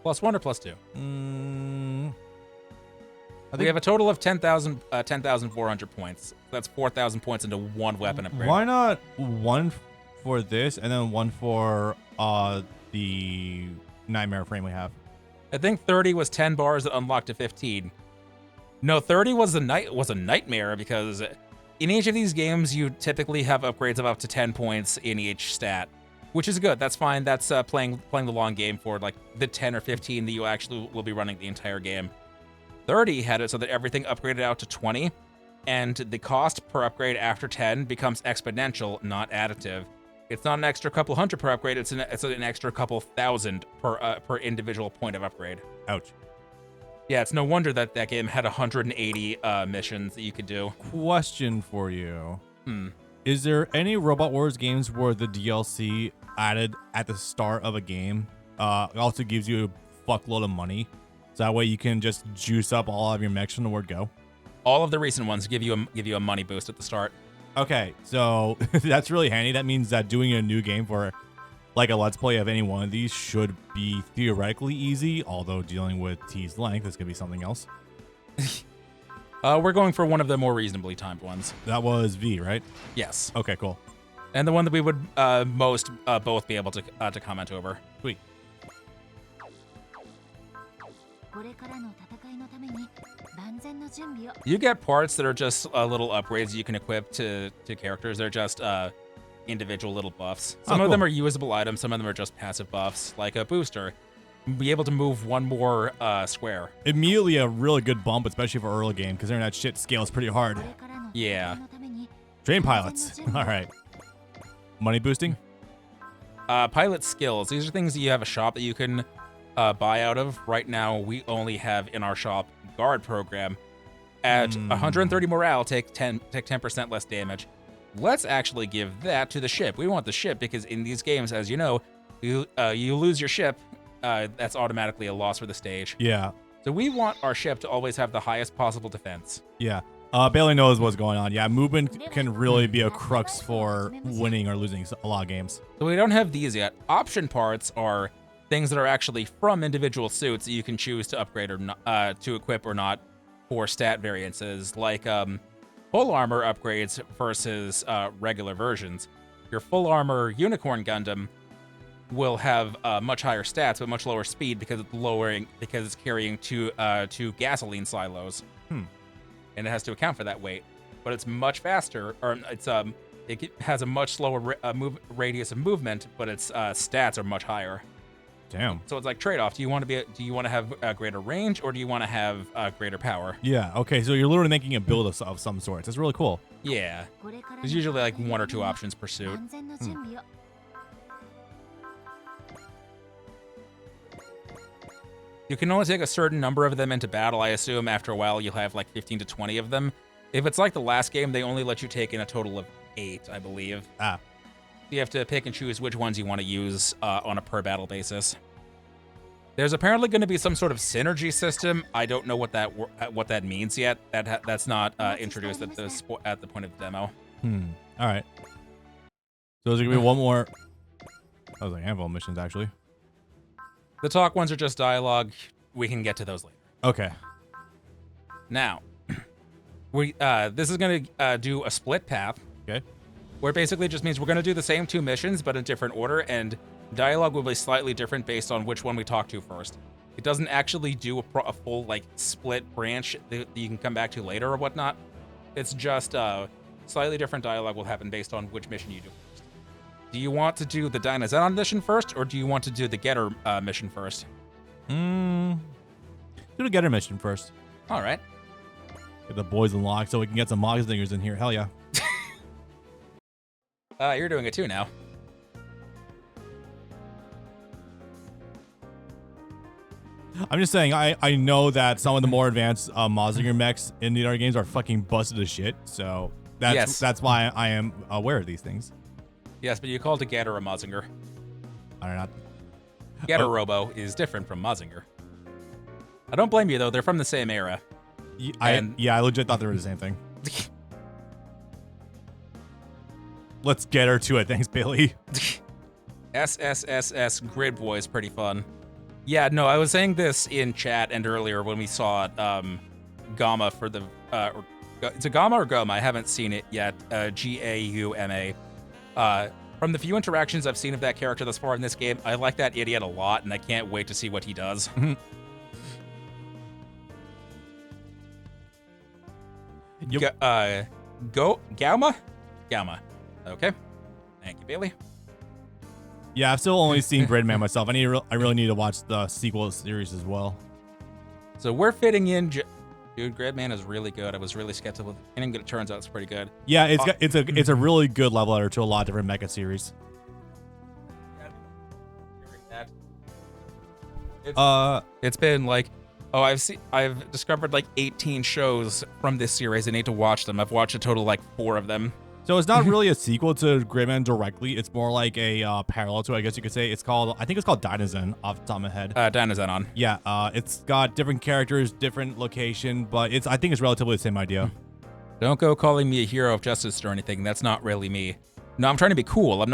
+1 or +2? We have a total of 10,400 points. That's 4,000 points into one weapon upgrade. Why not one for this and then one for the nightmare frame we have? I think 30 was 10 bars that unlocked to 15. No, 30 was a nightmare because in each of these games you typically have upgrades of up to 10 points in each stat, which is good. That's fine. That's playing the long game for like the 10 or 15 that you actually will be running the entire game. 30 had it so that everything upgraded out to 20, and the cost per upgrade after 10 becomes exponential, not additive. It's not an extra couple hundred per upgrade, it's an extra couple thousand per individual point of upgrade. Ouch. Yeah, it's no wonder that game had 180 missions that you could do. Question for you. Is there any Robot Wars games where the DLC added at the start of a game also gives you a fuckload of money? So that way you can just juice up all of your mechs from the word go? All of the recent ones give you a money boost at the start. Okay, so that's really handy. That means that doing a new game for like a Let's Play of any one of these should be theoretically easy, although dealing with T's length, this could be something else. We're going for one of the more reasonably timed ones. That was V, right? Yes. Okay, cool. And the one that we would most both be able to comment over. Sweet. You get parts that are just little upgrades you can equip to characters. They're just individual little buffs. Some of them are usable items. Some of them are just passive buffs, like a booster. Be able to move one more square. Immediately a really good bump, especially for early game, because that shit scales pretty hard. Yeah. Train pilots. All right. Money boosting? Pilot skills. These are things that you have a shop that you can buy out of. Right now, we only have in our shop guard program. At 130 morale, take 10% less damage. Let's actually give that to the ship. We want the ship because in these games, as you know, you lose your ship. That's automatically a loss for the stage. Yeah. So we want our ship to always have the highest possible defense. Yeah. Bailey knows what's going on. Yeah, movement can really be a crux for winning or losing a lot of games. So we don't have these yet. Option parts are things that are actually from individual suits that you can choose to upgrade or not, to equip or not for stat variances, like full armor upgrades versus regular versions. Your full armor Unicorn Gundam will have much higher stats but much lower speed because it's carrying two gasoline silos. And it has to account for that weight, but it's much faster, or it has a much slower radius of movement, but its stats are much higher. Damn. So it's like trade-off. Do you want to have a greater range, or do you want to have greater power? Yeah. Okay. So you're literally making a build of some sort. That's really cool. Yeah. There's usually like 1 or 2 options per suit. You can only take a certain number of them into battle. I assume after a while you'll have like 15 to 20 of them. If it's like the last game, they only let you take in a total of 8, I believe. You have to pick and choose which ones you want to use on a per battle basis. There's apparently going to be some sort of synergy system. I don't know what that means yet. That's not introduced at the point of the demo. All right. So there's gonna be one more. That was like handful of missions actually. The talk ones are just dialogue. We can get to those later. Okay. Now, this is going to do a split path. Okay. Where it basically just means we're going to do the same 2 missions, but in different order, and dialogue will be slightly different based on which one we talk to first. It doesn't actually do a full like split branch that you can come back to later or whatnot. It's just slightly different dialogue will happen based on which mission you do first. Do you want to do the Dynazenon mission first, or do you want to do the Getter mission first? Do the Getter mission first. All right. Get the boys unlocked so we can get some Mogsdingers in here. Hell yeah. You're doing it too now. I'm just saying, I know that some of the more advanced Mozinger mechs in the other games are fucking busted as shit, so that's why I am aware of these things. Yes, but you called a Getter a Mozinger. I don't know. Getter Robo is different from Mozinger. I don't blame you, though. They're from the same era. I legit thought they were the same thing. Let's get her to it. Thanks, Bailey. SSSS Grid Boy is pretty fun. Yeah, no, I was saying this in chat and earlier when we saw Gamma for the... it's a Gamma or Goma? I haven't seen it yet. Gauma. From the few interactions I've seen of that character thus far in this game, I like that idiot a lot, and I can't wait to see what he does. Gauma? Gauma. Okay. Thank you, Bailey. Yeah, I've still only seen Gridman myself. I really need to watch the sequel series as well. So we're fitting in... Dude, Gridman is really good. I was really skeptical, and it turns out it's pretty good. Yeah, it's a really good level editor to a lot of different mecha series. It's been like, I've discovered like 18 shows from this series. I need to watch them. I've watched a total of like 4 of them. So it's not really a sequel to Gridman directly. It's more like a parallel to it, I guess you could say. I think it's called Dynazen off the top of my head. Dynazenon. Yeah, it's got different characters, different location, but I think it's relatively the same idea. Don't go calling me a hero of justice or anything. That's not really me. No, I'm trying to be cool. I'm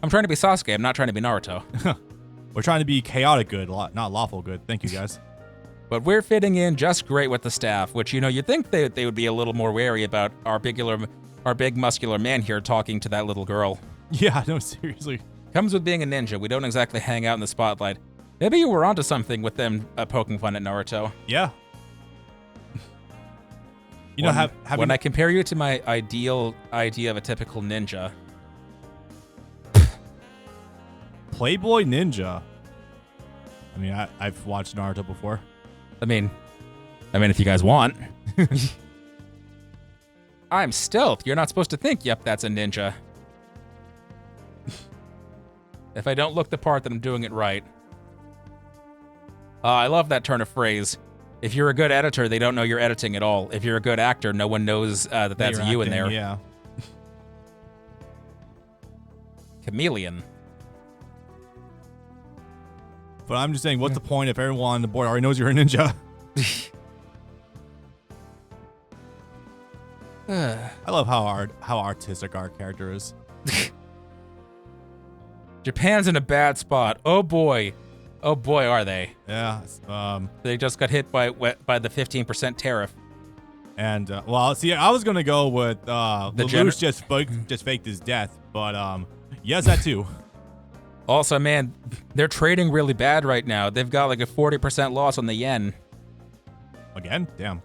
trying to be Sasuke. I'm not trying to be Naruto. We're trying to be chaotic good, not lawful good. Thank you, guys. But we're fitting in just great with the staff, which, you'd think they would be a little more wary about our big muscular man here talking to that little girl. Yeah, no, seriously. Comes with being a ninja. We don't exactly hang out in the spotlight. Maybe you were onto something with them poking fun at Naruto. Yeah. When I compare you to my ideal idea of a typical ninja. Playboy ninja. I mean, I've watched Naruto before. I mean, if you guys want. I'm stealth. You're not supposed to think, yep, that's a ninja. If I don't look the part, then I'm doing it right. I love that turn of phrase. If you're a good editor, they don't know you're editing at all. If you're a good actor, no one knows that that's you in there. Yeah. Chameleon. But I'm just saying, what's the point if everyone on the board already knows you're a ninja? I love how artistic our character is. Japan's in a bad spot. Oh boy, are they? Yeah. They just got hit by the 15% tariff. And well, see, I was gonna go with Lelouch just faked his death, but yes, that too. Also, man, they're trading really bad right now. They've got like a 40% loss on the yen. Again? Damn.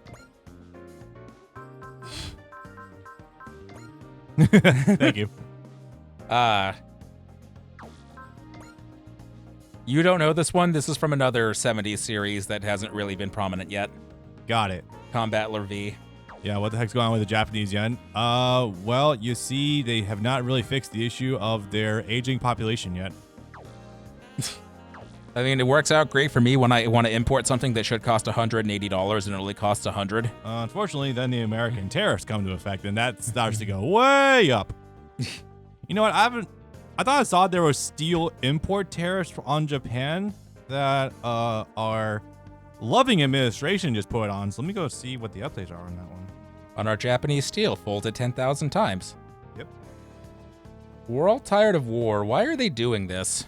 Thank you. You don't know this one? This is from another 70s series that hasn't really been prominent yet. Got it. Combattler V. Yeah, what the heck's going on with the Japanese yen? Well, you see, they have not really fixed the issue of their aging population yet. I mean, it works out great for me when I want to import something that should cost $180 and it only costs $100. Unfortunately, then the American tariffs come into effect, and that starts to go way up. You know what? I thought I saw there were steel import tariffs on Japan that our loving administration just put on. So let me go see what the updates are on that one. On our Japanese steel, folded 10,000 times. Yep. We're all tired of war. Why are they doing this?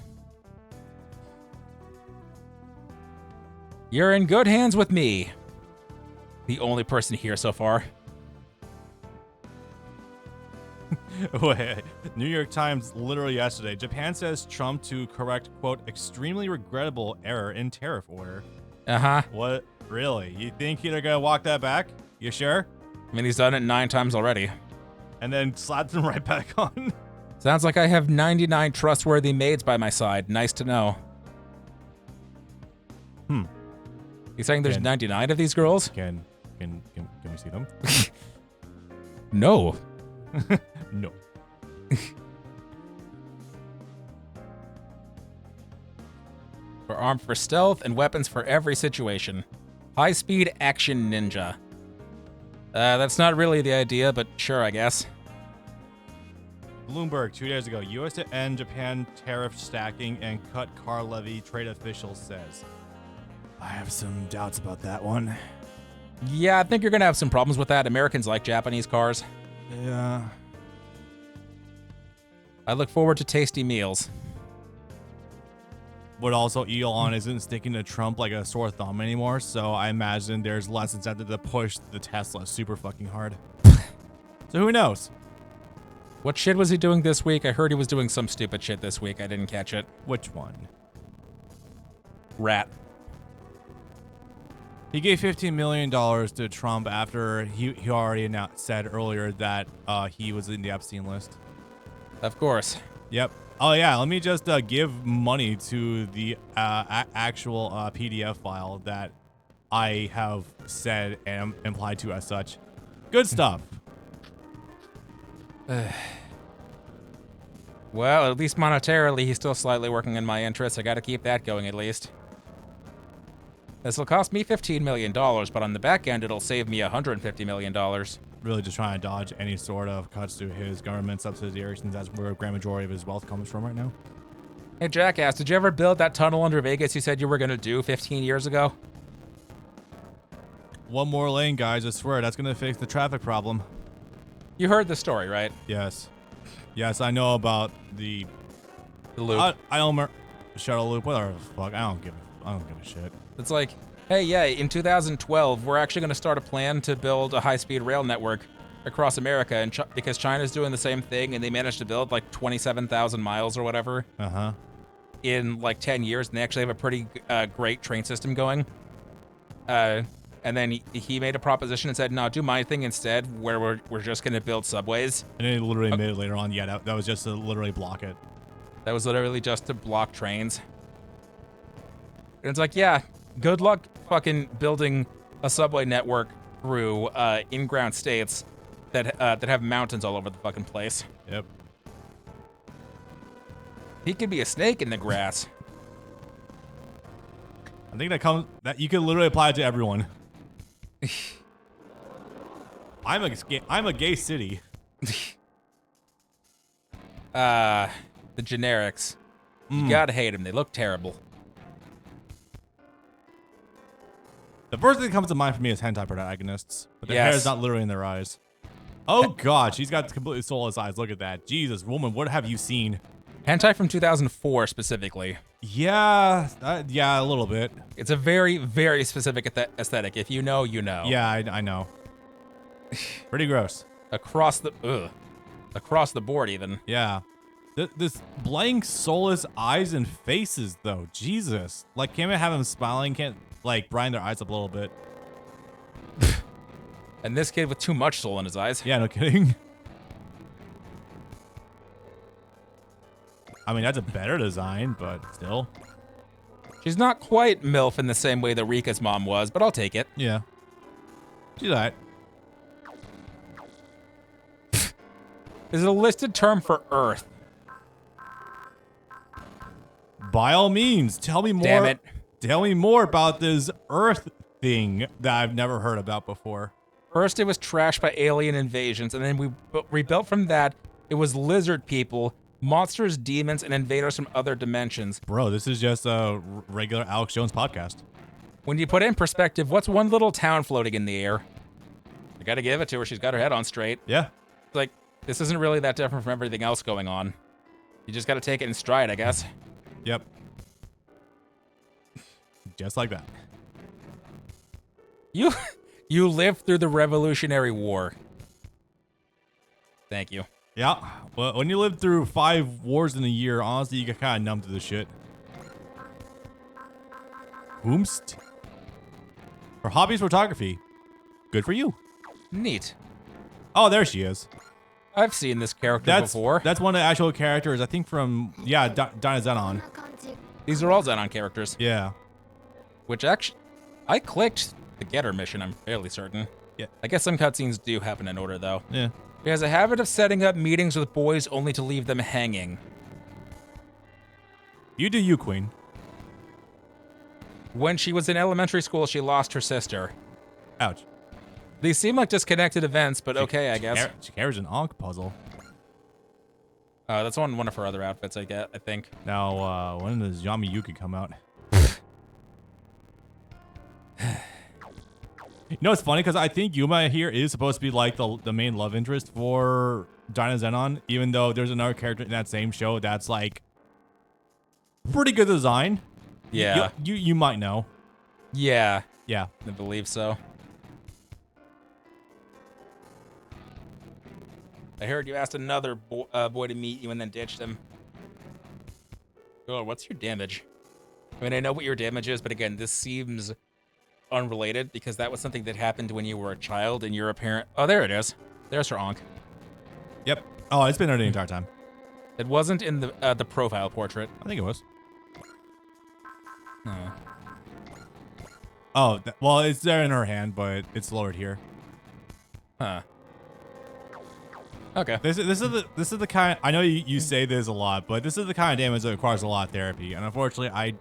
You're in good hands with me. The only person here so far. Wait, New York Times literally yesterday. Japan says Trump to correct, quote, extremely regrettable error in tariff order. Uh-huh. What? Really? You think they're going to walk that back? You sure? I mean, he's done it 9 times already. And then slapped them right back on. Sounds like I have 99 trustworthy maids by my side. Nice to know. You saying there's 99 of these girls? Can we see them? No. No. We're armed for stealth and weapons for every situation. High-speed action ninja. That's not really the idea, but sure, I guess. Bloomberg, 2 days ago, U.S. to end Japan tariff stacking and cut car levy, trade official says. I have some doubts about that one. Yeah, I think you're going to have some problems with that. Americans like Japanese cars. Yeah. I look forward to tasty meals. But also, Elon isn't sticking to Trump like a sore thumb anymore, so I imagine there's less incentive to push the Tesla super fucking hard. So who knows? What shit was he doing this week? I heard he was doing some stupid shit this week. I didn't catch it. Which one? Rat. He gave $15 million to Trump after he already said earlier that he was in the Epstein list. Of course. Yep. Oh, yeah. Let me just give money to the actual PDF file that I have said and implied to as such. Good stuff. Well, at least monetarily, he's still slightly working in my interest. I gotta keep that going at least. This will cost me $15 million, but on the back end, it'll save me $150 million. Really just trying to dodge any sort of cuts to his government subsidiaries, since that's where a grand majority of his wealth comes from right now. Hey, Jackass, did you ever build that tunnel under Vegas you said you were gonna do 15 years ago? One more lane, guys. I swear, that's going to fix the traffic problem. You heard the story, right? Yes. Yes, I know about the loop. I don't remember. Shuttle loop, whatever the fuck. I don't give a shit. It's like, hey, yeah, in 2012, we're actually going to start a plan to build a high-speed rail network across America, and because China's doing the same thing, and they managed to build like 27,000 miles or whatever in like 10 years, and they actually have a pretty great train system going. And then he made a proposition and said, no, do my thing instead, where we're just going to build subways. And then he literally made it later on. Yeah, that was just to literally block it. That was literally just to block trains. And it's like, yeah, good luck fucking building a subway network through in-ground states that have mountains all over the fucking place. Yep. He could be a snake in the grass. I think that you can literally apply it to everyone. I'm a gay city. The generics. You gotta hate them. They look terrible. The first thing that comes to mind for me is hentai protagonists, but their hair is not literally in their eyes. Oh god, she's got completely soulless eyes. Look at that. Jesus, woman, what have you seen? Hentai from 2004 specifically. Yeah, yeah, a little bit. It's a very, very specific aesthetic. If you know, you know. Yeah, I know. Pretty gross. Across the board, even. Yeah. This blank, soulless eyes and faces, though. Jesus. Like, can't we have them smiling? Can't, like, brighten their eyes up a little bit? And this kid with too much soul in his eyes. Yeah, no kidding. I mean, that's a better design, but still. She's not quite MILF in the same way that Rika's mom was, but I'll take it. Yeah. She's all right. Is it a listed term for Earth? By all means, tell me more. Damn it. Tell me more about this Earth thing that I've never heard about before. First, it was trashed by alien invasions, and then we rebuilt from that. It was lizard people, monsters, demons, and invaders from other dimensions. Bro, this is just a regular Alex Jones podcast. When you put it in perspective, what's one little town floating in the air? I gotta give it to her. She's got her head on straight. Yeah. It's like, this isn't really that different from everything else going on. You just gotta take it in stride, I guess. Yep. Just like that. You lived through the Revolutionary War. Thank you. Yeah. Well, when you live through 5 wars in a year, honestly, you get kind of numb to this shit. Whomst? Her hobby is photography. Good for you. Neat. Oh, there she is. I've seen this character before. That's one of the actual characters, I think from, yeah, Dyna Zenon. These are all Zenon characters. Yeah. Which actually, I clicked the Getter mission, I'm fairly certain. Yeah. I guess some cutscenes do happen in order, though. Yeah. He has a habit of setting up meetings with boys only to leave them hanging. You do you, Queen. When she was in elementary school, she lost her sister. Ouch. These seem like disconnected events, but okay, I guess. She carries an Ankh puzzle. That's on one of her other outfits, I think. Now, when does Yami Yuki come out? You know, it's funny because I think Yuma here is supposed to be like the main love interest for Dyna Zenon, even though there's another character in that same show that's like pretty good design. Yeah. You might know. Yeah. Yeah. I believe so. I heard you asked another boy to meet you and then ditched him. Oh, what's your damage? I mean, I know what your damage is, but again, this seems unrelated because that was something that happened when you were a child and you're a parent. Oh, there it is. There's her Ankh. Yep. Oh, it's been there the entire time. It wasn't in the profile portrait. I think it was. Oh. Oh, well, it's there in her hand, but it's lowered here. Huh. Okay. This is the kind. I know you say this a lot, but this is the kind of damage that requires a lot of therapy. And unfortunately,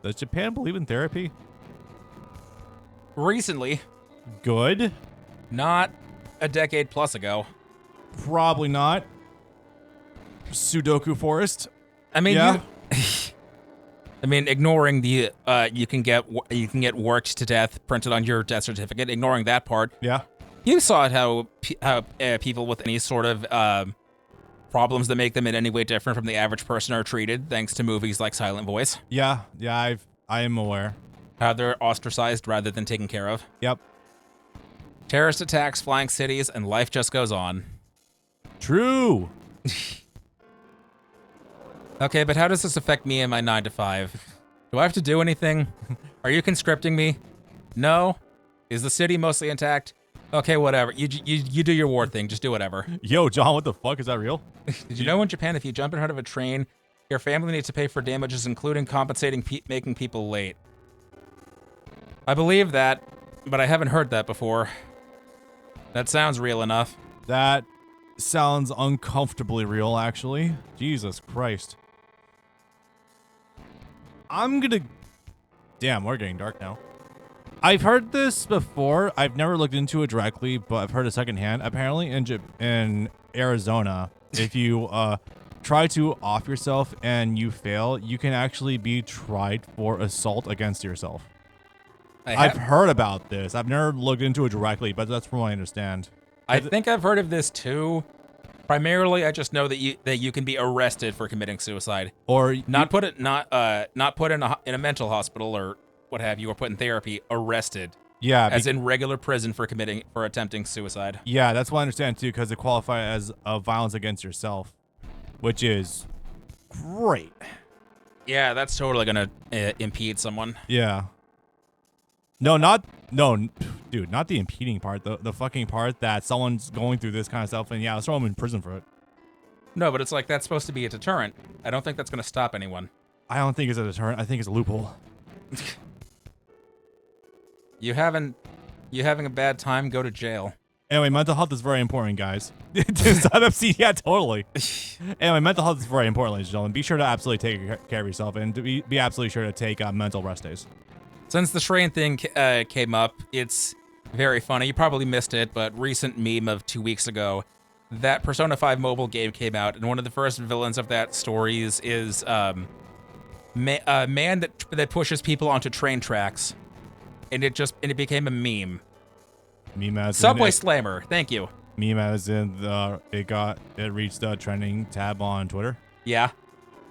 does Japan believe in therapy? Recently. Good. Not a decade plus ago. Probably not. Sudoku Forest. I mean, yeah. I mean, ignoring the you can get worked to death printed on your death certificate. Ignoring that part. Yeah. You saw it how people with any sort of problems that make them in any way different from the average person are treated, thanks to movies like Silent Voice. Yeah. Yeah. I am aware. How they're ostracized rather than taken care of. Yep. Terrorist attacks, flying cities, and life just goes on. True. Okay, but how does this affect me and my 9 to 5? Do I have to do anything? Are you conscripting me? No? Is the city mostly intact? Okay, whatever. You do your war thing. Just do whatever. Yo, John, what the fuck? Is that real? Did you know in Japan, if you jump in front of a train, your family needs to pay for damages, including compensating making people late? I believe that, but I haven't heard that before. That sounds real enough. That sounds uncomfortably real, actually. Jesus Christ. I'm gonna... Damn, we're getting dark now. I've heard this before. I've never looked into it directly, but I've heard it secondhand. Apparently in Arizona, if you try to off yourself and you fail, you can actually be tried for assault against yourself. I've heard about this. I've never looked into it directly, but that's from what I understand. I think I've heard of this too. Primarily, I just know that you can be arrested for committing suicide, or not put in a mental hospital or what have you, or put in therapy. Arrested, yeah, as in regular prison for attempting suicide. Yeah, that's what I understand too, because it qualifies as a violence against yourself, which is great. Yeah, that's totally gonna impede someone. Yeah. Dude, not the impeding part. The fucking part that someone's going through this kind of stuff, and yeah, let's throw them in prison for it. No, but it's like that's supposed to be a deterrent. I don't think that's gonna stop anyone. I don't think it's a deterrent. I think it's a loophole. You having a bad time? Go to jail. Anyway, mental health is very important, guys. Yeah, totally. Anyway, mental health is very important, ladies and gentlemen. Be sure to absolutely take care of yourself, and to be absolutely sure to take mental rest days. Since the train thing came up, it's very funny. You probably missed it, but recent meme of 2 weeks ago, that Persona 5 mobile game came out, and one of the first villains of that story is a man that pushes people onto train tracks, and it became a meme. Meme as Subway Slammer. Thank you. Meme as in it reached the trending tab on Twitter. Yeah.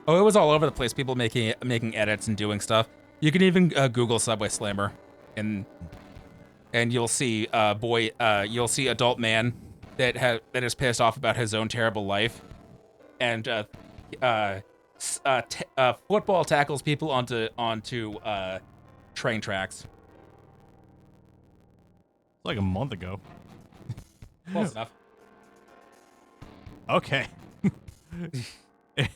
Oh, it was all over the place. People making edits and doing stuff. You can even Google Subway Slammer, and you'll see you'll see adult man that is pissed off about his own terrible life, and football tackles people onto train tracks. It's like a month ago. Close enough. Okay.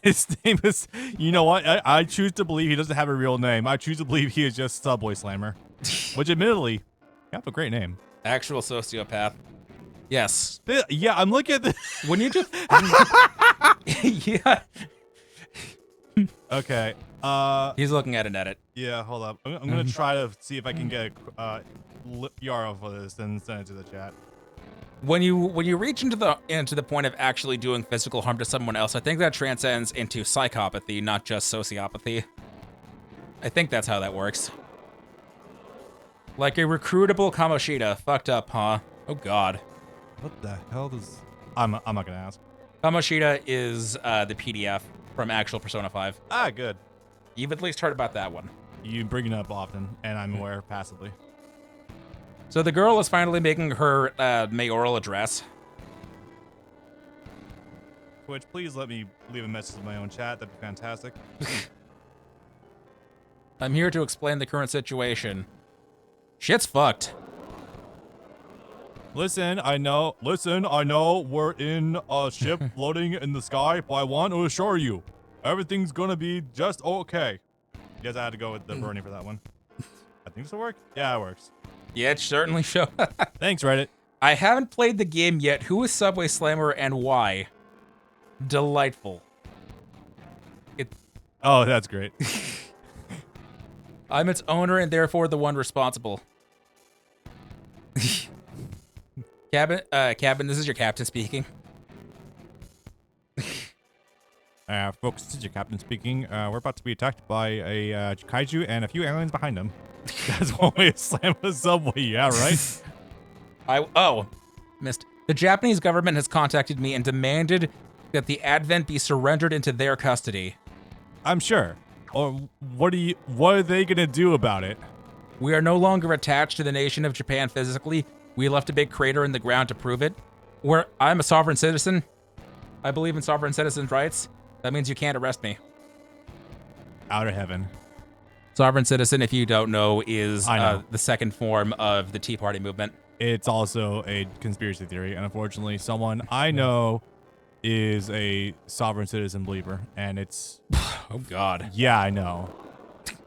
His name is, you know what? I choose to believe he doesn't have a real name. I choose to believe he is just Subway Slammer, which admittedly, you have a great name. Actual sociopath. Yes. Yeah, I'm looking at the. When you just. Yeah. Okay. He's looking at an edit. Yeah, hold up. I'm gonna try to see if I can get a URL for this and send it to the chat. When you reach into the point of actually doing physical harm to someone else, I think that transcends into psychopathy, not just sociopathy. I think that's how that works. Like a recruitable Kamoshida. Fucked up, huh? Oh god. What the hell does? I'm not gonna ask. Kamoshida is the PDF from actual Persona 5. Ah, good. You've at least heard about that one. You bring it up often, and I'm aware passively. So the girl is finally making her mayoral address. Twitch, please let me leave a message in my own chat. That'd be fantastic. I'm here to explain the current situation. Shit's fucked. Listen, I know we're in a ship floating in the sky, but I want to assure you, everything's gonna be just okay. Yes, I had to go with the burning for that one. I think this will work. Yeah, it works. Yeah, it certainly shows. Thanks, Reddit. I haven't played the game yet. Who is Subway Slammer and why? Delightful. Oh, that's great. I'm its owner and therefore the one responsible. Cabin, this is your captain speaking. Folks, this is your captain speaking. We're about to be attacked by a kaiju and a few aliens behind them. That's one way to slam a subway, yeah, right? Missed. The Japanese government has contacted me and demanded that the Advent be surrendered into their custody. I'm sure. Or what are they gonna do about it? We are no longer attached to the nation of Japan physically. We left a big crater in the ground to prove it. I'm a sovereign citizen. I believe in sovereign citizens' rights. That means you can't arrest me. Outer heaven. Sovereign citizen, if you don't know, is the second form of the Tea Party movement. It's also a conspiracy theory, and unfortunately, someone I know is a sovereign citizen believer, and it's... Oh, God. Yeah, I know.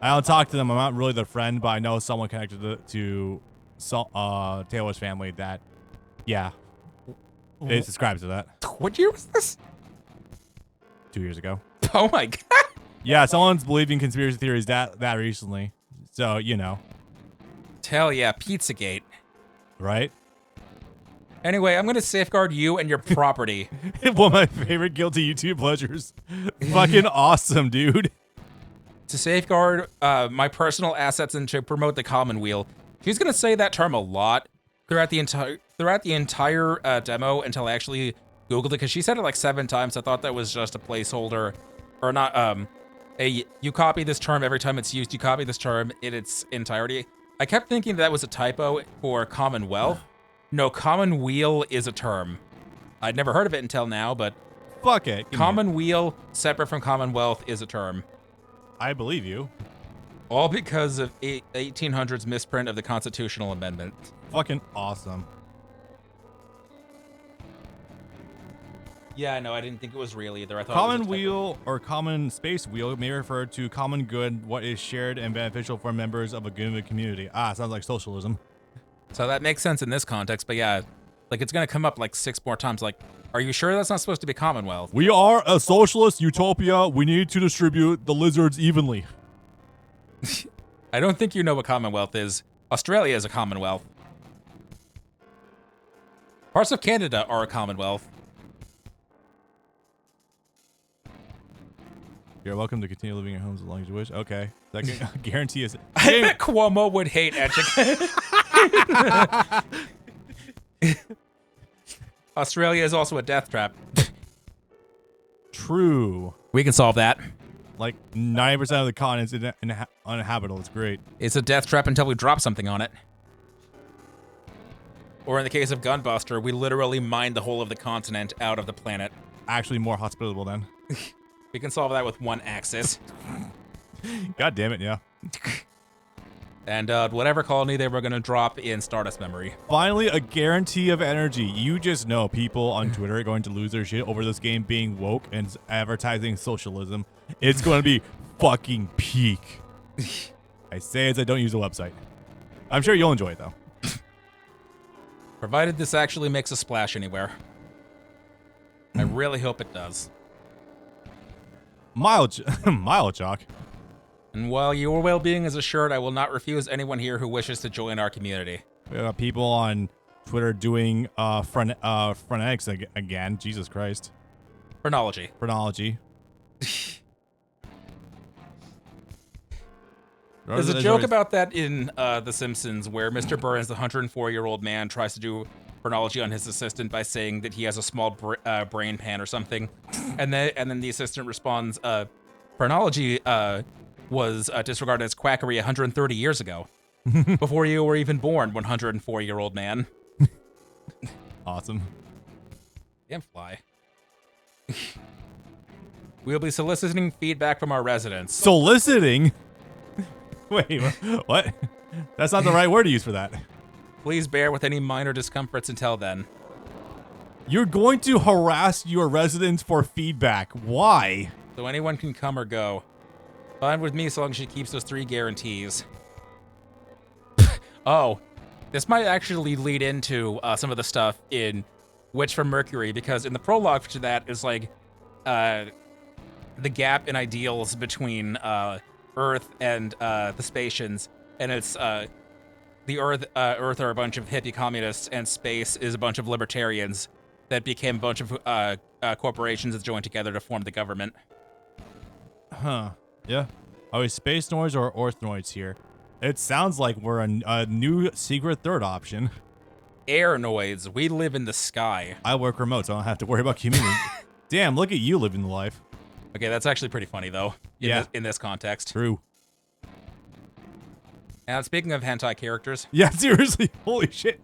I don't talk to them. I'm not really their friend, but I know someone connected to Taylor's family that, yeah, it subscribes to that. What year was this? 2 years ago. Oh, my God. Yeah, someone's believing conspiracy theories that recently. So, you know. Hell yeah, Pizzagate. Right? Anyway, I'm going to safeguard you and your property. One of my favorite guilty YouTube pleasures. Fucking awesome, dude. To safeguard my personal assets and to promote the Commonweal. She's going to say that term a lot throughout the entire demo until I actually Googled it, because she said it like 7 times. I thought that was just a placeholder. Or not, you copy this term every time it's used. You copy this term in its entirety. I kept thinking that was a typo for Commonwealth. No, Commonweal is a term. I'd never heard of it until now, but... Fuck it. Commonweal, separate from Commonwealth, is a term. I believe you. All because of 1800s misprint of the Constitutional Amendment. Fucking awesome. Yeah, no, I didn't think it was real either. I thought common wheel or common space wheel may refer to common good, what is shared and beneficial for members of a given community. Ah, sounds like socialism. So that makes sense in this context, but yeah, like it's gonna come up like 6 more times. Like, are you sure that's not supposed to be Commonwealth? We are a socialist utopia. We need to distribute the lizards evenly. I don't think you know what Commonwealth is. Australia is a Commonwealth. Parts of Canada are a Commonwealth. You're welcome to continue living in your homes as long as you wish. Okay. Second, guarantee is... I bet Cuomo would hate education. Australia is also a death trap. True. We can solve that. Like 90% of the continent's uninhabitable. It's great. It's a death trap until we drop something on it. Or in the case of Gunbuster, we literally mined the whole of the continent out of the planet. Actually more hospitable then. We can solve that with one axis. God damn it, yeah. And whatever colony they were going to drop in Stardust Memory. Finally, a guarantee of energy. You just know people on Twitter are going to lose their shit over this game being woke and advertising socialism. It's going to be fucking peak. I say as I don't use the website. I'm sure you'll enjoy it, though. Provided this actually makes a splash anywhere. I really hope it does. Mild chalk. And while your well-being is assured, I will not refuse anyone here who wishes to join our community. We got people on Twitter doing phronetics again. Jesus Christ. Phrenology. There's a joke about that in The Simpsons where Mr. Burns, the 104-year-old man, tries to do phrenology on his assistant by saying that he has a small brain pan or something. And then the assistant responds, phrenology was disregarded as quackery 130 years ago. Before you were even born, 104-year-old man. Awesome. Damn fly. We'll be soliciting feedback from our residents. Soliciting? Wait, what? That's not the right word to use for that. Please bear with any minor discomforts until then. You're going to harass your residents for feedback. Why? So anyone can come or go. Fine with me so long as she keeps those 3 guarantees. Oh, this might actually lead into some of the stuff in Witch from Mercury, because in the prologue to that is like the gap in ideals between Earth and the Spatians, and it's the Earth are a bunch of hippie communists, and Space is a bunch of libertarians that became a bunch of corporations that joined together to form the government. Huh. Yeah. Are we space noids or orthnoids here? It sounds like we're a new secret third option. Airnoids. We live in the sky. I work remote, so I don't have to worry about commuting. Damn, look at you living the life. Okay, that's actually pretty funny, though, in this context. True. And speaking of hentai characters... Yeah, seriously. Holy shit.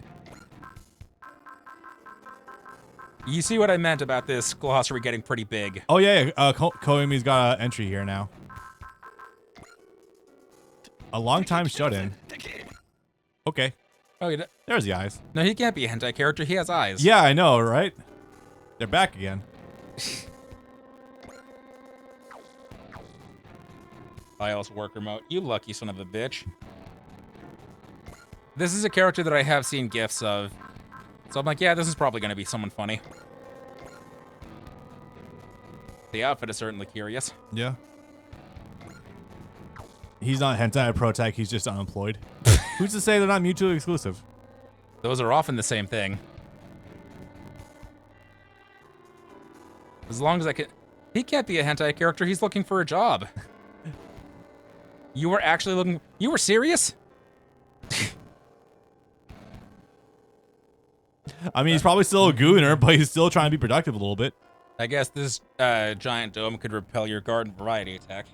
You see what I meant about this glossary getting pretty big. Oh, yeah. Koimi's got an entry here now. A long time shut-in. Okay. Oh, there's the eyes. No, he can't be a hentai character. He has eyes. Yeah, I know, right? They're back again. I also work remote. You lucky son of a bitch. This is a character that I have seen GIFs of. So I'm like, yeah, this is probably going to be someone funny. The outfit is certainly curious. Yeah. He's not hentai pro tech, he's just unemployed. Who's to say they're not mutually exclusive? Those are often the same thing. As long as I can... He can't be a hentai character, he's looking for a job. You were actually looking... You were serious? I mean, he's probably still a gooner, but he's still trying to be productive a little bit. I guess this giant dome could repel your garden variety attack.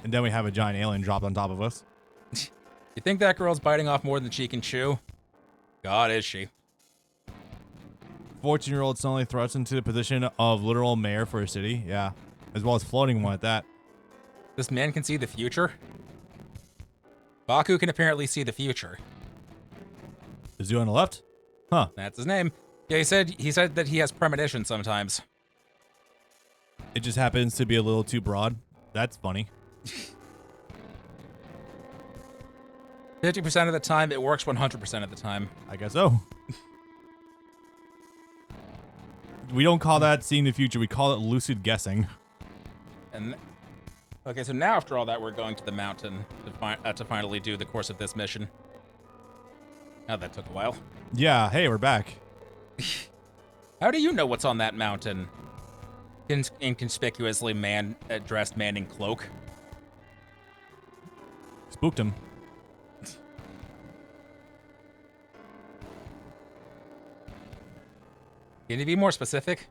And then we have a giant alien dropped on top of us. You think that girl's biting off more than she can chew? God, is she. 14-year-old suddenly thrust into the position of literal mayor for a city. Yeah. As well as floating one at that. This man can see the future? Baku can apparently see the future. Is he on the left? Huh. That's his name. Yeah, he said that he has premonition sometimes. It just happens to be a little too broad. That's funny. 50% of the time, it works 100% of the time. I guess so. We don't call that seeing the future. We call it lucid guessing. And okay, so now after all that, we're going to the mountain to finally do the course of this mission. Oh, that took a while. Yeah, hey, we're back. How do you know what's on that mountain? Inconspicuously dressed man in cloak. Spooked him. Can you be more specific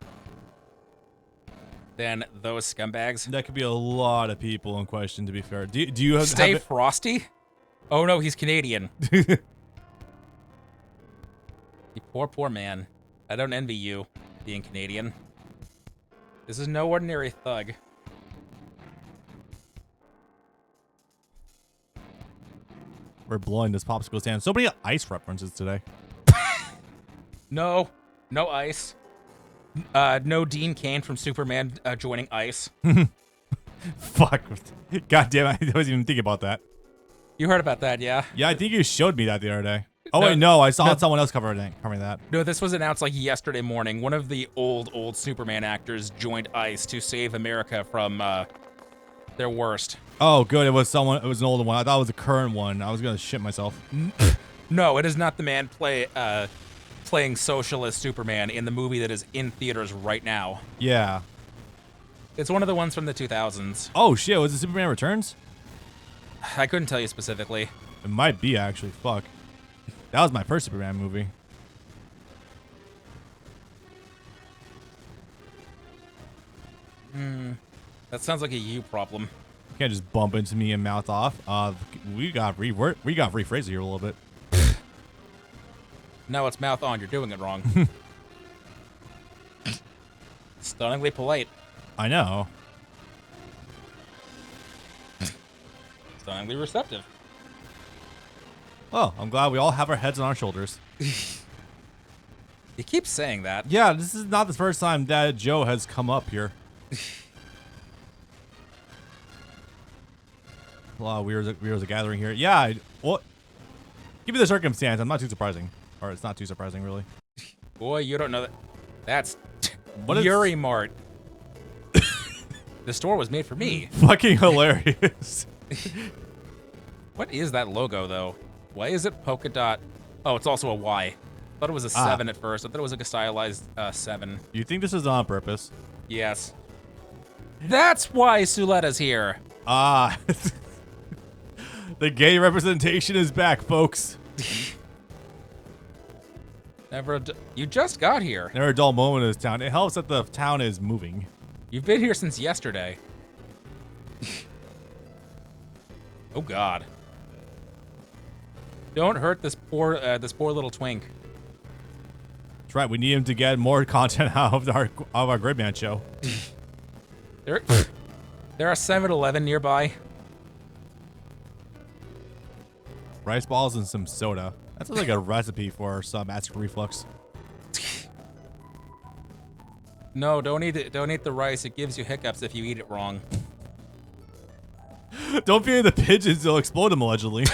than those scumbags? That could be a lot of people in question, to be fair. Do you have... Stay frosty? Oh no, he's Canadian. You poor man. I don't envy you being Canadian. This is no ordinary thug. We're blowing this popsicle stand. So many ice references today. No ice. No Dean Cain from Superman joining ICE. Fuck. God damn it. I wasn't even thinking about that. You heard about that, yeah? Yeah, I think you showed me that the other day. Oh, wait, no. I saw someone else covering that. No, this was announced like yesterday morning. One of the old Superman actors joined ICE to save America from their worst. Oh, good. It was an older one. I thought it was a current one. I was going to shit myself. No, it is not the man playing socialist Superman in the movie that is in theaters right now. Yeah. It's one of the ones from the 2000s. Oh, shit. Was it Superman Returns? I couldn't tell you specifically. It might be, actually. Fuck. That was my first Superman movie. That sounds like a you problem. You can't just bump into me and mouth off. We got rephrase it here a little bit. No, it's mouth on. You're doing it wrong. Stunningly polite. I know. Stunningly receptive. Well, I'm glad we all have our heads on our shoulders. You keep saying that. Yeah, this is not the first time that Joe has come up here. A lot of weirdos are gathering here. Yeah, well, give me the circumstance. I'm not too surprising. Or it's not too surprising, really. Boy, you don't know that. That's What Yuri Mart. The store was made for me. Fucking hilarious. What is that logo, though? Why is it polka dot? Oh, it's also a Y. I thought it was a 7 at first. I thought it was like a stylized 7. You think this is on purpose? Yes. That's why Suletta's here. Ah. The gay representation is back, folks. You just got here. Never a dull moment in this town. It helps that the town is moving. You've been here since yesterday. Oh God. Don't hurt this poor little twink. That's right. We need him to get more content out of our Gridman show. There are 7-Eleven nearby. Rice balls and some soda. That sounds like a recipe for some acid reflux. No, don't eat the rice. It gives you hiccups if you eat it wrong. Don't fear the pigeons. They'll explode them, allegedly.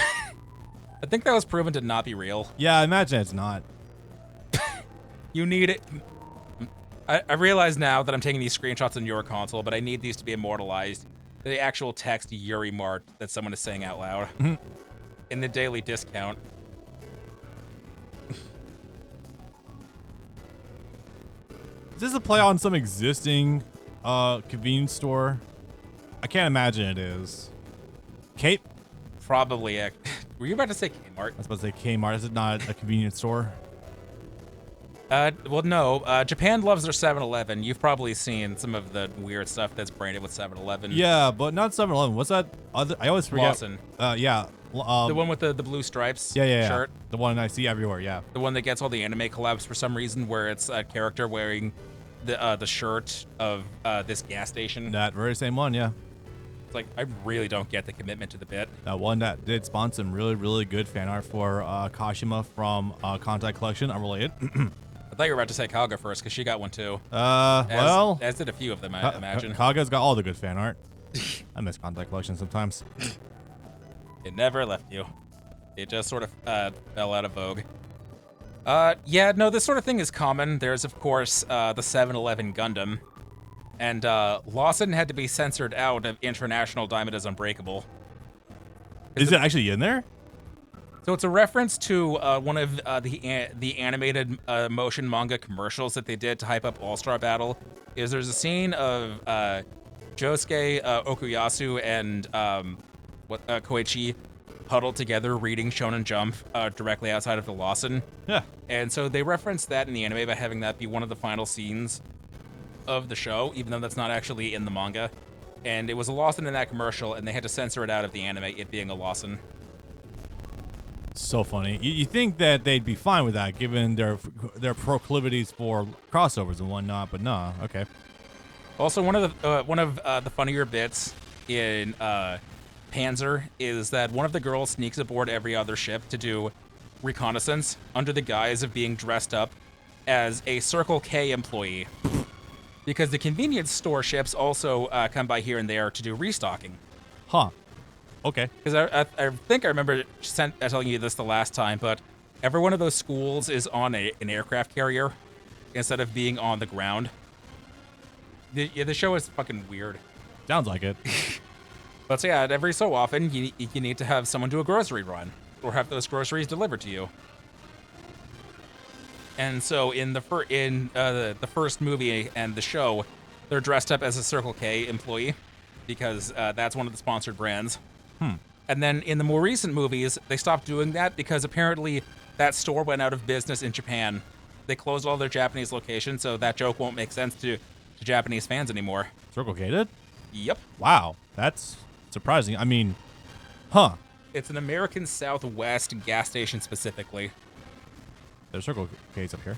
I think that was proven to not be real. Yeah, I imagine it's not. You need it. I realize now that I'm taking these screenshots on your console, but I need these to be immortalized. The actual text Yuri Mart that someone is saying out loud. In the daily discount. Is this a play on some existing convenience store? I can't imagine it is. Cape? Probably. Were you about to say Kmart? I was about to say Kmart. Is it not a convenience store? Well, no. Japan loves their 7-Eleven. You've probably seen some of the weird stuff that's branded with 7-Eleven. Yeah, but not 7-Eleven. What's that other? I always forget. Lawson. Yeah. The one with the blue stripes shirt. The one I see everywhere, yeah. The one that gets all the anime collabs for some reason, where it's a character wearing the shirt of this gas station. That very same one, yeah. It's like, I really don't get the commitment to the bit. That one that did spawn some really, really good fan art for Kashima from Contact Collection, unrelated. I thought you were about to say Kaga first, because she got one too. As did a few of them, I imagine. Kaga's got all the good fan art. I miss Contact Collection sometimes. It never left you. It just sort of fell out of vogue. Yeah, no, this sort of thing is common. There's, of course, the 7-Eleven Gundam. And Lawson had to be censored out of International Diamond is Unbreakable. Is it actually in there? So it's a reference to one of the animated motion manga commercials that they did to hype up All-Star Battle. There's a scene of Josuke, Okuyasu, and Koichi huddled together reading Shonen Jump directly outside of the Lawson. Yeah. And so they referenced that in the anime by having that be one of the final scenes of the show, even though that's not actually in the manga. And it was a Lawson in that commercial, and they had to censor it out of the anime, it being a Lawson. That's so funny. You think that they'd be fine with that, given their proclivities for crossovers and whatnot, but nah. Okay. Also, one of the funnier bits in Panzer is that one of the girls sneaks aboard every other ship to do reconnaissance under the guise of being dressed up as a Circle K employee. Because the convenience store ships also come by here and there to do restocking. Huh. Okay. Because I think I remember telling you this the last time, but every one of those schools is on an aircraft carrier instead of being on the ground. The show is fucking weird. Sounds like it. But so yeah, every so often you need to have someone do a grocery run or have those groceries delivered to you. And so in the first movie and the show, they're dressed up as a Circle K employee because that's one of the sponsored brands. And then in the more recent movies, they stopped doing that because apparently that store went out of business in Japan. They closed all their Japanese locations, so that joke won't make sense to Japanese fans anymore. Circle K did? Yep. Wow, that's surprising. I mean, huh. It's an American Southwest gas station specifically. There's Circle K's up here.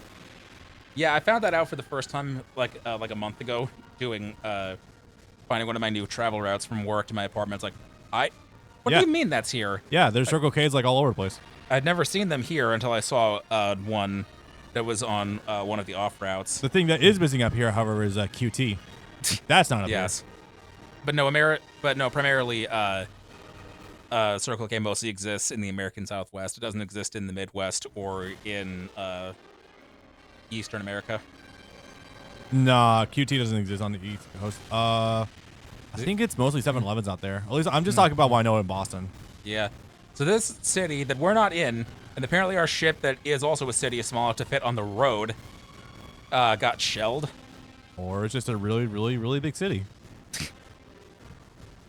Yeah, I found that out for the first time like a month ago, finding one of my new travel routes from work to my apartment. It's like, what do you mean that's here? Yeah, there's Circle K's like all over the place. I'd never seen them here until I saw one that was on one of the off routes. The thing that is missing up here, however, is QT. That's not up yes. But no, primarily Circle K mostly exists in the American Southwest. It doesn't exist in the Midwest or in Eastern America. Nah, QT doesn't exist on the East Coast. I think it's mostly 7-Elevens out there. At least I'm just talking about what I know in Boston. Yeah. So this city that we're not in, and apparently our ship that is also a city is small enough to fit on the road, got shelled. Or it's just a really, really, really big city.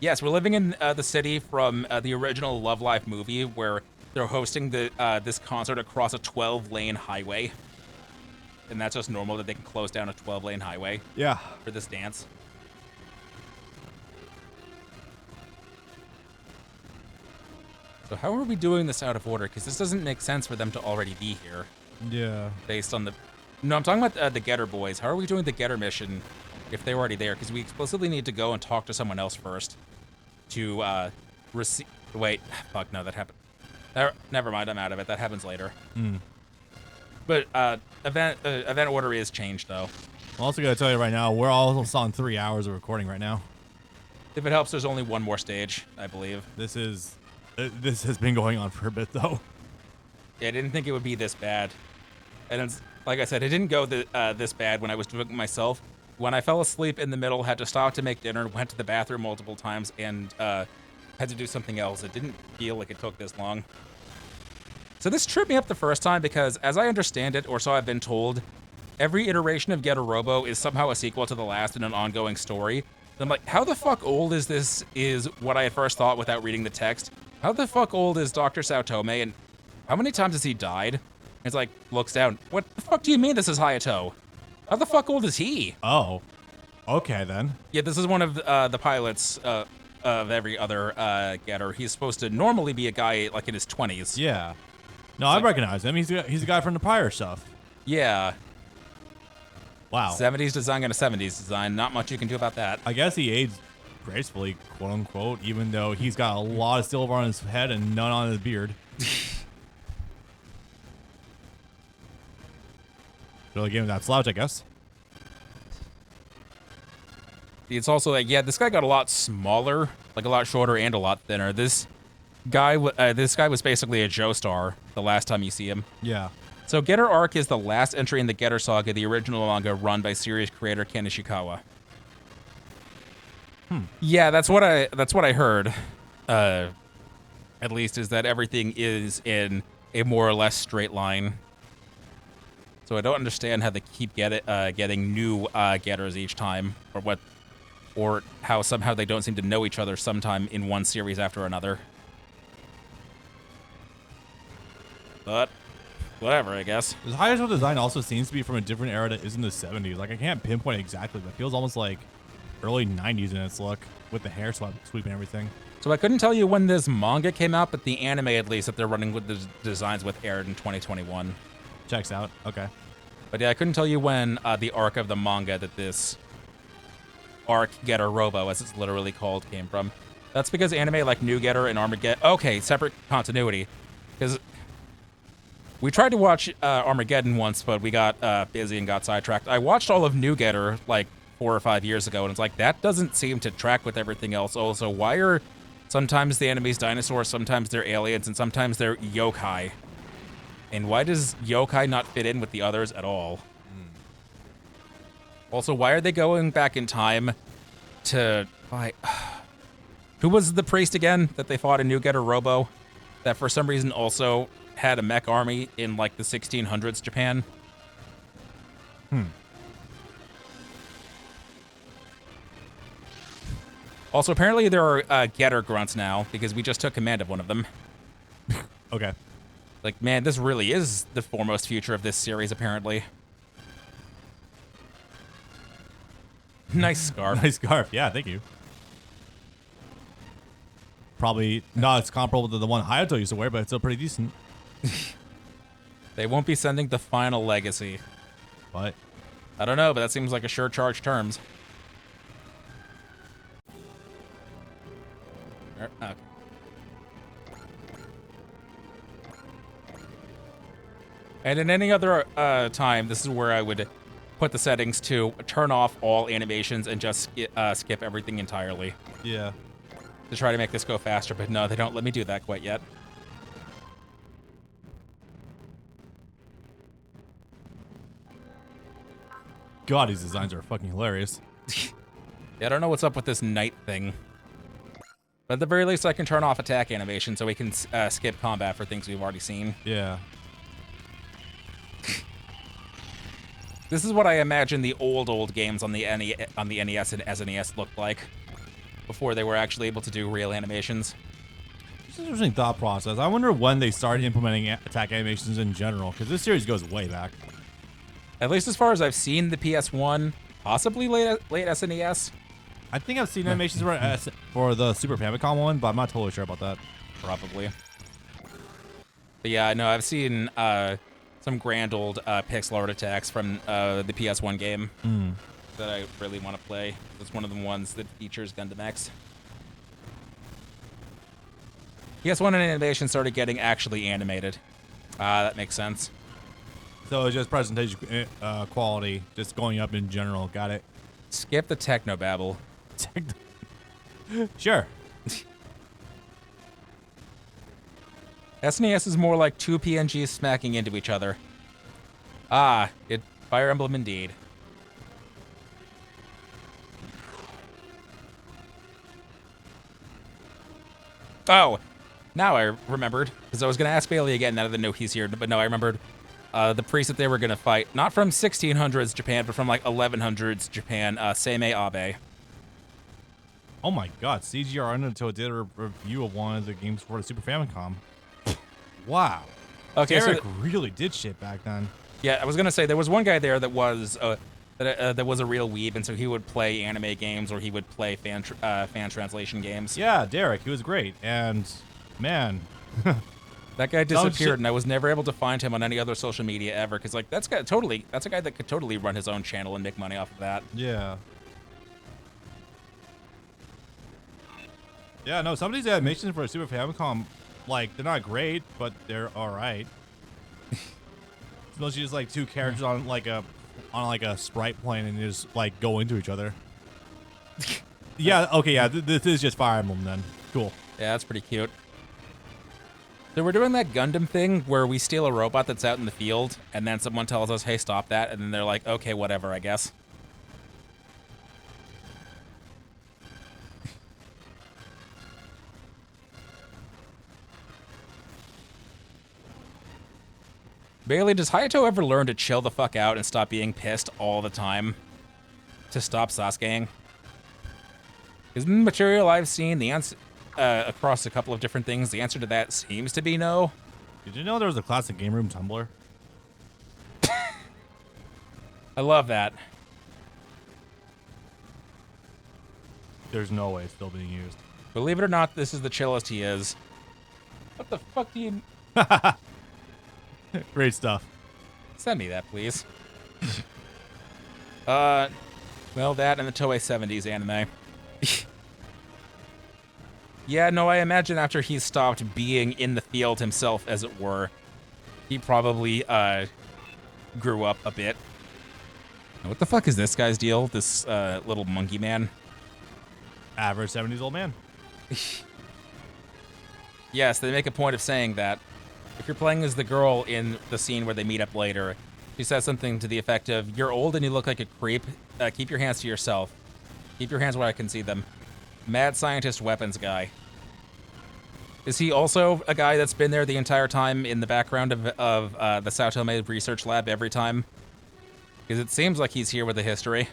Yes, we're living in the city from the original Love Live movie where they're hosting this concert across a 12-lane highway. And that's just normal that they can close down a 12-lane highway for this dance. So how are we doing this out of order? Because this doesn't make sense for them to already be here. Yeah. Based on the... No, I'm talking about the Getter boys. How are we doing the Getter mission if they're already there? Because we explicitly need to go and talk to someone else first to receive... Wait. Fuck, no, that happened. Never mind, I'm out of it. That happens later. But event order is changed, though. I'm also going to tell you right now, we're almost on 3 hours of recording right now. If it helps, there's only one more stage, I believe. This has been going on for a bit, though. Yeah, I didn't think it would be this bad. And it's, like I said, it didn't go this bad when I was doing it myself. When I fell asleep in the middle, had to stop to make dinner, went to the bathroom multiple times, and had to do something else. It didn't feel like it took this long. So this tripped me up the first time because, as I understand it, or so I've been told, every iteration of Getter Robo is somehow a sequel to the last in an ongoing story. And I'm like, how the fuck old is this, is what I at first thought without reading the text. How the fuck old is Dr. Saotome, and how many times has he died? And it's like, looks down. What the fuck do you mean this is Hayato? How the fuck old is he? Oh. Okay, then. Yeah, this is one of the pilots of every other Getter. He's supposed to normally be a guy like in his 20s. Yeah. No, I recognize him. He's a guy from the prior stuff. Yeah. Wow. 70s design and a 70s design. Not much you can do about that. I guess he aged gracefully, quote unquote, even though he's got a lot of silver on his head and none on his beard. Really gave him that slouch, I guess. It's also like, yeah, this guy got a lot smaller, like a lot shorter and a lot thinner. This guy was basically a Joestar the last time you see him. Yeah. So Getter Arc is the last entry in the Getter Saga, the original manga run by series creator Ken Ishikawa. Yeah, that's what I heard. At least is that everything is in a more or less straight line. So I don't understand how they keep getting new Getters each time, or how somehow they don't seem to know each other sometime in one series after another. But whatever, I guess. This Hayato design also seems to be from a different era that isn't the 70s. Like, I can't pinpoint exactly, but it feels almost like early 90s in its look with the hair sweep and everything. So I couldn't tell you when this manga came out, but the anime, at least, that they're running with the designs with aired in 2021. Checks out. Okay. But yeah, I couldn't tell you when the arc of the manga that this arc Getter Robo, as it's literally called, came from. That's because anime like New Getter and Armageddon... Okay, separate continuity. Because we tried to watch Armageddon once, but we got busy and got sidetracked. I watched all of New Getter like 4 or 5 years ago, and it's like, that doesn't seem to track with everything else. Also, why are sometimes the enemies dinosaurs, sometimes they're aliens, and sometimes they're yokai? And why does yokai not fit in with the others at all? Also, why are they going back in time to fight? Who was the priest again that they fought in New Getter Robo? That for some reason also had a mech army in like the 1600s Japan? Also, apparently there are Getter grunts now because we just took command of one of them. Okay. Like, man, this really is the foremost future of this series, apparently. Nice scarf. Nice scarf. Yeah, thank you. Probably not as comparable to the one Hayato used to wear, but it's still pretty decent. They won't be sending the final legacy. What? I don't know, but that seems like a sure charge terms. Okay. And in any other time, this is where I would put the settings to turn off all animations and just skip everything entirely. Yeah. To try to make this go faster, but no, they don't let me do that quite yet. God, these designs are fucking hilarious. Yeah, I don't know what's up with this night thing. But at the very least, I can turn off attack animation so we can skip combat for things we've already seen. Yeah. This is what I imagine the old games on the NES and SNES looked like before they were actually able to do real animations. It's an interesting thought process. I wonder when they started implementing attack animations in general, because this series goes way back. At least as far as I've seen the PS1, possibly late SNES. I think I've seen animations for the Super Famicom one, but I'm not totally sure about that. Probably. But yeah, no, I've seen some grand old pixel art attacks from the PS1 game that I really want to play. It's one of the ones that features Gundam X. PS1 animation started getting actually animated. That makes sense. So it's just presentation quality just going up in general. Got it. Skip the technobabble. Sure. SNES is more like two PNGs smacking into each other. Ah, Fire Emblem indeed. Oh, now I remembered, because I was going to ask Bailey again now that I know he's here, but no, I remembered the priest that they were going to fight, not from 1600s Japan, but from like 1100s Japan, Seimei Abe. Oh my god, CGR Undertow did a review of one of the games for the Super Famicom. Wow. Okay, Derek really did shit back then. Yeah, I was gonna say there was one guy there that was that was a real weeb, and so he would play anime games or he would play fan translation games. Yeah, Derek, he was great, and man, that guy disappeared, and I was never able to find him on any other social media ever. Because like that's a guy that could totally run his own channel and make money off of that. Yeah. Yeah, no, some of these animations for Super Famicom, like, they're not great, but they're alright. It's mostly just like two characters on like a sprite plane and they just like go into each other. Yeah, okay, yeah, this is just Fire Emblem then. Cool. Yeah, that's pretty cute. So we're doing that Gundam thing where we steal a robot that's out in the field, and then someone tells us, hey, stop that, and then they're like, okay, whatever, I guess. Bailey, does Hayato ever learn to chill the fuck out and stop being pissed all the time? To stop Sasukeing? Because in the material I've seen, the answer across a couple of different things, the answer to that seems to be no. Did you know there was a classic game room Tumblr? I love that. There's no way it's still being used. Believe it or not, this is the chillest he is. What the fuck do you... Great stuff. Send me that, please. Well, that and the Toei 70s anime. Yeah, no, I imagine after he stopped being in the field himself, as it were, he probably, grew up a bit. What the fuck is this guy's deal? This, little monkey man? Average 70s old man. Yes, they make a point of saying that. If you're playing as the girl in the scene where they meet up later, she says something to the effect of, "You're old and you look like a creep. Keep your hands to yourself. Keep your hands where I can see them." Mad scientist weapons guy. Is he also a guy that's been there the entire time in the background of the Sao Tome research lab every time? Because it seems like he's here with a history.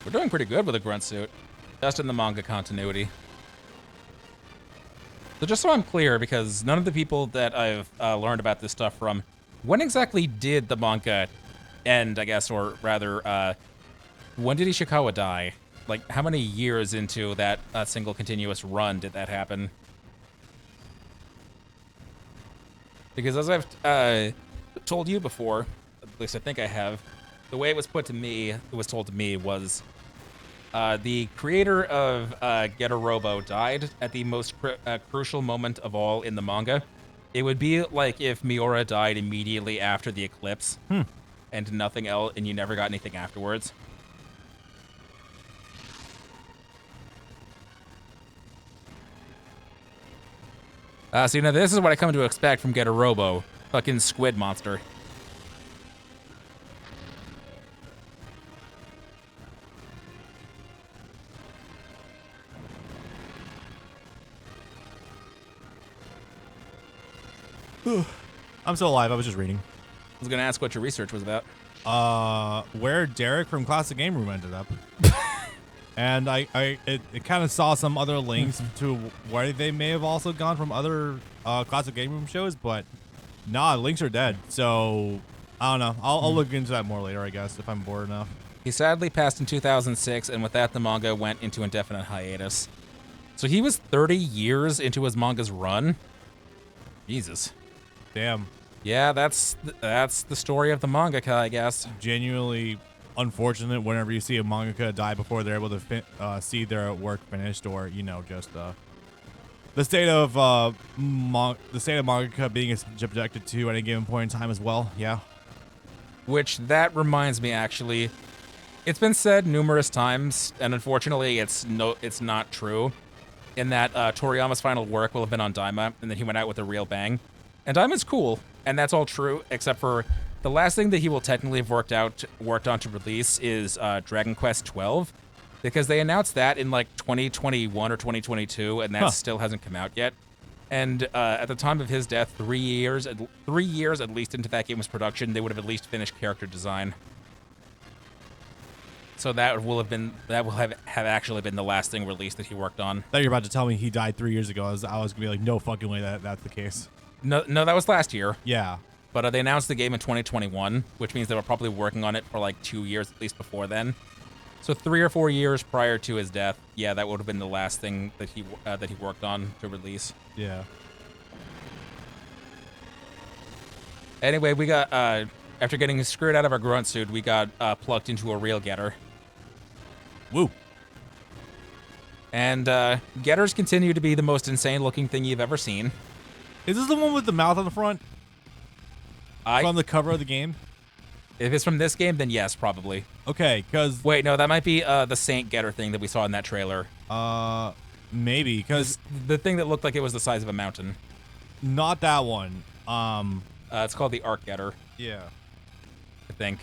We're doing pretty good with a grunt suit, just in the manga continuity. So just so I'm clear, because none of the people that I've learned about this stuff from, when exactly did the manga end, I guess, or rather, when did Ishikawa die? Like, how many years into that single continuous run did that happen? Because as I've told you before, at least I think I have, the way it was put to me, it was told to me, was the creator of Getter died at the most crucial moment of all in the manga. It would be like if Miura died immediately after the eclipse, and nothing else, and you never got anything afterwards. So, you know, this is what I come to expect from Getter fucking squid monster. I'm still alive. I was just reading. I was gonna ask what your research was about. Where Derek from Classic Game Room ended up. And it kind of saw some other links to where they may have also gone from other Classic Game Room shows, but nah, links are dead. So I don't know. I'll look into that more later, I guess, if I'm bored enough. He sadly passed in 2006, and with that, the manga went into indefinite hiatus. So he was 30 years into his manga's run. Jesus. Damn. Yeah, that's the story of the mangaka, I guess. Genuinely unfortunate whenever you see a mangaka die before they're able to see their work finished, or you know, just the state of mangaka being subjected to at any given point in time as well. Yeah. Which that reminds me, actually, it's been said numerous times, and unfortunately, it's not true. In that Toriyama's final work will have been on Daima, and then he went out with a real bang. And Daima's cool, and that's all true, except for the last thing that he will technically have worked on to release is Dragon Quest XII, because they announced that in like 2021 or 2022, and that still hasn't come out yet. And at the time of his death, 3 years at least into that game's production, they would have at least finished character design. So that will have actually been the last thing released that he worked on. I thought you were about to tell me he died 3 years ago. I was gonna be like, no fucking way that's the case. No, that was last year. Yeah. But they announced the game in 2021, which means they were probably working on it for like 2 years at least before then. So 3 or 4 years prior to his death, yeah, that would have been the last thing that he worked on to release. Yeah. Anyway, we got after getting screwed out of our grunt suit, we got plugged into a real getter. Woo. And getters continue to be the most insane-looking thing you've ever seen. Is this the one with the mouth on the front? From the cover of the game? If it's from this game, then yes, probably. Okay, because... Wait, no, that might be the Saint Getter thing that we saw in that trailer. Maybe, because... The thing that looked like it was the size of a mountain. Not that one. It's called the Arc Getter. Yeah. I think.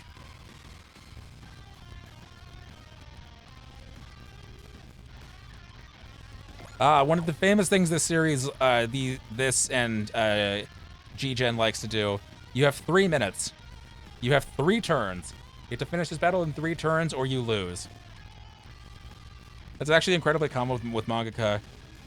One of the famous things this series, this and G-Gen likes to do, you have 3 minutes. You have 3 turns. You have to finish this battle in 3 turns or you lose. That's actually incredibly common with mangaka.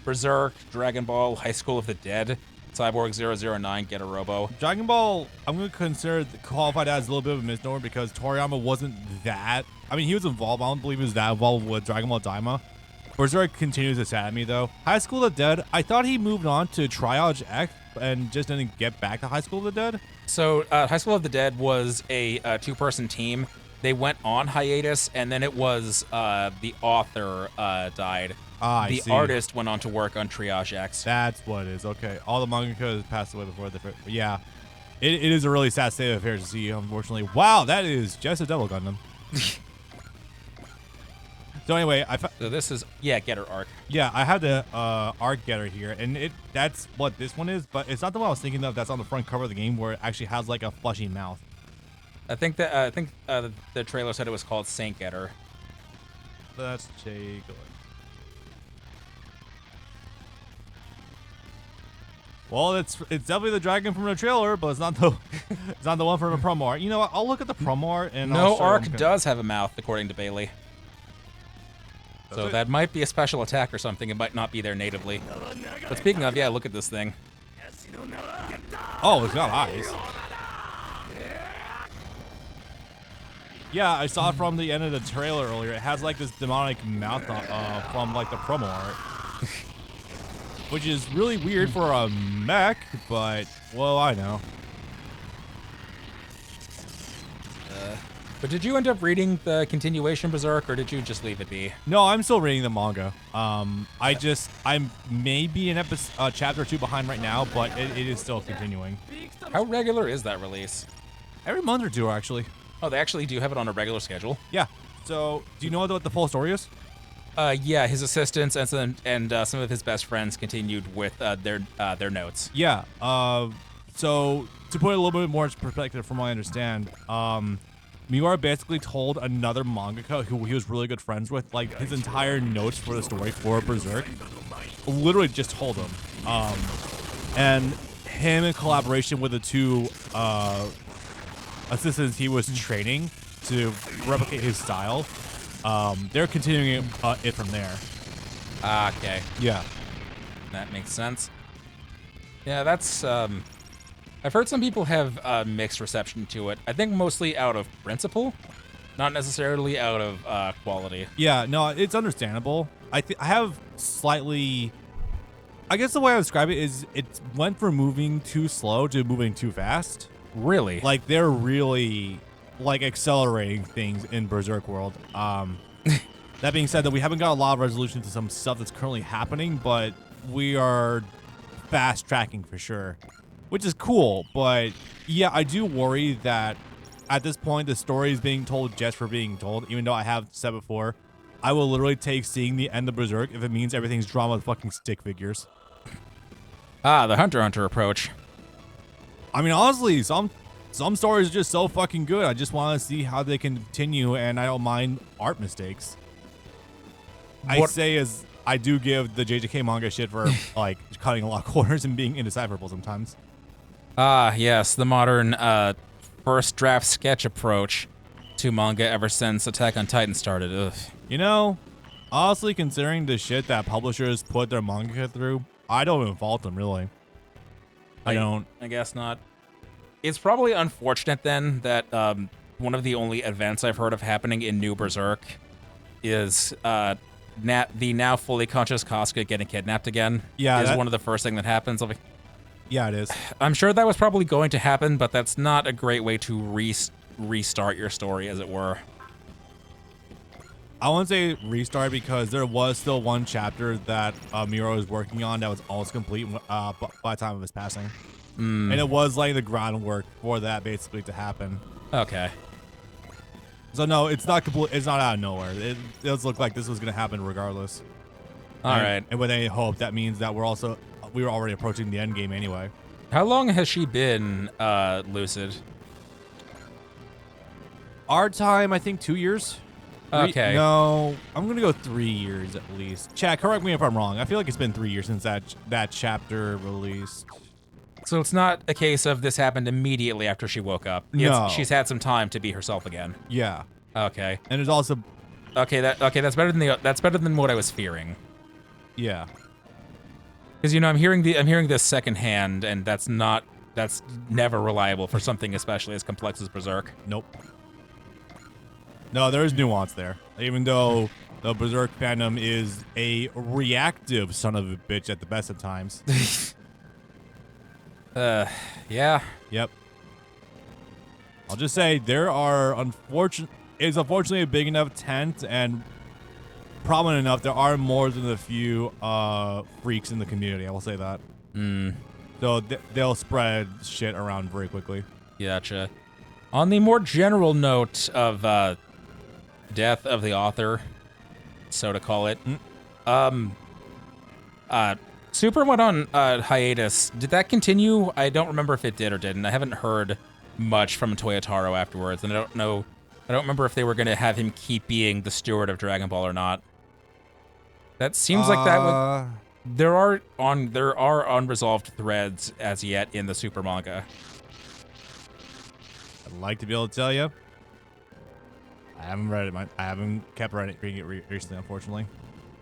Berserk, Dragon Ball, High School of the Dead, Cyborg 009, Get a Robo. Dragon Ball, I'm going to consider qualified as a little bit of a misnomer because Toriyama wasn't that. I mean, he was involved. I don't believe he was that involved with Dragon Ball Daima. Berserk continues to sad me, though. High School of the Dead, I thought he moved on to Triage X and just didn't get back to High School of the Dead. So, High School of the Dead was a two-person team. They went on hiatus, and then it was the author died. I the see. artist went on to work on Triage X. That's what it is. Okay. All the mangaka passed away before the... Yeah. It is a really sad state of affairs to see, unfortunately. Wow, that is just a Devil Gundam. So anyway, So this is... Yeah, Getter Arc. Yeah, I have the Arc Getter here, and that's what this one is, but it's not the one I was thinking of that's on the front cover of the game where it actually has like a fleshy mouth. I think the trailer said it was called Saint Getter. Let's take a look. Well, it's definitely the dragon from the trailer, but it's not the one from the promo art. You know what? I'll look at the promo art and no Arc does have a mouth, according to Bailey. So it? that might be a special attack or something. It might not be there natively. But speaking of, yeah, look at this thing. Oh, it's got eyes. Yeah, I saw it from the end of the trailer earlier. It has like this demonic mouth from like the promo art. Which is really weird for a mech, but, well, I know. But did you end up reading the continuation Berserk, or did you just leave it be? No, I'm still reading the manga. I'm maybe an episode, chapter or two behind right now, but it is still continuing. How regular is that release? Every month or two, actually. Oh, they actually do have it on a regular schedule? Yeah. So, do you know what the full story is? Yeah, his assistants and some of his best friends continued with their notes. Yeah. So, to put it a little bit more into perspective from what I understand, Miura basically told another mangaka who he was really good friends with, like, his entire notes for the story for Berserk. Literally just told him. And him in collaboration with the two assistants he was training to replicate his style, they're continuing it from there. Okay. Yeah. That makes sense. Yeah, that's... I've heard some people have mixed reception to it. I think mostly out of principle, not necessarily out of quality. Yeah, no, it's understandable. I have slightly... I guess the way I would describe it is it went from moving too slow to moving too fast. Really? Like, they're really, like, accelerating things in Berserk world. That being said, that we haven't got a lot of resolution to some stuff that's currently happening, but we are fast-tracking for sure. Which is cool, but yeah, I do worry that at this point the story is being told just for being told, even though I have said before, I will literally take seeing the end of Berserk if it means everything's drawn with fucking stick figures. Ah, the Hunter x Hunter approach. I mean, honestly, some stories are just so fucking good. I just want to see how they continue, and I don't mind art mistakes. I do give the JJK manga shit for like cutting a lot of corners and being indecipherable sometimes. Ah, yes, the modern first draft sketch approach to manga ever since Attack on Titan started. Ugh. You know, honestly, considering the shit that publishers put their manga through, I don't even fault them, really. I don't. I guess not. It's probably unfortunate, then, that one of the only events I've heard of happening in New Berserk is the now fully conscious Casca getting kidnapped again. Yeah, is one of the first thing that happens. Yeah, it is. I'm sure that was probably going to happen, but that's not a great way to restart your story, as it were. I won't say restart because there was still one chapter that Miura was working on that was almost complete by the time of his passing. And it was like the groundwork for that basically to happen. Okay. So no, it's not complete. It's not out of nowhere. It does look like this was going to happen regardless. All right. And with any hope, that means that we were already approaching the end game anyway. How long has she been lucid? Our time, I think 2 years. Okay. No, I'm gonna go 3 years at least. Chad, correct me if I'm wrong. I feel like it's been 3 years since that chapter released. So it's not a case of this happened immediately after she woke up. No. She's had some time to be herself again. Yeah. Okay. And there's also Okay, that's better than what I was fearing. Yeah. Because I'm hearing this secondhand, and that's never reliable for something especially as complex as Berserk. Nope. No, there's nuance there. Even though the Berserk fandom is a reactive son of a bitch at the best of times. Yeah. Yep. I'll just say there are unfortunately a big enough tent and prominent enough. There are more than a few freaks in the community. I will say that. So they'll spread shit around very quickly. Gotcha. On the more general note of death of the author, so to call it, Super went on hiatus. Did that continue? I don't remember if it did or didn't. I haven't heard much from Toyotaro afterwards, and I don't remember if they were going to have him keep being the steward of Dragon Ball or not. That seems like that would... There are unresolved threads as yet in the Super manga. I'd like to be able to tell you. I haven't read it. I haven't kept reading it recently, unfortunately.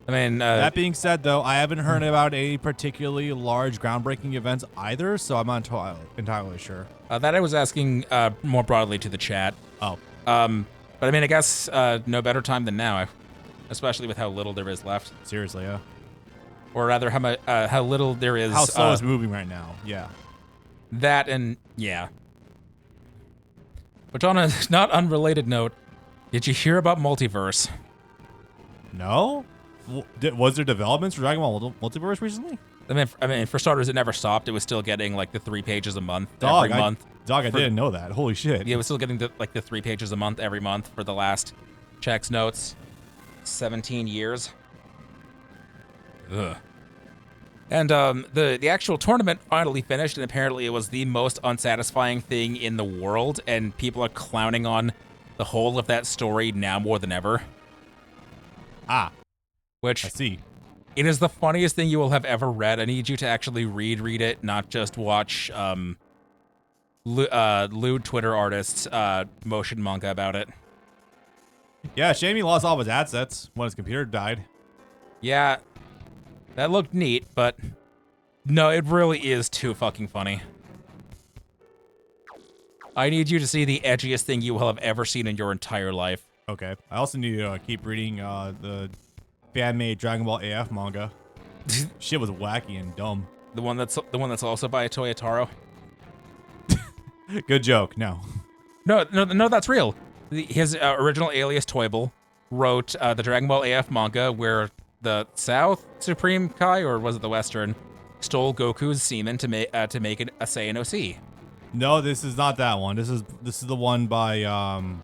I mean, that being said, though, I haven't heard about any particularly large groundbreaking events either, so I'm not entirely sure. That I was asking more broadly to the chat. Oh. But I mean, I guess no better time than now, especially with how little there is left. Seriously, yeah. Or rather, how little there is. How slow it's moving right now, yeah. That and, yeah. But on a not unrelated note, did you hear about Multiverse? No? Was there developments for Dragon Ball Multiverse recently? I mean, for starters, it never stopped. It was still getting like the 3 pages a month every month. I didn't know that. Holy shit. Yeah, it was still getting the 3 pages a month every month for the last checks notes. 17 years. Ugh. And the actual tournament finally finished, and apparently it was the most unsatisfying thing in the world, and people are clowning on the whole of that story now more than ever. Ah. Which I see. It is the funniest thing you will have ever read. I need you to actually read it, not just watch lewd Twitter artists motion manga about it. Yeah, shame he lost all of his assets when his computer died. Yeah, that looked neat, but no, it really is too fucking funny. I need you to see the edgiest thing you will have ever seen in your entire life. Okay. I also need to keep reading the fan-made Dragon Ball AF manga. Shit was wacky and dumb. The one that's also by Toyotaro. Good joke. No, that's real. His original alias Toyble wrote the Dragon Ball AF manga where the South Supreme Kai, or was it the Western, stole Goku's semen to make it a Saiyan OC. No, this is not that one. This is the one by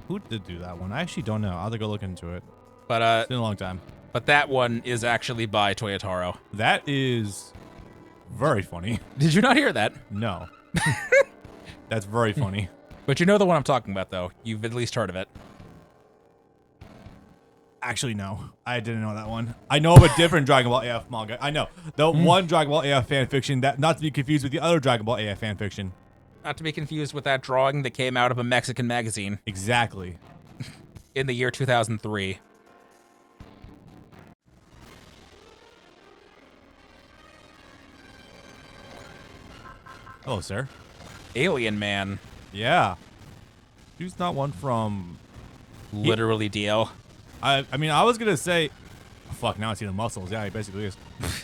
who did do that one? I actually don't know. I'll have to go look into it. But it's been a long time. But that one is actually by Toyotaro. That is very funny. Did you not hear that? No. That's very funny. But you know the one I'm talking about, though. You've at least heard of it. Actually, no. I didn't know that one. I know of a different Dragon Ball AF manga. I know. The one Dragon Ball AF fanfiction, that not to be confused with the other Dragon Ball AF fanfiction. Not to be confused with that drawing that came out of a Mexican magazine. Exactly. In the year 2003. Hello, sir. Alien Man. Yeah. Dude's not one from... Literally DL. I mean, I was going to say... Fuck, now I see the muscles. Yeah, he basically is.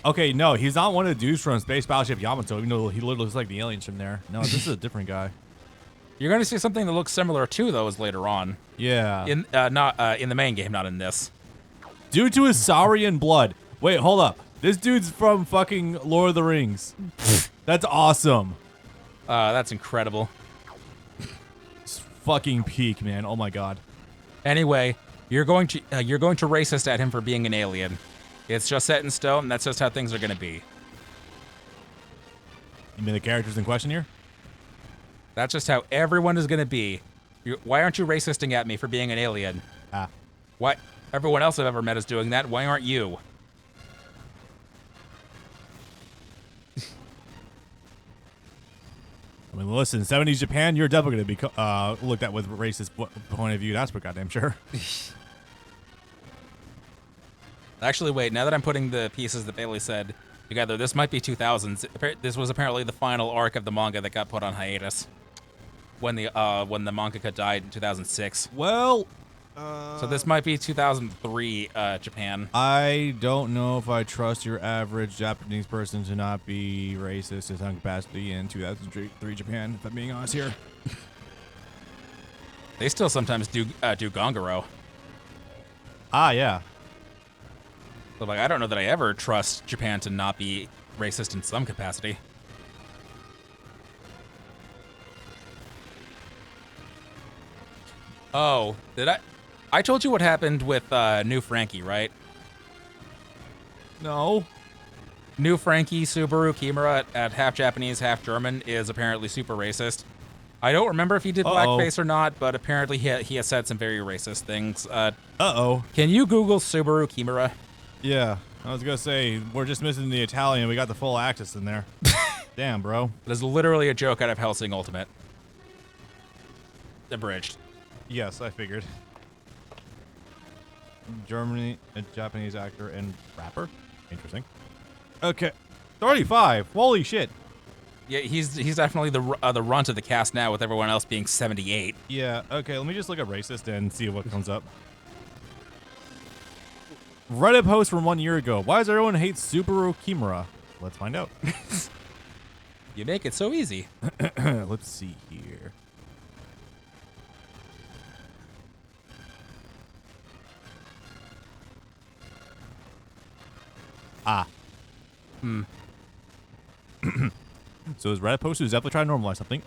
Okay, no, he's not one of the dudes from Space Battleship Yamato, even though he literally looks like the aliens from there. No, this is a different guy. You're going to see something that looks similar to those later on. Yeah. In the main game, not in this. Due to his Saurian blood. Wait, hold up. This dude's from fucking Lord of the Rings. That's awesome. That's incredible. It's fucking peak, man. Oh my god. Anyway, you're going to racist at him for being an alien. It's just set in stone. That's just how things are going to be. You mean the characters in question here? That's just how everyone is going to be. Why aren't you racisting at me for being an alien? Ah. Why? Everyone else I've ever met is doing that. Why aren't you? I mean, listen, 70s Japan, you're definitely going to be looked at with a racist point of view. That's for goddamn sure. Actually, wait. Now that I'm putting the pieces that Bailey said together, this might be 2000s. This was apparently the final arc of the manga that got put on hiatus when the mangaka died in 2006. Well, so this might be 2003 Japan. I don't know if I trust your average Japanese person to not be racist to some capacity in 2003 Japan, if I'm being honest here. They still sometimes do Gongoro. Ah, yeah. So, like, I don't know that I ever trust Japan to not be racist in some capacity. Oh, did I? I told you what happened with New Frankie, right? No. New Frankie Subaru Kimura at half Japanese, half German is apparently super racist. I don't remember if he did blackface or not, but apparently he has said some very racist things. Can you Google Subaru Kimura? Yeah, I was gonna say, we're just missing the Italian. We got the full Axis in there. Damn, bro. It is literally a joke out of Hellsing Ultimate. Abridged. Yes, I figured. Germany, a Japanese actor and rapper. Interesting. Okay, 35. Holy shit. Yeah, he's definitely the runt of the cast now, with everyone else being 78. Yeah. Okay, let me just look at racist and see what comes up. Reddit post from 1 year ago. Why does everyone hate Subaru Kimura? Let's find out. You make it so easy. Let's see here. Ah. So his Reddit post is definitely trying to normalize something.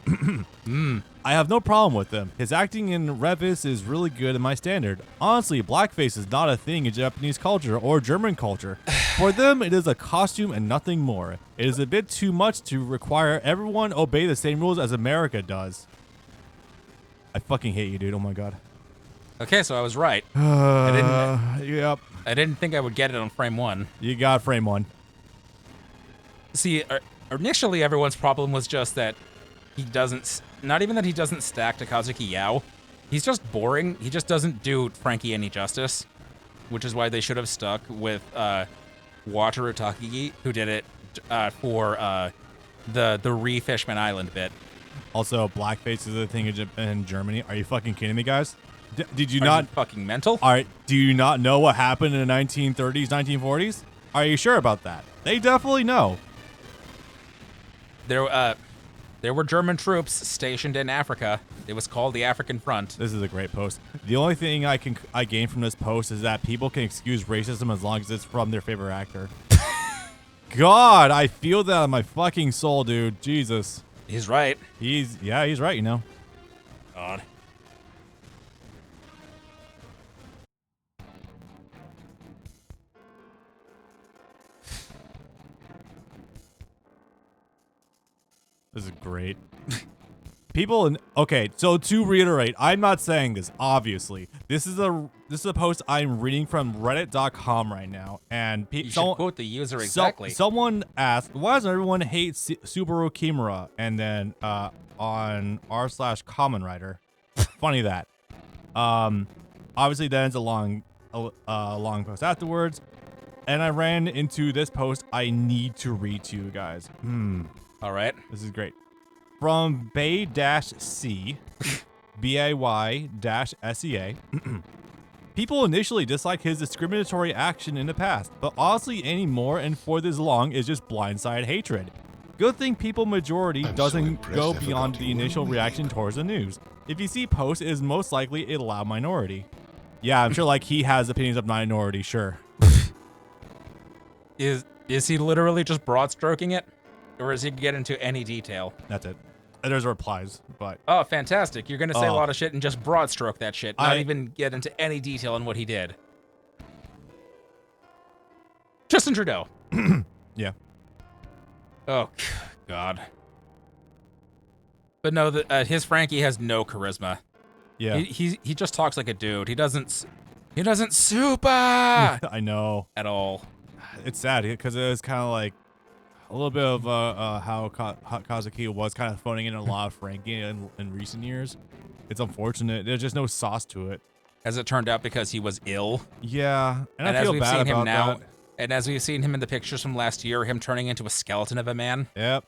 I have no problem with him. His acting in Revis is really good in my standard. Honestly, blackface is not a thing in Japanese culture or German culture. For them, it is a costume and nothing more. It is a bit too much to require everyone obey the same rules as America does. I fucking hate you, dude. Oh my god. Okay, so I was right. Yep. I didn't think I would get it on frame 1. You got frame 1. See, initially everyone's problem was just that he doesn't, not even that he doesn't stack to Kazuki Yao. He's just boring. He just doesn't do Frankie any justice, which is why they should have stuck with Wataru Takagi, who did it for the Fishman Island bit. Also, blackface is a thing in Germany. Are you fucking kidding me, guys? Did you Are not you fucking mental? All right, do you not know what happened in the 1930s, 1940s? Are you sure about that? They definitely know. There were German troops stationed in Africa. It was called the African Front. This is a great post. The only thing I gain from this post is that people can excuse racism as long as it's from their favorite actor. God, I feel that in my fucking soul, dude. Jesus. He's right. He's right, you know. God. This is great. Okay, so to reiterate, I'm not saying this, obviously. This is a post I'm reading from reddit.com right now, and you should quote the user exactly. Someone asked, why does everyone hate Subaru Kimura? And then on r/common writer, funny that. Obviously then it's a long post afterwards, and I ran into this post I need to read to you guys. All right. This is great. From Bay-C, BAY-SEA. People initially dislike his discriminatory action in the past, but honestly anymore and for this long is just blindside hatred. Good thing people majority doesn't go beyond the initial reaction towards the news. If you see posts, it is most likely a loud minority. Yeah, I'm sure like he has opinions of minority, sure. Is he literally just broad stroking it? Or is he get into any detail? That's it. There's replies, but... Oh, fantastic. You're going to say a lot of shit and just broad stroke that shit. Not even get into any detail on what he did. Justin Trudeau. Yeah. Oh, God. But no, his Frankie has no charisma. Yeah. He just talks like a dude. He doesn't super I know. at all. It's sad because it was kind of like a little bit of how Kazuki was kind of phoning in a lot of Frankie in recent years. It's unfortunate. There's just no sauce to it. as it turned out, because he was ill. Yeah, and I as feel we've bad seen him about now, that. and as we've seen him in the pictures from last year, him turning into a skeleton of a man. Yep,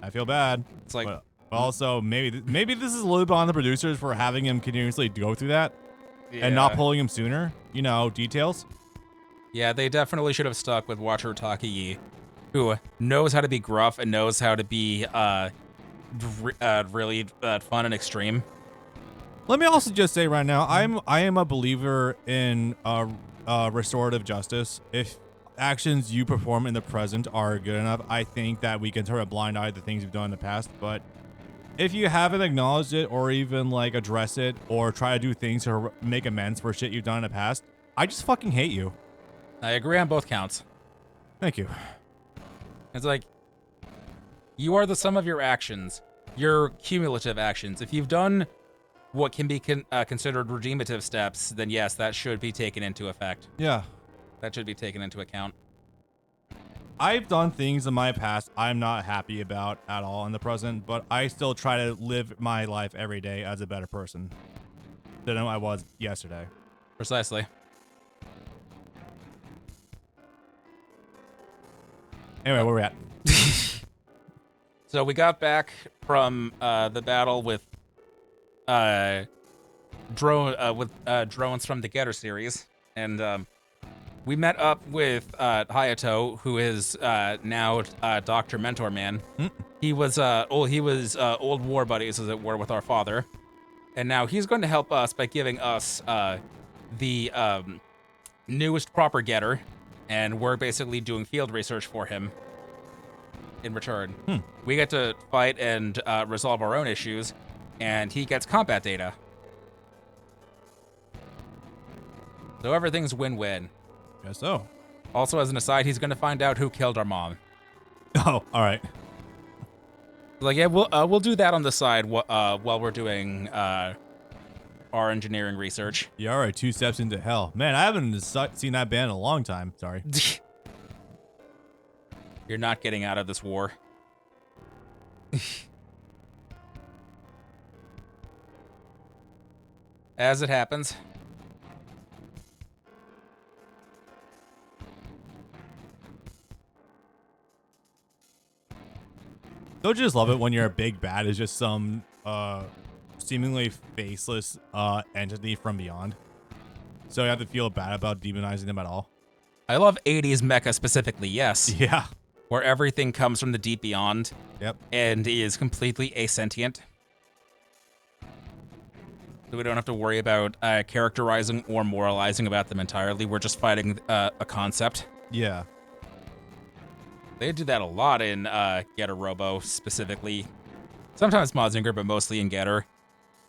I feel bad. It's like, but also maybe this is a little bit on the producers for having him continuously go through that and not pulling him sooner. You know, details. Yeah, they definitely should have stuck with Watcher Takii, who knows how to be gruff and knows how to be really fun and extreme. Let me also just say right now, I am a believer in restorative justice. If actions you perform in the present are good enough, I think that we can turn a blind eye to things you've done in the past. But if you haven't acknowledged it or even like address it or try to do things to make amends for shit you've done in the past, I just fucking hate you. I agree on both counts. Thank you. It's like, you are the sum of your actions, your cumulative actions. If you've done what can be considered redeemative steps, then yes, that should be taken into effect. Yeah. That should be taken into account. I've done things in my past I'm not happy about at all in the present, but I still try to live my life every day as a better person than I was yesterday. Precisely. Anyway, where we at? So we got back from the battle with drones from the Getter series, and we met up with Hayato, who is now Dr. Mentor Man. He was old war buddies, as it were, with our father, and now he's going to help us by giving us the newest proper Getter, and we're basically doing field research for him in return. We get to fight and resolve our own issues, and he gets combat data. So everything's win-win. Guess so. Also, as an aside, he's going to find out who killed our mom. Oh, all right. Like, yeah, we'll do that on the side while we're doing our engineering research. Yeah, all right. 2 steps into hell. Man, I haven't seen that band in a long time. Sorry. You're not getting out of this war. As it happens. Don't you just love it when your big bad is just some seemingly faceless entity from beyond? So you have to feel bad about demonizing them at all? I love 80s mecha specifically, yes. Yeah. Where everything comes from the deep beyond. Yep. And is completely asentient. So we don't have to worry about characterizing or moralizing about them entirely. We're just fighting a concept. Yeah. They do that a lot in Getter Robo, specifically. Sometimes Mazinger, but mostly in Getter.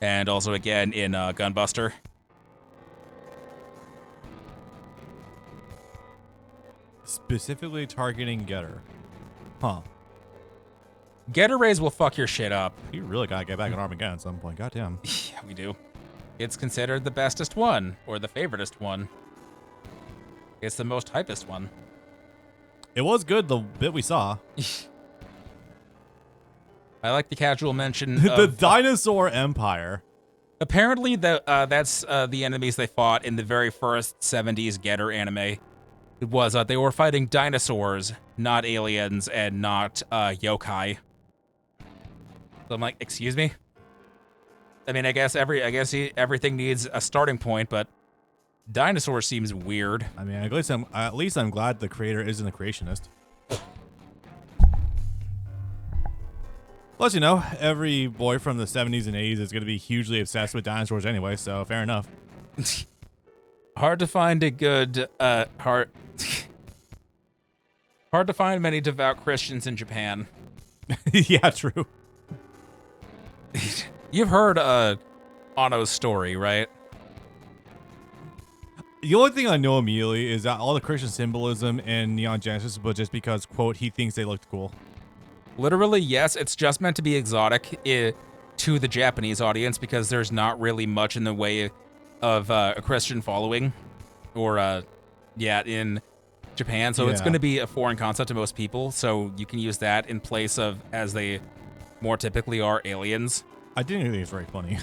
And also, again, in Gunbuster. Specifically targeting Getter. Huh. Getter Rays will fuck your shit up. You really gotta get back on Armageddon at some point. Goddamn. Yeah, we do. It's considered the bestest one, or the favoritist one. It's the most hypest one. It was good, the bit we saw. I like the casual mention The of, Dinosaur Empire. Apparently, that's the enemies they fought in the very first 70s Getter anime. It was they were fighting dinosaurs, not aliens, and not yokai. So I'm like, excuse me? I mean, I guess everything needs a starting point, but dinosaur seems weird. I mean, at least I'm glad the creator isn't a creationist. Plus, you know, every boy from the 70s and 80s is going to be hugely obsessed with dinosaurs anyway, so fair enough. Hard to find a good hard to find many devout Christians in Japan. Yeah, true. You've heard Anno's story, right? The only thing I know immediately is that all the Christian symbolism in Neon Genesis was just because, quote, he thinks they looked cool. Literally, yes, it's just meant to be exotic to the Japanese audience because there's not really much in the way of a Christian following or, in Japan. So it's going to be a foreign concept to most people. So you can use that in place of, as they more typically are, aliens. I didn't think it's very funny.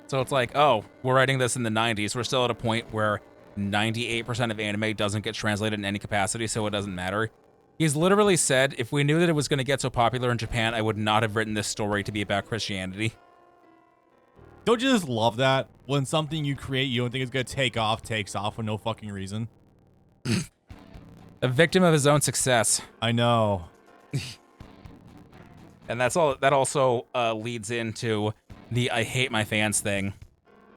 So it's like, oh, we're writing this in the 90s. We're still at a point where 98% of anime doesn't get translated in any capacity, so it doesn't matter. He's literally said, if we knew that it was going to get so popular in Japan, I would not have written this story to be about Christianity. Don't you just love that? When something you create you don't think is going to take off, takes off for no fucking reason. A victim of his own success. I know. And that's all. That also leads into the I hate my fans thing.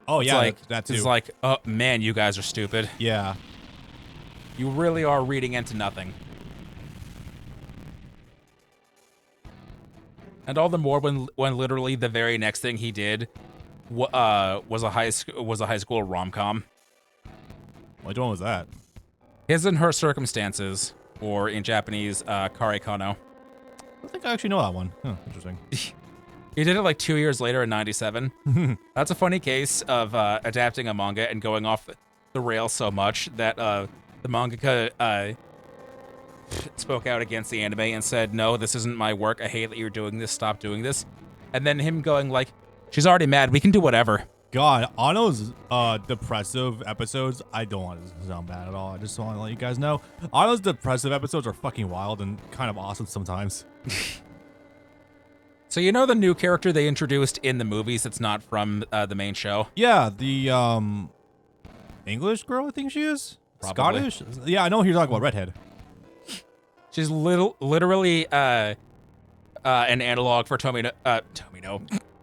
Oh, it's yeah, like, that too. It's like, oh, man, you guys are stupid. Yeah. You really are reading into nothing. And all the more when literally the very next thing he did was a high school rom-com. Which one was that? His and Her Circumstances, or in Japanese, Kare Kano. I don't think I actually know that one. Huh, interesting. He did it like 2 years later in 97. That's a funny case of adapting a manga and going off the rails so much that the mangaka spoke out against the anime and said, no, this isn't my work. I hate that you're doing this. Stop doing this. And then him going like, she's already mad. We can do whatever. God, Ano's depressive episodes, I don't want to sound bad at all. I just want to let you guys know. Ano's depressive episodes are fucking wild and kind of awesome sometimes. So you know the new character they introduced in the movies that's not from the main show? Yeah, the English girl, I think she is? Probably. Scottish? Yeah, I know who you're talking about, redhead. She's literally an analog for Tomino,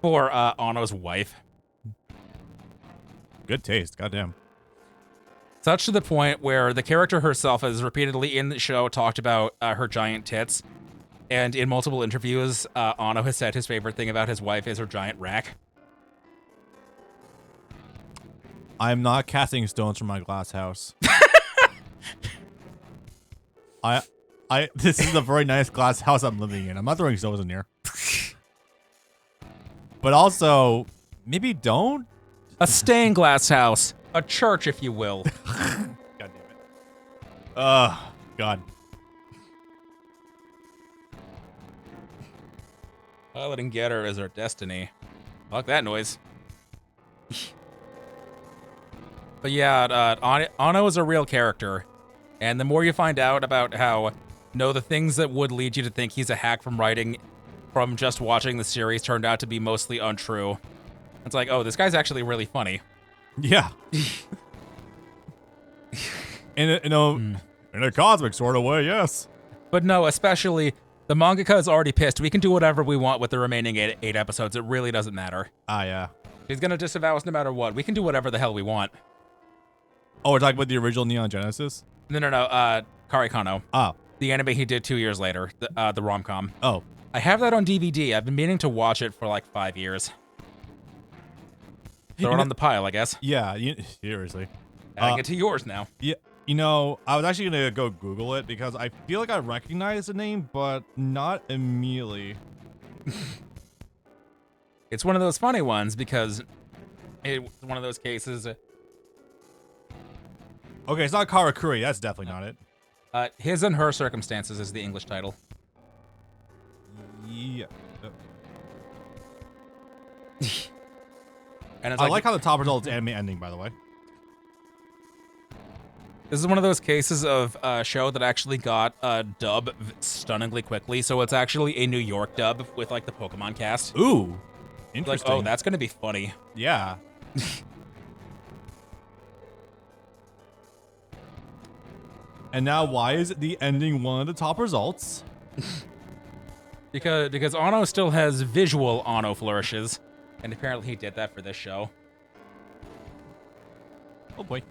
for Ano's wife. Good taste, goddamn. Such to the point where the character herself has repeatedly in the show talked about her giant tits. And in multiple interviews, Ano has said his favorite thing about his wife is her giant rack. I'm not casting stones from my glass house. This is a very nice glass house I'm living in. I'm not throwing stones in here. But also, maybe don't. A stained glass house. A church, if you will. God damn it. God. Pilot and Getter is our destiny. Fuck that noise. But yeah, Ano is a real character. And the more you find out about how, no, the things that would lead you to think he's a hack from writing, from just watching the series, turned out to be mostly untrue. It's like, oh, this guy's actually really funny. Yeah. In a cosmic sort of way, yes. But no, especially, the mangaka is already pissed. We can do whatever we want with the remaining eight episodes. It really doesn't matter. Ah, yeah. He's gonna disavow us no matter what. We can do whatever the hell we want. Oh, we're talking about the original Neon Genesis? No. Kare Kano. Oh. The anime he did 2 years later, the rom-com. Oh. I have that on DVD. I've been meaning to watch it for like 5 years. Throw it on the pile, I guess. Yeah, seriously. I get to yours now. Yeah, you know, I was actually going to go Google it because I feel like I recognize the name, but not immediately. It's one of those funny ones because it's one of those cases. Okay, it's not Karakuri. That's definitely not it. His and Her Circumstances is the English title. Yeah. And it's I like how the top results anime ending, by the way. This is one of those cases of a show that actually got a dub stunningly quickly. So it's actually a New York dub with like the Pokemon cast. Ooh, interesting. Like, oh, that's gonna be funny. Yeah. And now, why is the ending one of the top results? Because Ano still has visual Ano flourishes, and apparently he did that for this show. Oh boy.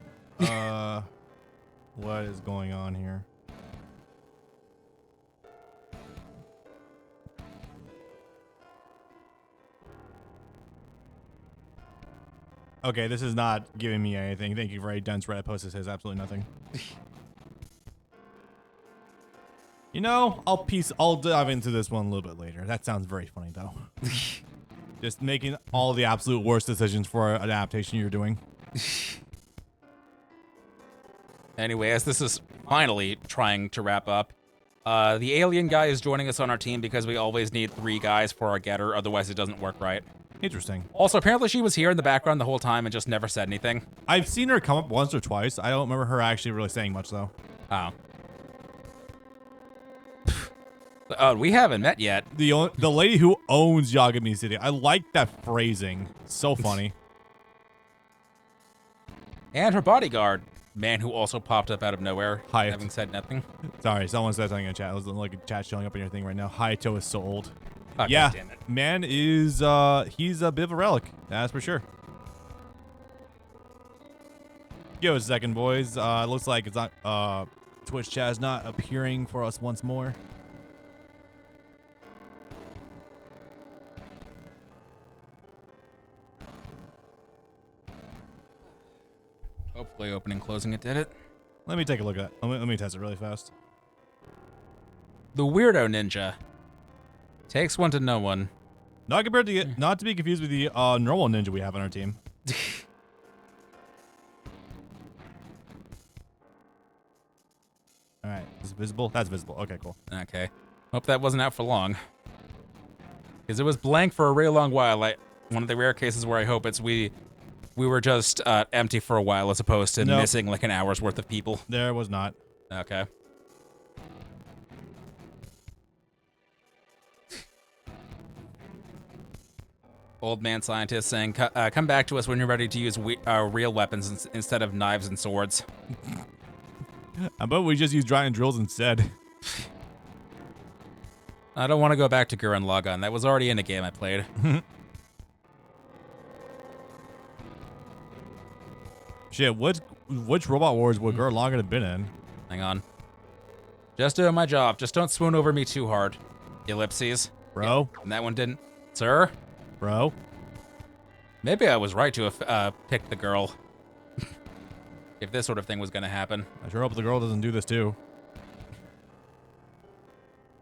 What is going on here? Okay, this is not giving me anything. Thank you for a dense Reddit post that says absolutely nothing. You know, I'll dive into this one a little bit later. That sounds very funny though. Just making all the absolute worst decisions for an adaptation you're doing. Anyway, as this is finally trying to wrap up, the alien guy is joining us on our team because we always need 3 guys for our getter, otherwise it doesn't work right. Interesting. Also, apparently she was here in the background the whole time and just never said anything. I've seen her come up once or twice. I don't remember her actually really saying much, though. Oh. Oh, we haven't met yet. The lady who owns Yagami City. I like that phrasing. So funny. And her bodyguard, man who also popped up out of nowhere, Hi. having said nothing. Sorry, someone said something in chat. It was like a chat showing up on your thing right now. Hayato is so old. Oh, Yeah, damn it. man is he's a bit of a relic. That's for sure. Give us a second, boys. Looks like it's not Twitch chat is not appearing for us once more. Hopefully opening, closing it did it. Let me take a look at that. Let me test it really fast. The Weirdo Ninja. Takes one to know one. Not compared to not to be confused with the normal ninja we have on our team. All right, is it visible? That's visible. Okay, cool. Okay. Hope that wasn't out for long. Because it was blank for a really long while. One of the rare cases where I hope it's we were just empty for a while as opposed to missing like an hour's worth of people. There was not. Okay. Old man scientist saying, come back to us when you're ready to use real weapons instead of knives and swords. How about we just use giant drills instead? I don't want to go back to Gurren Lagann. That was already in a game I played. Shit, which Robot Wars would Gurren Lagann have been in? Hang on. Just doing my job. Just don't swoon over me too hard. Ellipses. Bro? Yeah, and that one didn't. Sir? Bro? Maybe I was right to have picked the girl. If this sort of thing was going to happen. I sure hope the girl doesn't do this too.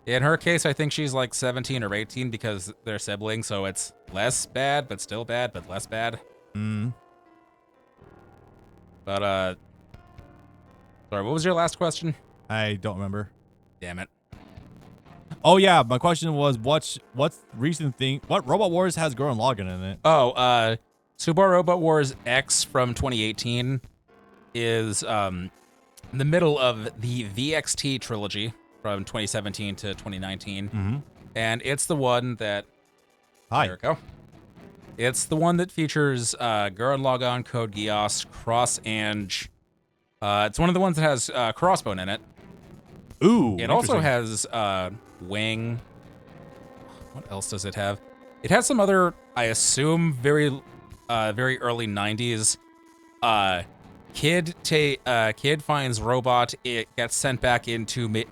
In her case, I think she's like 17 or 18 because they're siblings, so it's less bad, but still bad, but less bad. Hmm. But, sorry, what was your last question? I don't remember. Damn it. Oh yeah, my question was what's recent thing? What Robot Wars has Gurren Lagann in it? Oh, Subaru Robot Wars X from 2018 is in the middle of the VXT trilogy from 2017 to 2019. Mm-hmm. And it's the one that... Hi. There we go. It's the one that features Gurren Lagann, Code Geass, Cross Ange. It's one of the ones that has Crossbone in it. Ooh. It also has Wing. What else does it have? It has some other, I assume, very early 90s. Kid finds robot. It gets sent back into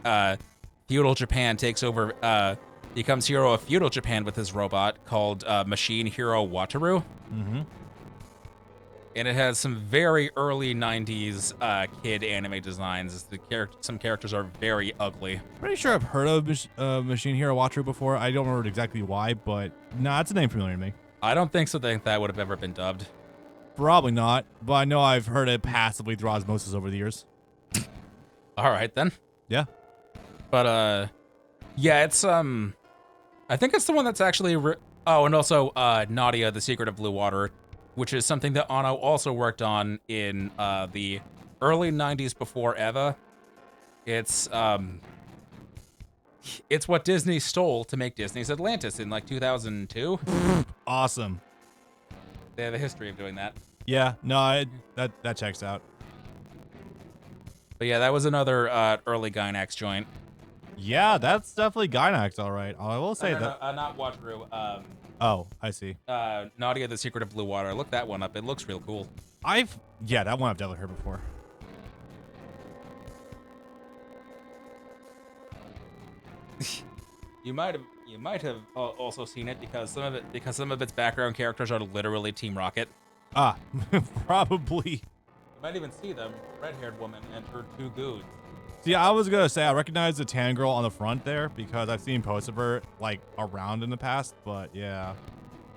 feudal Japan. Takes over. Becomes hero of feudal Japan with his robot called Machine Hero Wataru. Mm-hmm. And it has some very early 90s kid anime designs. Some characters are very ugly. Pretty sure I've heard of Machine Hero Wataru before. I don't remember exactly why, but nah, it's a name familiar to me. I don't think so. Think that would have ever been dubbed. Probably not, but I know I've heard it passively through osmosis over the years. All right then. Yeah. But yeah, it's I think it's the one that's actually oh, and also Nadia, the Secret of Blue Water, which is something that Ono also worked on in the early 90s before Eva. It's what Disney stole to make Disney's Atlantis in like 2002. Awesome. They have a history of doing that. Yeah, no, that checks out. But yeah, that was another early Gynax joint. Yeah, that's definitely Gynax, all right. I will say that. Not Wataru. Oh, I see. Nadia, the Secret of Blue Water. Look that one up. It looks real cool. Yeah, that one I've definitely heard before. You might have also seen it because some of its background characters are literally Team Rocket. Ah, probably. You might even see them, red-haired woman and her two goons. See, I was gonna say I recognize the tan girl on the front there because I've seen posts of her like around in the past, but yeah.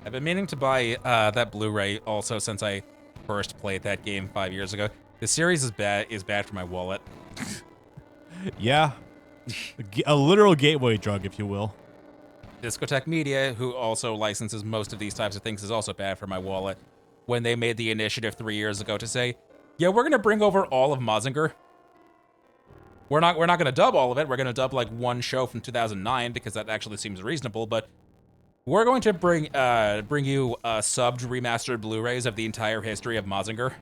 I've been meaning to buy that Blu-ray also since I first played that game 5 years ago. The series is bad for my wallet. Yeah. A literal gateway drug, if you will. Discotech Media, who also licenses most of these types of things, is also bad for my wallet. When they made the initiative 3 years ago to say, yeah, we're gonna bring over all of Mazinger. We're not gonna dub all of it. We're gonna dub like one show from 2009 because that actually seems reasonable. But we're going to bring you subbed remastered Blu-rays of the entire history of Mazinger.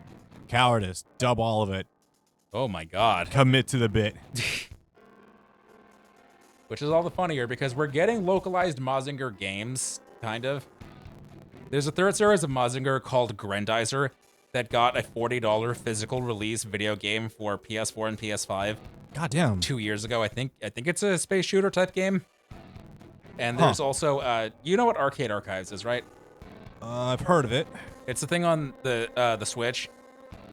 Cowardice. Dub all of it. Oh my god. Commit to the bit. Which is all the funnier because we're getting localized Mazinger games, kind of. There's a third series of Mazinger called Grendizer that got a $40 physical release video game for PS4 and PS5. Goddamn. 2 years ago, I think. I think it's a space shooter type game. And there's also, you know what Arcade Archives is, right? I've heard of it. It's a thing on the Switch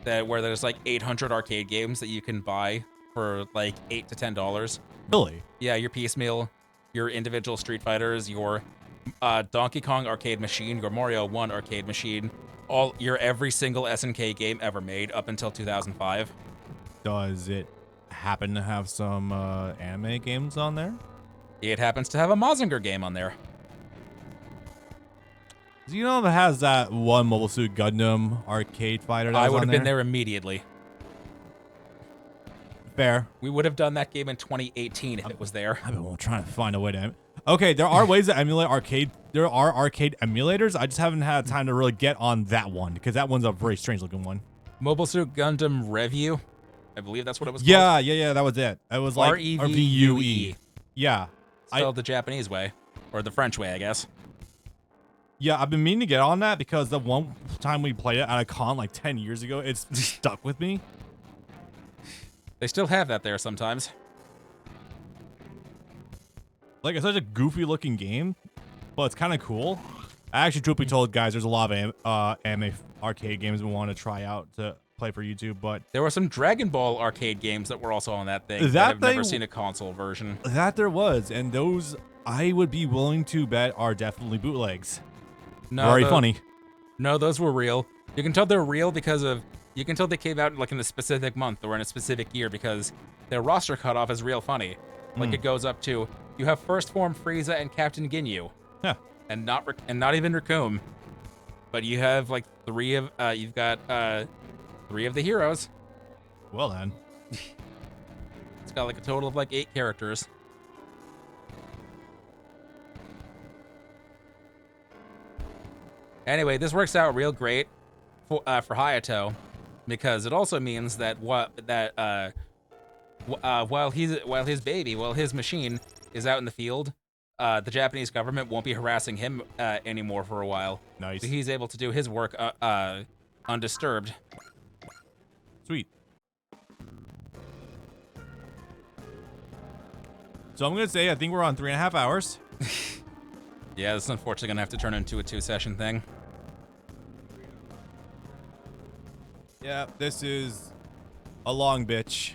where there's like 800 arcade games that you can buy for like $8 to $10. Really? Yeah, your piecemeal, your individual Street Fighters, your Donkey Kong arcade machine, your Mario 1 arcade machine, your every single SNK game ever made up until 2005. Does it happen to have some anime games on there? It happens to have a Mazinger game on there. Do you know if it has that one Mobile Suit Gundam arcade fighter that I was would on have been there immediately. Fair. We would have done that game in 2018 if it was there. I've been trying to find a way to... Okay, there are ways to emulate arcade. There are arcade emulators. I just haven't had time to really get on that one because that one's a very strange looking one. Mobile Suit Gundam Revue. I believe that's what it was called. Yeah, that was it. It was like REVUE. Yeah. Spelled the Japanese way. Or the French way, I guess. Yeah, I've been meaning to get on that because the one time we played it at a con like 10 years ago, it's stuck with me. They still have that there sometimes. Like, it's such a goofy looking game, but it's kind of cool. I actually truthfully told guys there's a lot of anime arcade games we want to try out to play for YouTube, but... There were some Dragon Ball arcade games that were also on that thing that I've never seen a console version. That there was, and those I would be willing to bet are definitely bootlegs. No, very funny. No, those were real. You can tell they're real because of... You can tell they came out like in a specific month or in a specific year because their roster cutoff is real funny. Like it goes up to, you have First Form Frieza and Captain Ginyu. Yeah. And not even Raccoon. But you have like you've got 3 of the heroes. Well then. It's got like a total of like 8 characters. Anyway, this works out real great for Hayato because it also means that while his machine is out in the field, the Japanese government won't be harassing him anymore for a while. Nice. So he's able to do his work undisturbed. Sweet. So I'm gonna say I think we're on 3.5 hours. Yeah, this is unfortunately gonna have to turn into a 2-session thing. Yeah, this is a long bitch.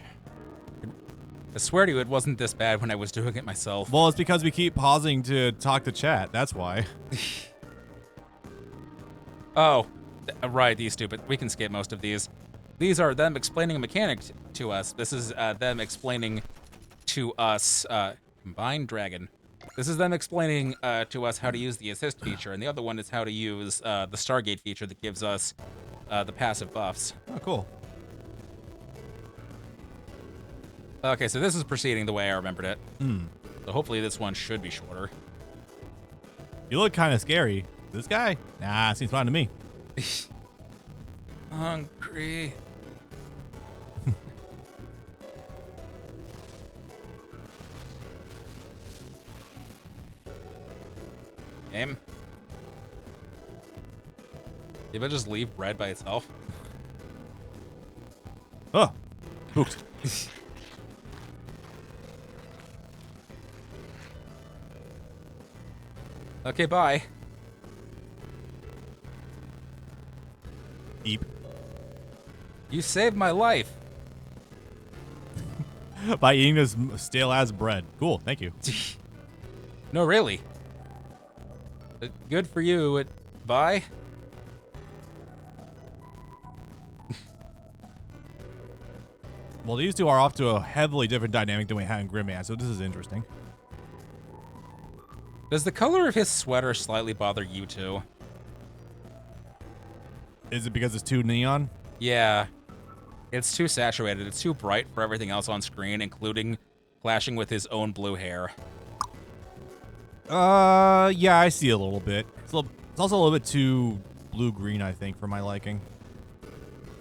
I swear to you, it wasn't this bad when I was doing it myself. Well, it's because we keep pausing to talk to chat. That's why. Oh, right, these stupid. We can skip most of these. These are them explaining a mechanic to us. This is them explaining to us Combined Dragon. This is them explaining to us how to use the assist feature, and the other one is how to use the Stargate feature that gives us the passive buffs. Oh, cool. Okay, so this is proceeding the way I remembered it. So hopefully this one should be shorter. You look kind of scary. This guy? Nah, seems fine to me. Hungry. Aim. Did I just leave bread by itself? Oh, oops. Okay, bye. Eep. You saved my life. By eating this stale ass bread. Cool, thank you. No, really. Good for you. Bye. Well, these two are off to a heavily different dynamic than we had in Gridman, so this is interesting. Does the color of his sweater slightly bother you too? Is it because it's too neon? Yeah. It's too saturated. It's too bright for everything else on screen, including clashing with his own blue hair. Yeah, I see a little bit. It's also a little bit too blue-green, I think, for my liking.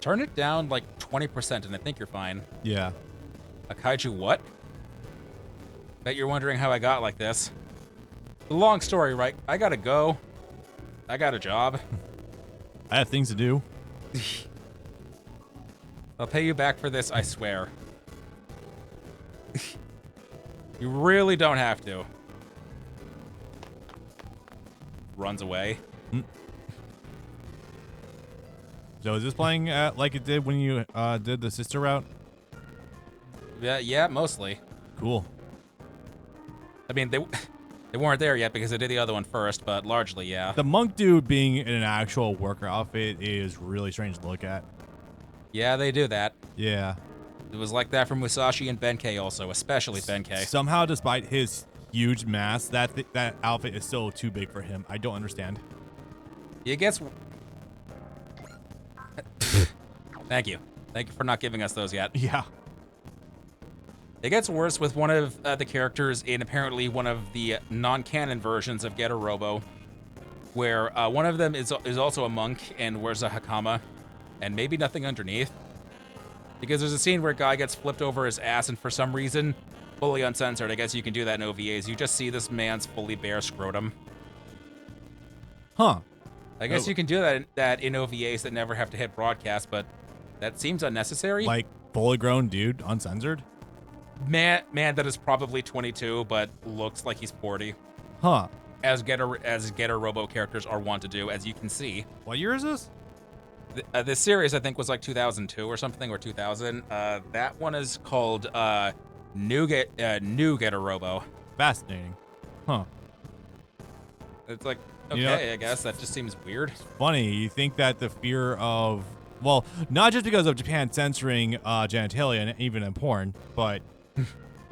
Turn it down like 20% and I think you're fine. Yeah. A kaiju what? Bet you're wondering how I got like this. The long story, right? I gotta go. I got a job. I have things to do. I'll pay you back for this, I swear. You really don't have to. Runs away. So is this playing like it did when you did the sister route? Yeah, mostly. Cool. I mean, they weren't there yet because I did the other one first, but largely, yeah. The monk dude being in an actual worker outfit is really strange to look at. Yeah, they do that. Yeah. It was like that for Musashi and Benkei also, especially Benkei. Somehow, despite his huge mass, that outfit is still too big for him. I don't understand. It gets... Thank you. Thank you for not giving us those yet. Yeah. It gets worse with one of the characters in apparently one of the non-canon versions of Getter Robo, where one of them is also a monk and wears a hakama, and maybe nothing underneath. Because there's a scene where a guy gets flipped over his ass, and for some reason, fully uncensored, I guess you can do that in OVAs, you just see this man's fully bare scrotum. Huh. I guess you can do that in OVAs that never have to hit broadcast, but that seems unnecessary. Like, fully grown dude, uncensored? Man that is probably 22, but looks like he's 40. Huh. As Getter Robo characters are wont to do, as you can see. What year is this? This series, I think, was like 2002 or something, or 2000. That one is called New Getter Robo. Fascinating. Huh. It's like, okay, Yeah. I guess that just seems weird. Funny, you think that the fear of, well, not just because of Japan censoring genitalia and even in porn, but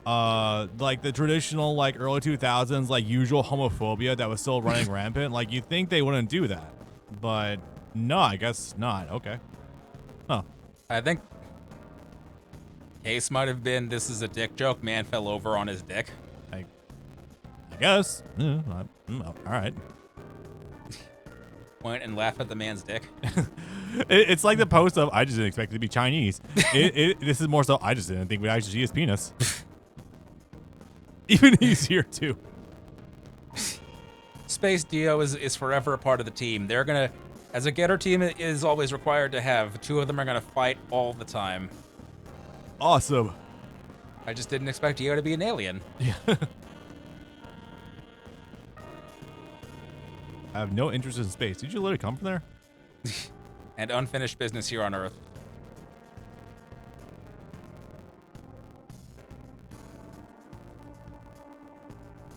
like the traditional like early 2000s like usual homophobia that was still running rampant, like you think they wouldn't do that, but no, I guess not. Okay. Huh. I think case might have been this is a dick joke. Man fell over on his dick. I guess. All right. Point and laugh at the man's dick. It's like the post of I just didn't expect it to be Chinese. This is more so I just didn't think we'd actually see his penis. Even easier too. Space Dio is forever a part of the team. They're gonna, as a Getter team is always required to have, two of them are gonna fight all the time. Awesome. I just didn't expect Dio to be an alien. Yeah. I have no interest in space. Did you literally come from there? And unfinished business here on Earth.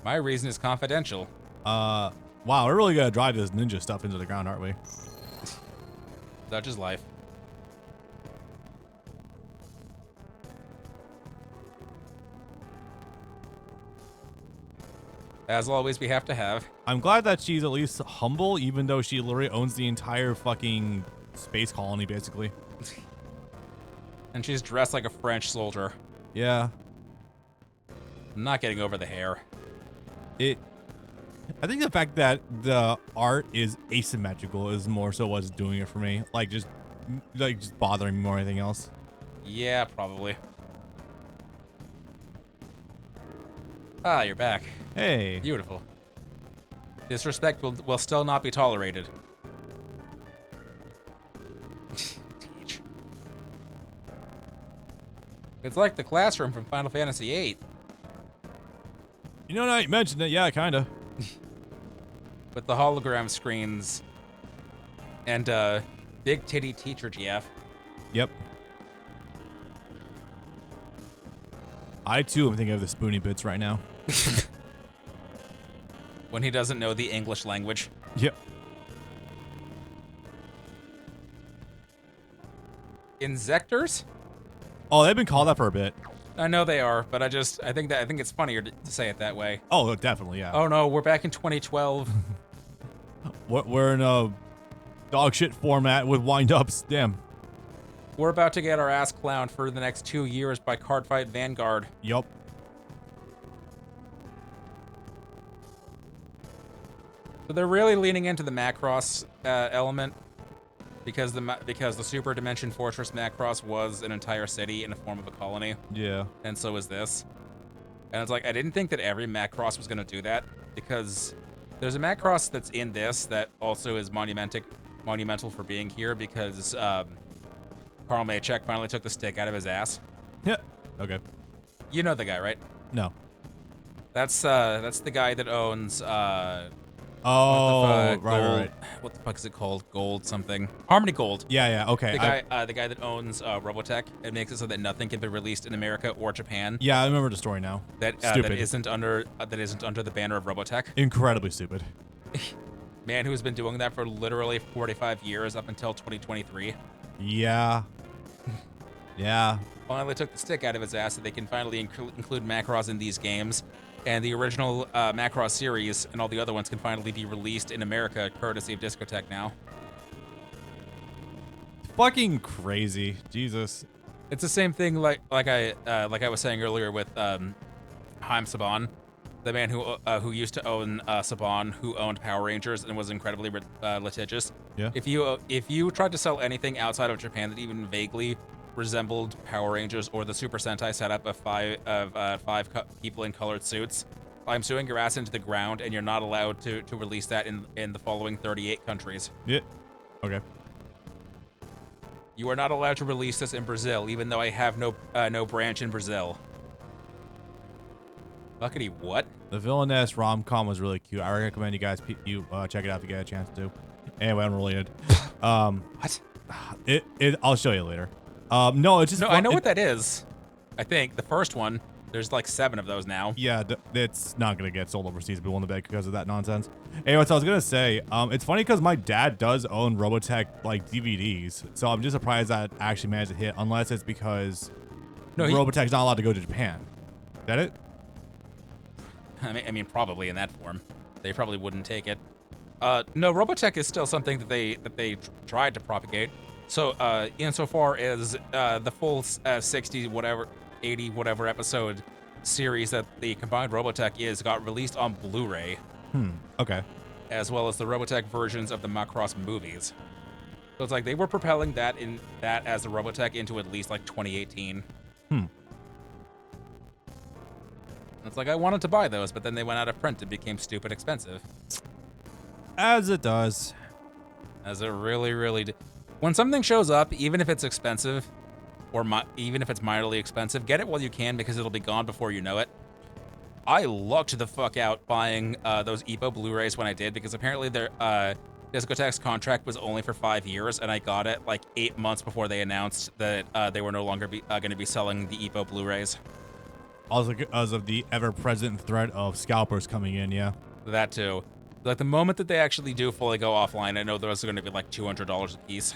My reason is confidential. Wow, we're really gonna drive this ninja stuff into the ground, aren't we? Such is life. As always, we have to have. I'm glad that she's at least humble, even though she literally owns the entire fucking space colony, basically. And she's dressed like a French soldier. Yeah. I'm not getting over the hair. I think the fact that the art is asymmetrical is more so what's doing it for me. Like just bothering me more than anything else. Yeah, probably. Ah, you're back. Hey. Beautiful. Disrespect will still not be tolerated. Teach. It's like the classroom from Final Fantasy VIII. You know, now you mentioned it, yeah, kinda. With the hologram screens and big titty teacher GF. Yep. I too am thinking of the Spoonie bits right now. When he doesn't know the English language. Yep. Insectors? Oh, they've been called that for a bit. I know they are, but I think it's funnier to say it that way. Oh, definitely, yeah. Oh no, we're back in 2012. We're in a dog shit format with wind-ups. Damn. We're about to get our ass clowned for the next 2 years by Cardfight Vanguard. Yup. So they're really leaning into the Macross element because the Super Dimension Fortress Macross was an entire city in the form of a colony. Yeah. And so is this. And it's like, I didn't think that every Macross was going to do that, because there's a Macross that's in this that also is monumental for being here, because Carl Maychek finally took the stick out of his ass. Yeah. Okay. You know the guy, right? No. That's the guy that owns right. What the fuck is it called? Gold something. Harmony Gold. Yeah, okay. The guy that owns Robotech and makes it so that nothing can be released in America or Japan. Yeah, I remember the story now. That isn't under the banner of Robotech. Incredibly stupid. Man who's been doing that for literally 45 years up until 2023. Yeah. Yeah. Finally took the stick out of his ass so they can finally include Macross in these games. And the original Macross series and all the other ones can finally be released in America, courtesy of Discotech now. Fucking crazy, Jesus. It's the same thing like I was saying earlier with Haim Saban, the man who used to own Saban, who owned Power Rangers and was incredibly litigious. Yeah. If you tried to sell anything outside of Japan that even vaguely resembled Power Rangers or the Super Sentai setup of five people in colored suits, I'm suing your ass into the ground, and you're not allowed to release that in the following 38 countries. Yeah. Okay. You are not allowed to release this in Brazil, even though I have no branch in Brazil. Fuckity what? The villainess rom-com was really cute. I recommend you guys check it out if you get a chance to. Anyway, unrelated. What? I'll show you later. No, it's just. No, I know what that is. I think the first one. There's like 7 of those now. Yeah, it's not gonna get sold overseas. People in the bag because of that nonsense. Anyway, so I was gonna say, it's funny because my dad does own Robotech like DVDs, so I'm just surprised that actually managed to hit. Unless it's because Robotech's not allowed to go to Japan. Is that it? I mean, probably in that form. They probably wouldn't take it. No, Robotech is still something that they tried to propagate. So, insofar as the full 60 whatever, 80 whatever episode series that the combined Robotech got released on Blu-ray. Okay. As well as the Robotech versions of the Macross movies. So it's like they were propelling that as the Robotech into at least like 2018. It's like I wanted to buy those, but then they went out of print and became stupid expensive. As it does. As it really, really did. When something shows up, even if it's expensive, or even if it's mildly expensive, get it while you can because it'll be gone before you know it. I lucked the fuck out buying those EPO Blu-rays when I did, because apparently their Discotech's contract was only for 5 years, and I got it like 8 months before they announced that they were no longer going to be selling the EPO Blu-rays. Also, because of the ever-present threat of scalpers coming in, yeah. That too. Like the moment that they actually do fully go offline, I know those are going to be like $200 a piece.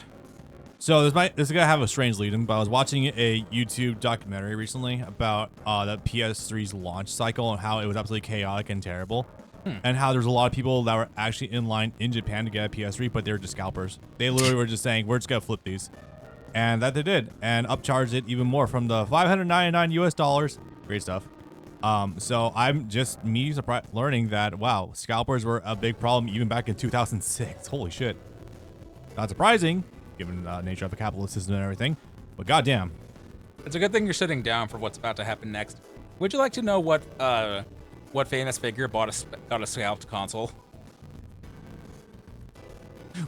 So this is gonna have a strange lead-in, but I was watching a YouTube documentary recently about the PS3's launch cycle and how it was absolutely chaotic and terrible, and how there's a lot of people that were actually in line in Japan to get a PS3, but they were just scalpers. They literally were just saying, "We're just gonna flip these," and that they did, and upcharged it even more from the $599 US. Great stuff. So I'm just surprised learning that wow, scalpers were a big problem even back in 2006. Holy shit! Not surprising, given the nature of the capitalist system and everything, but goddamn. It's a good thing you're sitting down for what's about to happen next. Would you like to know what famous figure got a scalped console?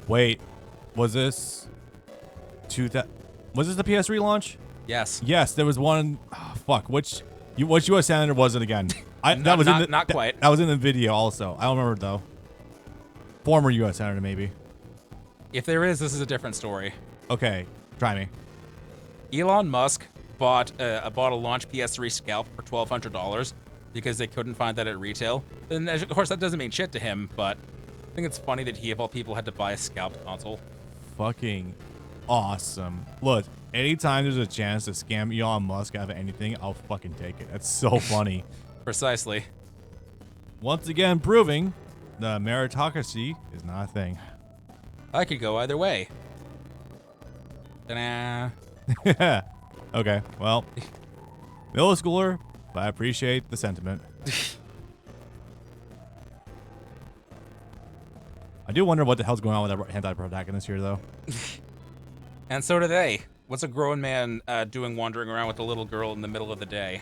Wait, was this the PS3 launch? Yes. Yes, there was one. Oh, fuck, which U.S. senator was it again? Not quite. That was in the video also. I don't remember though. Former U.S. senator maybe. If there is, this is a different story. Okay, try me. Elon Musk bought a launch PS3 scalp for $1,200 because they couldn't find that at retail. And of course, that doesn't mean shit to him, but I think it's funny that he, of all people, had to buy a scalped console. Fucking awesome. Look, anytime there's a chance to scam Elon Musk out of anything, I'll fucking take it. That's so funny. Precisely. Once again, proving the meritocracy is not a thing. I could go either way. Ta-da. Okay, well, middle schooler, but I appreciate the sentiment. I do wonder what the hell's going on with that hentai protagonist here, though. And so do they. What's a grown man doing wandering around with a little girl in the middle of the day?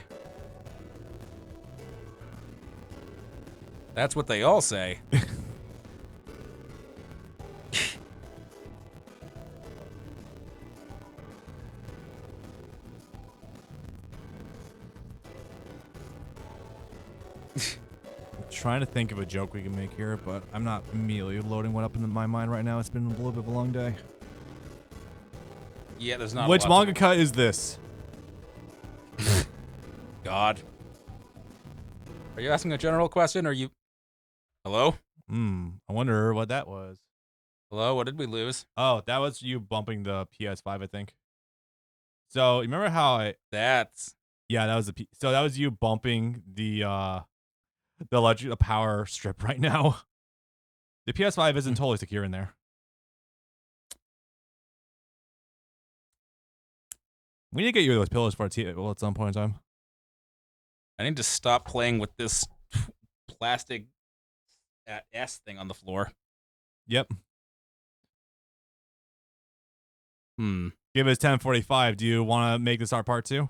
That's what they all say. Trying to think of a joke we can make here, but I'm not immediately loading one up into my mind right now. It's been a little bit of a long day. Yeah, there's not. Which mangaka is this? God. Are you asking a general question, or you? Hello? I wonder what that was. Hello? What did we lose? Oh, that was you bumping the PS5, I think. So, you remember how That's... Yeah, that was so that was you bumping the power strip right now. The PS5 isn't totally secure in there. We need to get you those pillows for at some point in time. I need to stop playing with this plastic S thing on the floor. Yep. Give us 10:45. Do you want to make this our part 2?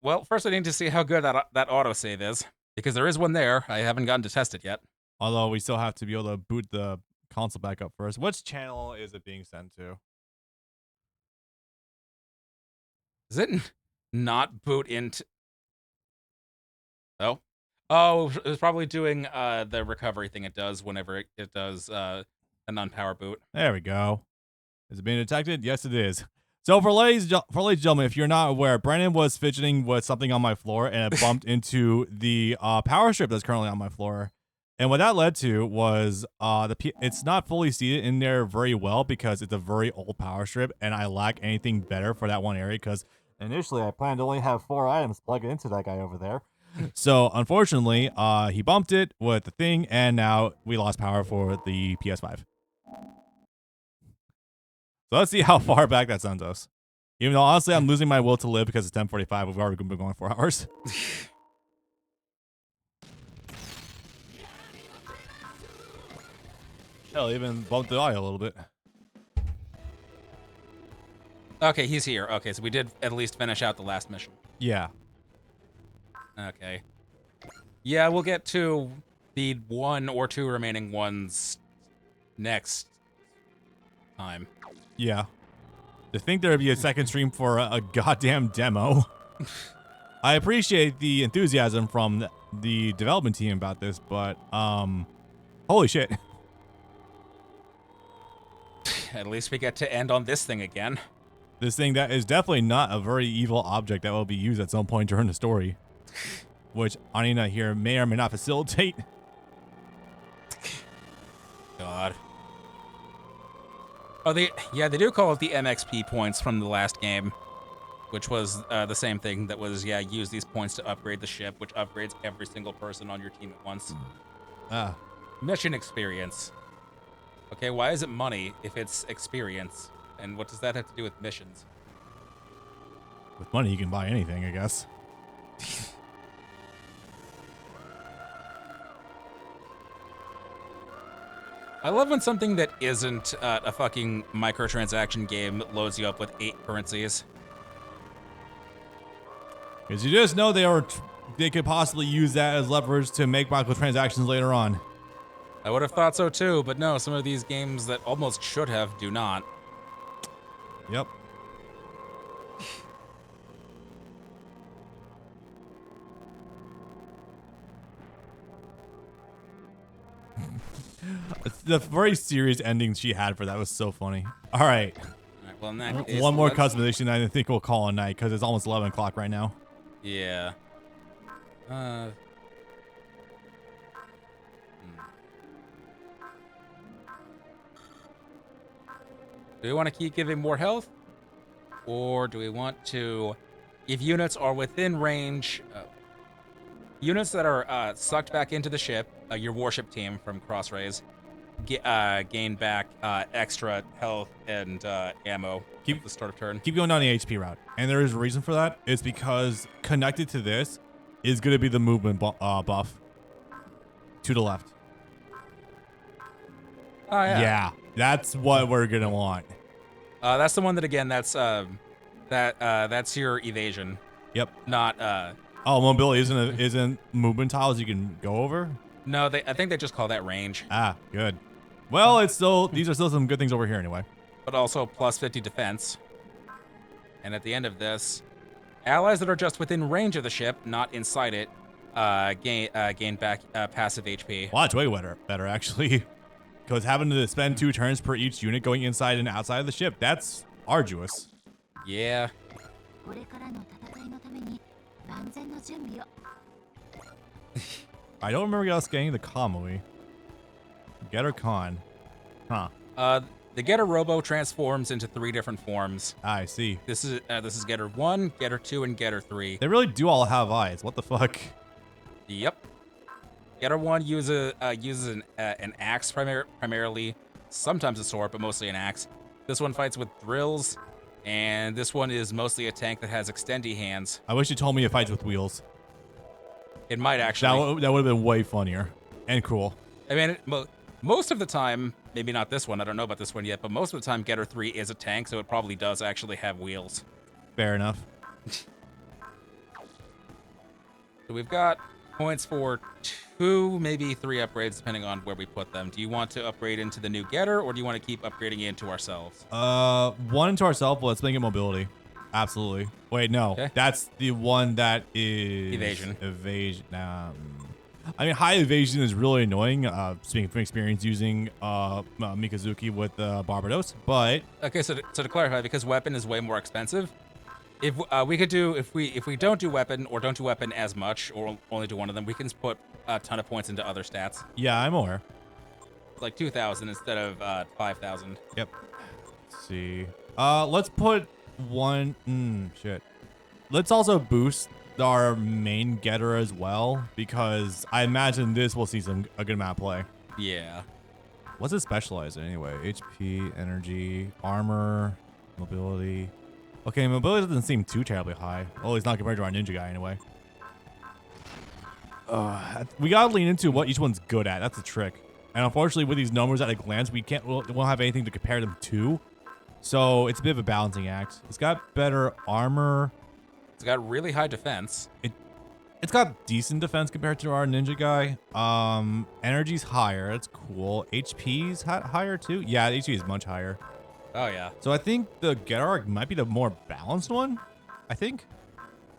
Well, first I need to see how good that autosave is, because there is one there. I haven't gotten to test it yet. Although we still have to be able to boot the console back up first. Which channel is it being sent to? Does it not boot into... Oh, it was probably doing the recovery thing it does whenever it does a non-power boot. There we go. Is it being detected? Yes, it is. So for ladies and gentlemen, if you're not aware, Brandon was fidgeting with something on my floor and it bumped into the power strip that's currently on my floor. And what that led to was it's not fully seated in there very well because it's a very old power strip and I lack anything better for that one area because initially I planned to only have 4 items plugged into that guy over there. So unfortunately, he bumped it with the thing and now we lost power for the PS5. So let's see how far back that sends us. Even though honestly I'm losing my will to live because it's 10:45, we've already been going 4 hours. Hell, even bumped the eye a little bit. Okay, he's here. Okay, so we did at least finish out the last mission. Yeah. Okay. Yeah, we'll get to the 1 or 2 remaining ones next time. Yeah. To think there'd be a second stream for a goddamn demo. I appreciate the enthusiasm from the development team about this, but holy shit. At least we get to end on this thing again. This thing that is definitely not a very evil object that will be used at some point during the story. Which Anina here may or may not facilitate. God. Oh, they do call it the MXP points from the last game, which was the same thing that was, use these points to upgrade the ship, which upgrades every single person on your team at once. Mission experience. Okay, why is it money if it's experience? And what does that have to do with missions? With money, you can buy anything, I guess. I love when something that isn't a fucking microtransaction game loads you up with 8 currencies. Because you just know they could possibly use that as leverage to make microtransactions later on. I would have thought so too, but no, some of these games that almost should have do not. Yep. The very serious ending she had for that was so funny. All right. Well, in that case, one more customization I think we'll call a night because it's almost 11 o'clock right now. Yeah. Do we want to keep giving more health? Or do we want to, if units are within range, units that are sucked back into the ship, your warship team from Crossrays, gain back extra health and ammo at the start of turn. Keep going down the HP route. And there is a reason for that. It's because connected to this is going to be the movement buff to the left. Oh, yeah. Yeah, that's what we're going to want. That's the one that, again, that's your evasion. Yep. Not mobility isn't movement tiles you can go over? No, I think they just call that range. Ah, good. Well, these are still some good things over here anyway. But also plus 50 defense. And at the end of this, allies that are just within range of the ship, not inside it, gain back passive HP. Well, that's way better actually. Because having to spend 2 turns per each unit going inside and outside of the ship, that's arduous. Yeah. I don't remember us getting the Kamui. Getter Con. Huh. The Getter Robo transforms into 3 different forms. I see. This is Getter 1, Getter 2, and Getter 3. They really do all have eyes. What the fuck? Yep. Getter 1 uses an axe primarily, sometimes a sword, but mostly an axe. This one fights with drills, and this one is mostly a tank that has extendy hands. I wish you told me it fights with wheels. It might actually. That would have been way funnier and cool. I mean, most of the time, maybe not this one, I don't know about this one yet, but most of the time Getter 3 is a tank, so it probably does actually have wheels. Fair enough. So we've got points for 2, maybe 3 upgrades, depending on where we put them. Do you want to upgrade into the new Getter, or do you want to keep upgrading into ourselves? 1 into ourselves, but let's make it mobility. Absolutely. Wait, no. Okay. That's the one that is... Evasion. I mean, high evasion is really annoying, speaking from experience using Mikazuki with Barbados, but... Okay, so to clarify, because weapon is way more expensive, if we don't do weapon or don't do weapon as much or only do one of them, we can put a ton of points into other stats. Yeah, I'm aware. Like 2,000 instead of 5,000. Yep. Let's see. Let's put 1... shit. Let's also boost our main Getter as well, because I imagine this will see a good amount of play. Yeah. What's it specialized in anyway? HP, energy, armor, mobility. Okay, mobility doesn't seem too terribly high. Oh, it's not compared to our ninja guy anyway. We gotta lean into what each one's good at. That's the trick. And unfortunately, with these numbers at a glance, we won't have anything to compare them to. So it's a bit of a balancing act. It's got better armor. It's got really high defense. It's got decent defense compared to our ninja guy. Energy's higher. That's cool. HP's higher too. Yeah, the HP is much higher. Oh yeah. So I think the Getter might be the more balanced one. I think.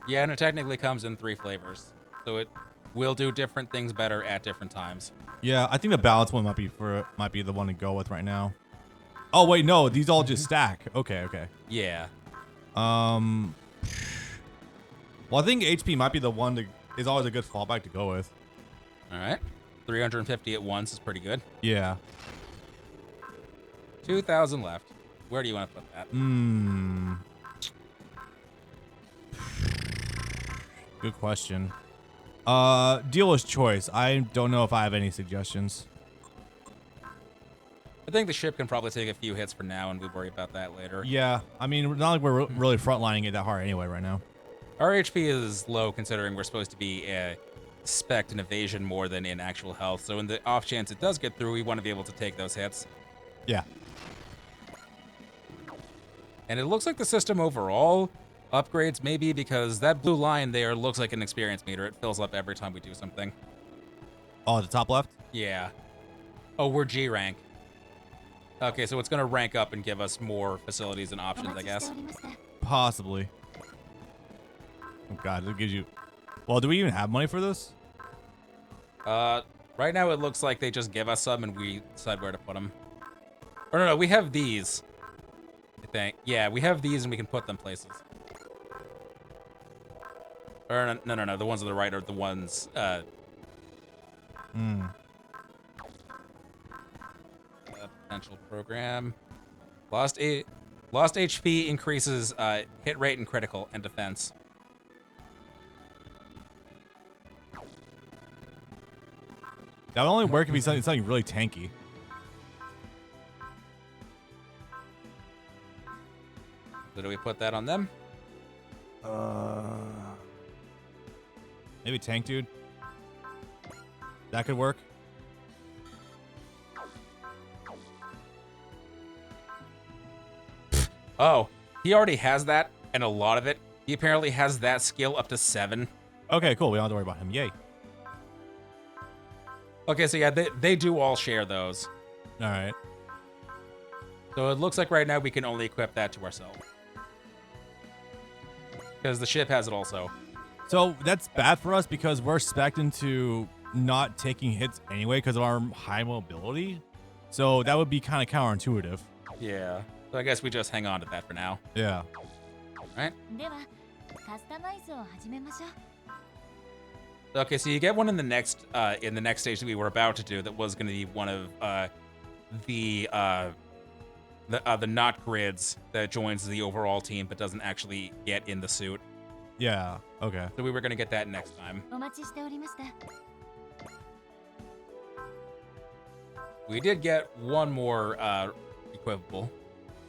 Yeah, and it technically comes in 3 flavors, so it will do different things better at different times. Yeah, I think the balanced one might be the one to go with right now. Oh wait, no, these all just stack. Okay. Yeah. Well, I think HP might be the one that is always a good fallback to go with. All right. 350 at once is pretty good. Yeah. 2,000 left. Where do you want to put that? Good question. Dealer's choice. I don't know if I have any suggestions. I think the ship can probably take a few hits for now, and we worry about that later. Yeah, I mean, not like we're really frontlining it that hard anyway right now. Our HP is low, considering we're supposed to be spec'd in evasion more than in actual health. So in the off chance it does get through, we want to be able to take those hits. Yeah. And it looks like the system overall upgrades maybe because that blue line there looks like an experience meter. It fills up every time we do something. Oh, at the top left? Yeah. Oh, we're G rank. Okay, so it's going to rank up and give us more facilities and options, I guess. Possibly. Oh, God, it gives you... Well, do we even have money for this? Right now it looks like they just give us some and we decide where to put them. Or no, we have these. I think. Yeah, we have these and we can put them places. Or no. The ones on the right are the ones... Potential program. Lost HP increases hit rate and critical and defense. That would only work if he's something really tanky. So do we put that on them? Maybe tank dude. That could work. Oh, he already has that, and a lot of it. He apparently has that skill up to 7. Okay, cool. We don't have to worry about him. Yay. Okay, so yeah, they do all share those. All right. So it looks like right now we can only equip that to ourselves. Because the ship has it also. So that's bad for us because we're spec'd into not taking hits anyway because of our high mobility. So that would be kind of counterintuitive. Yeah. So I guess we just hang on to that for now. Yeah. Right? Okay, so you get one in the next stage that we were about to do that was going to be one of the not grids that joins the overall team but doesn't actually get in the suit. Yeah. Okay. So we were going to get that next time. We did get one more equipable.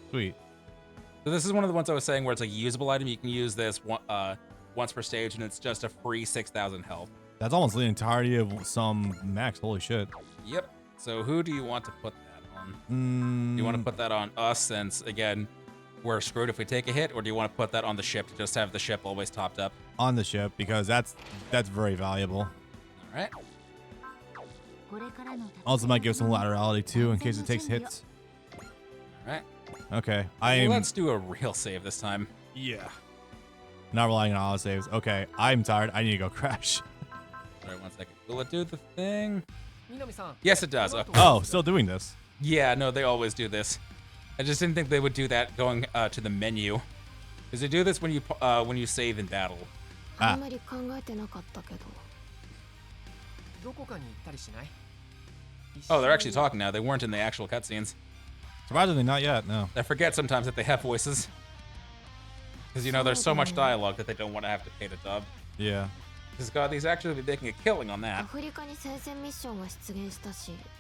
Sweet. So this is one of the ones I was saying where it's a usable item. You can use this once per stage, and it's just a free 6,000 health. That's almost the entirety of some max. Holy shit. Yep. So who do you want to put that on? Do you want to put that on us since, again, we're screwed if we take a hit, or do you want to put that on the ship to just have the ship always topped up? On the ship, because that's very valuable. All right. Also might give some laterality too in case it takes hits. All right. Okay. Let's do a real save this time. Yeah. Not relying on auto saves. Okay. I'm tired. I need to go crash. Sorry, 1 second. Will it do the thing? Yes, it does. Okay. Oh, still doing this. Yeah, no, they always do this. I just didn't think they would do that going to the menu. Because they do this when you save in battle. Ah. Oh, they're actually talking now. They weren't in the actual cutscenes. Surprisingly, not yet. No. I forget sometimes that they have voices. Because, there's so much dialogue that they don't want to have to pay to dub. Yeah. Because, God, he's actually making a killing on that.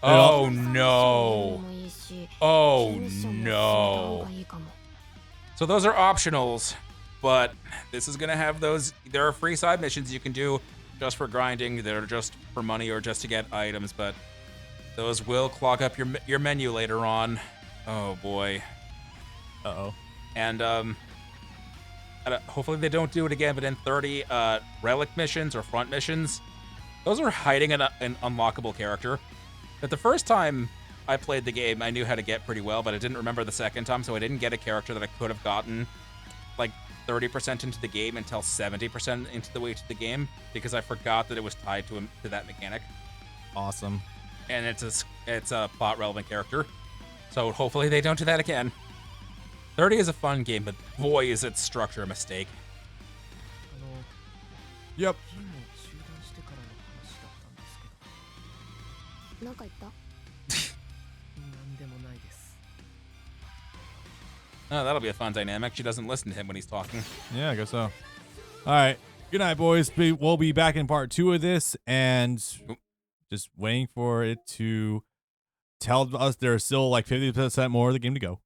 Oh, no. Oh, no. So those are optionals, but this is going to have those. There are free side missions you can do just for grinding. They're just for money or just to get items, but those will clog up your menu later on. Oh, boy. Uh-oh. And, hopefully they don't do it again, but in 30 relic missions or front missions, those are hiding an unlockable character that the first time I played the game, I knew how to get pretty well, but I didn't remember the second time, so I didn't get a character that I could have gotten like 30% into the game until 70% into the way to the game, because I forgot that it was tied to that mechanic. Awesome. And it's a plot relevant character, so hopefully they don't do that again. 30 is a fun game, but boy, is its structure a mistake. Yep. Oh, that'll be a fun dynamic. She doesn't listen to him when he's talking. Yeah, I guess so. All right. Good night, boys. We'll be back in part 2 of this, and just waiting for it to tell us there's still like 50% more of the game to go.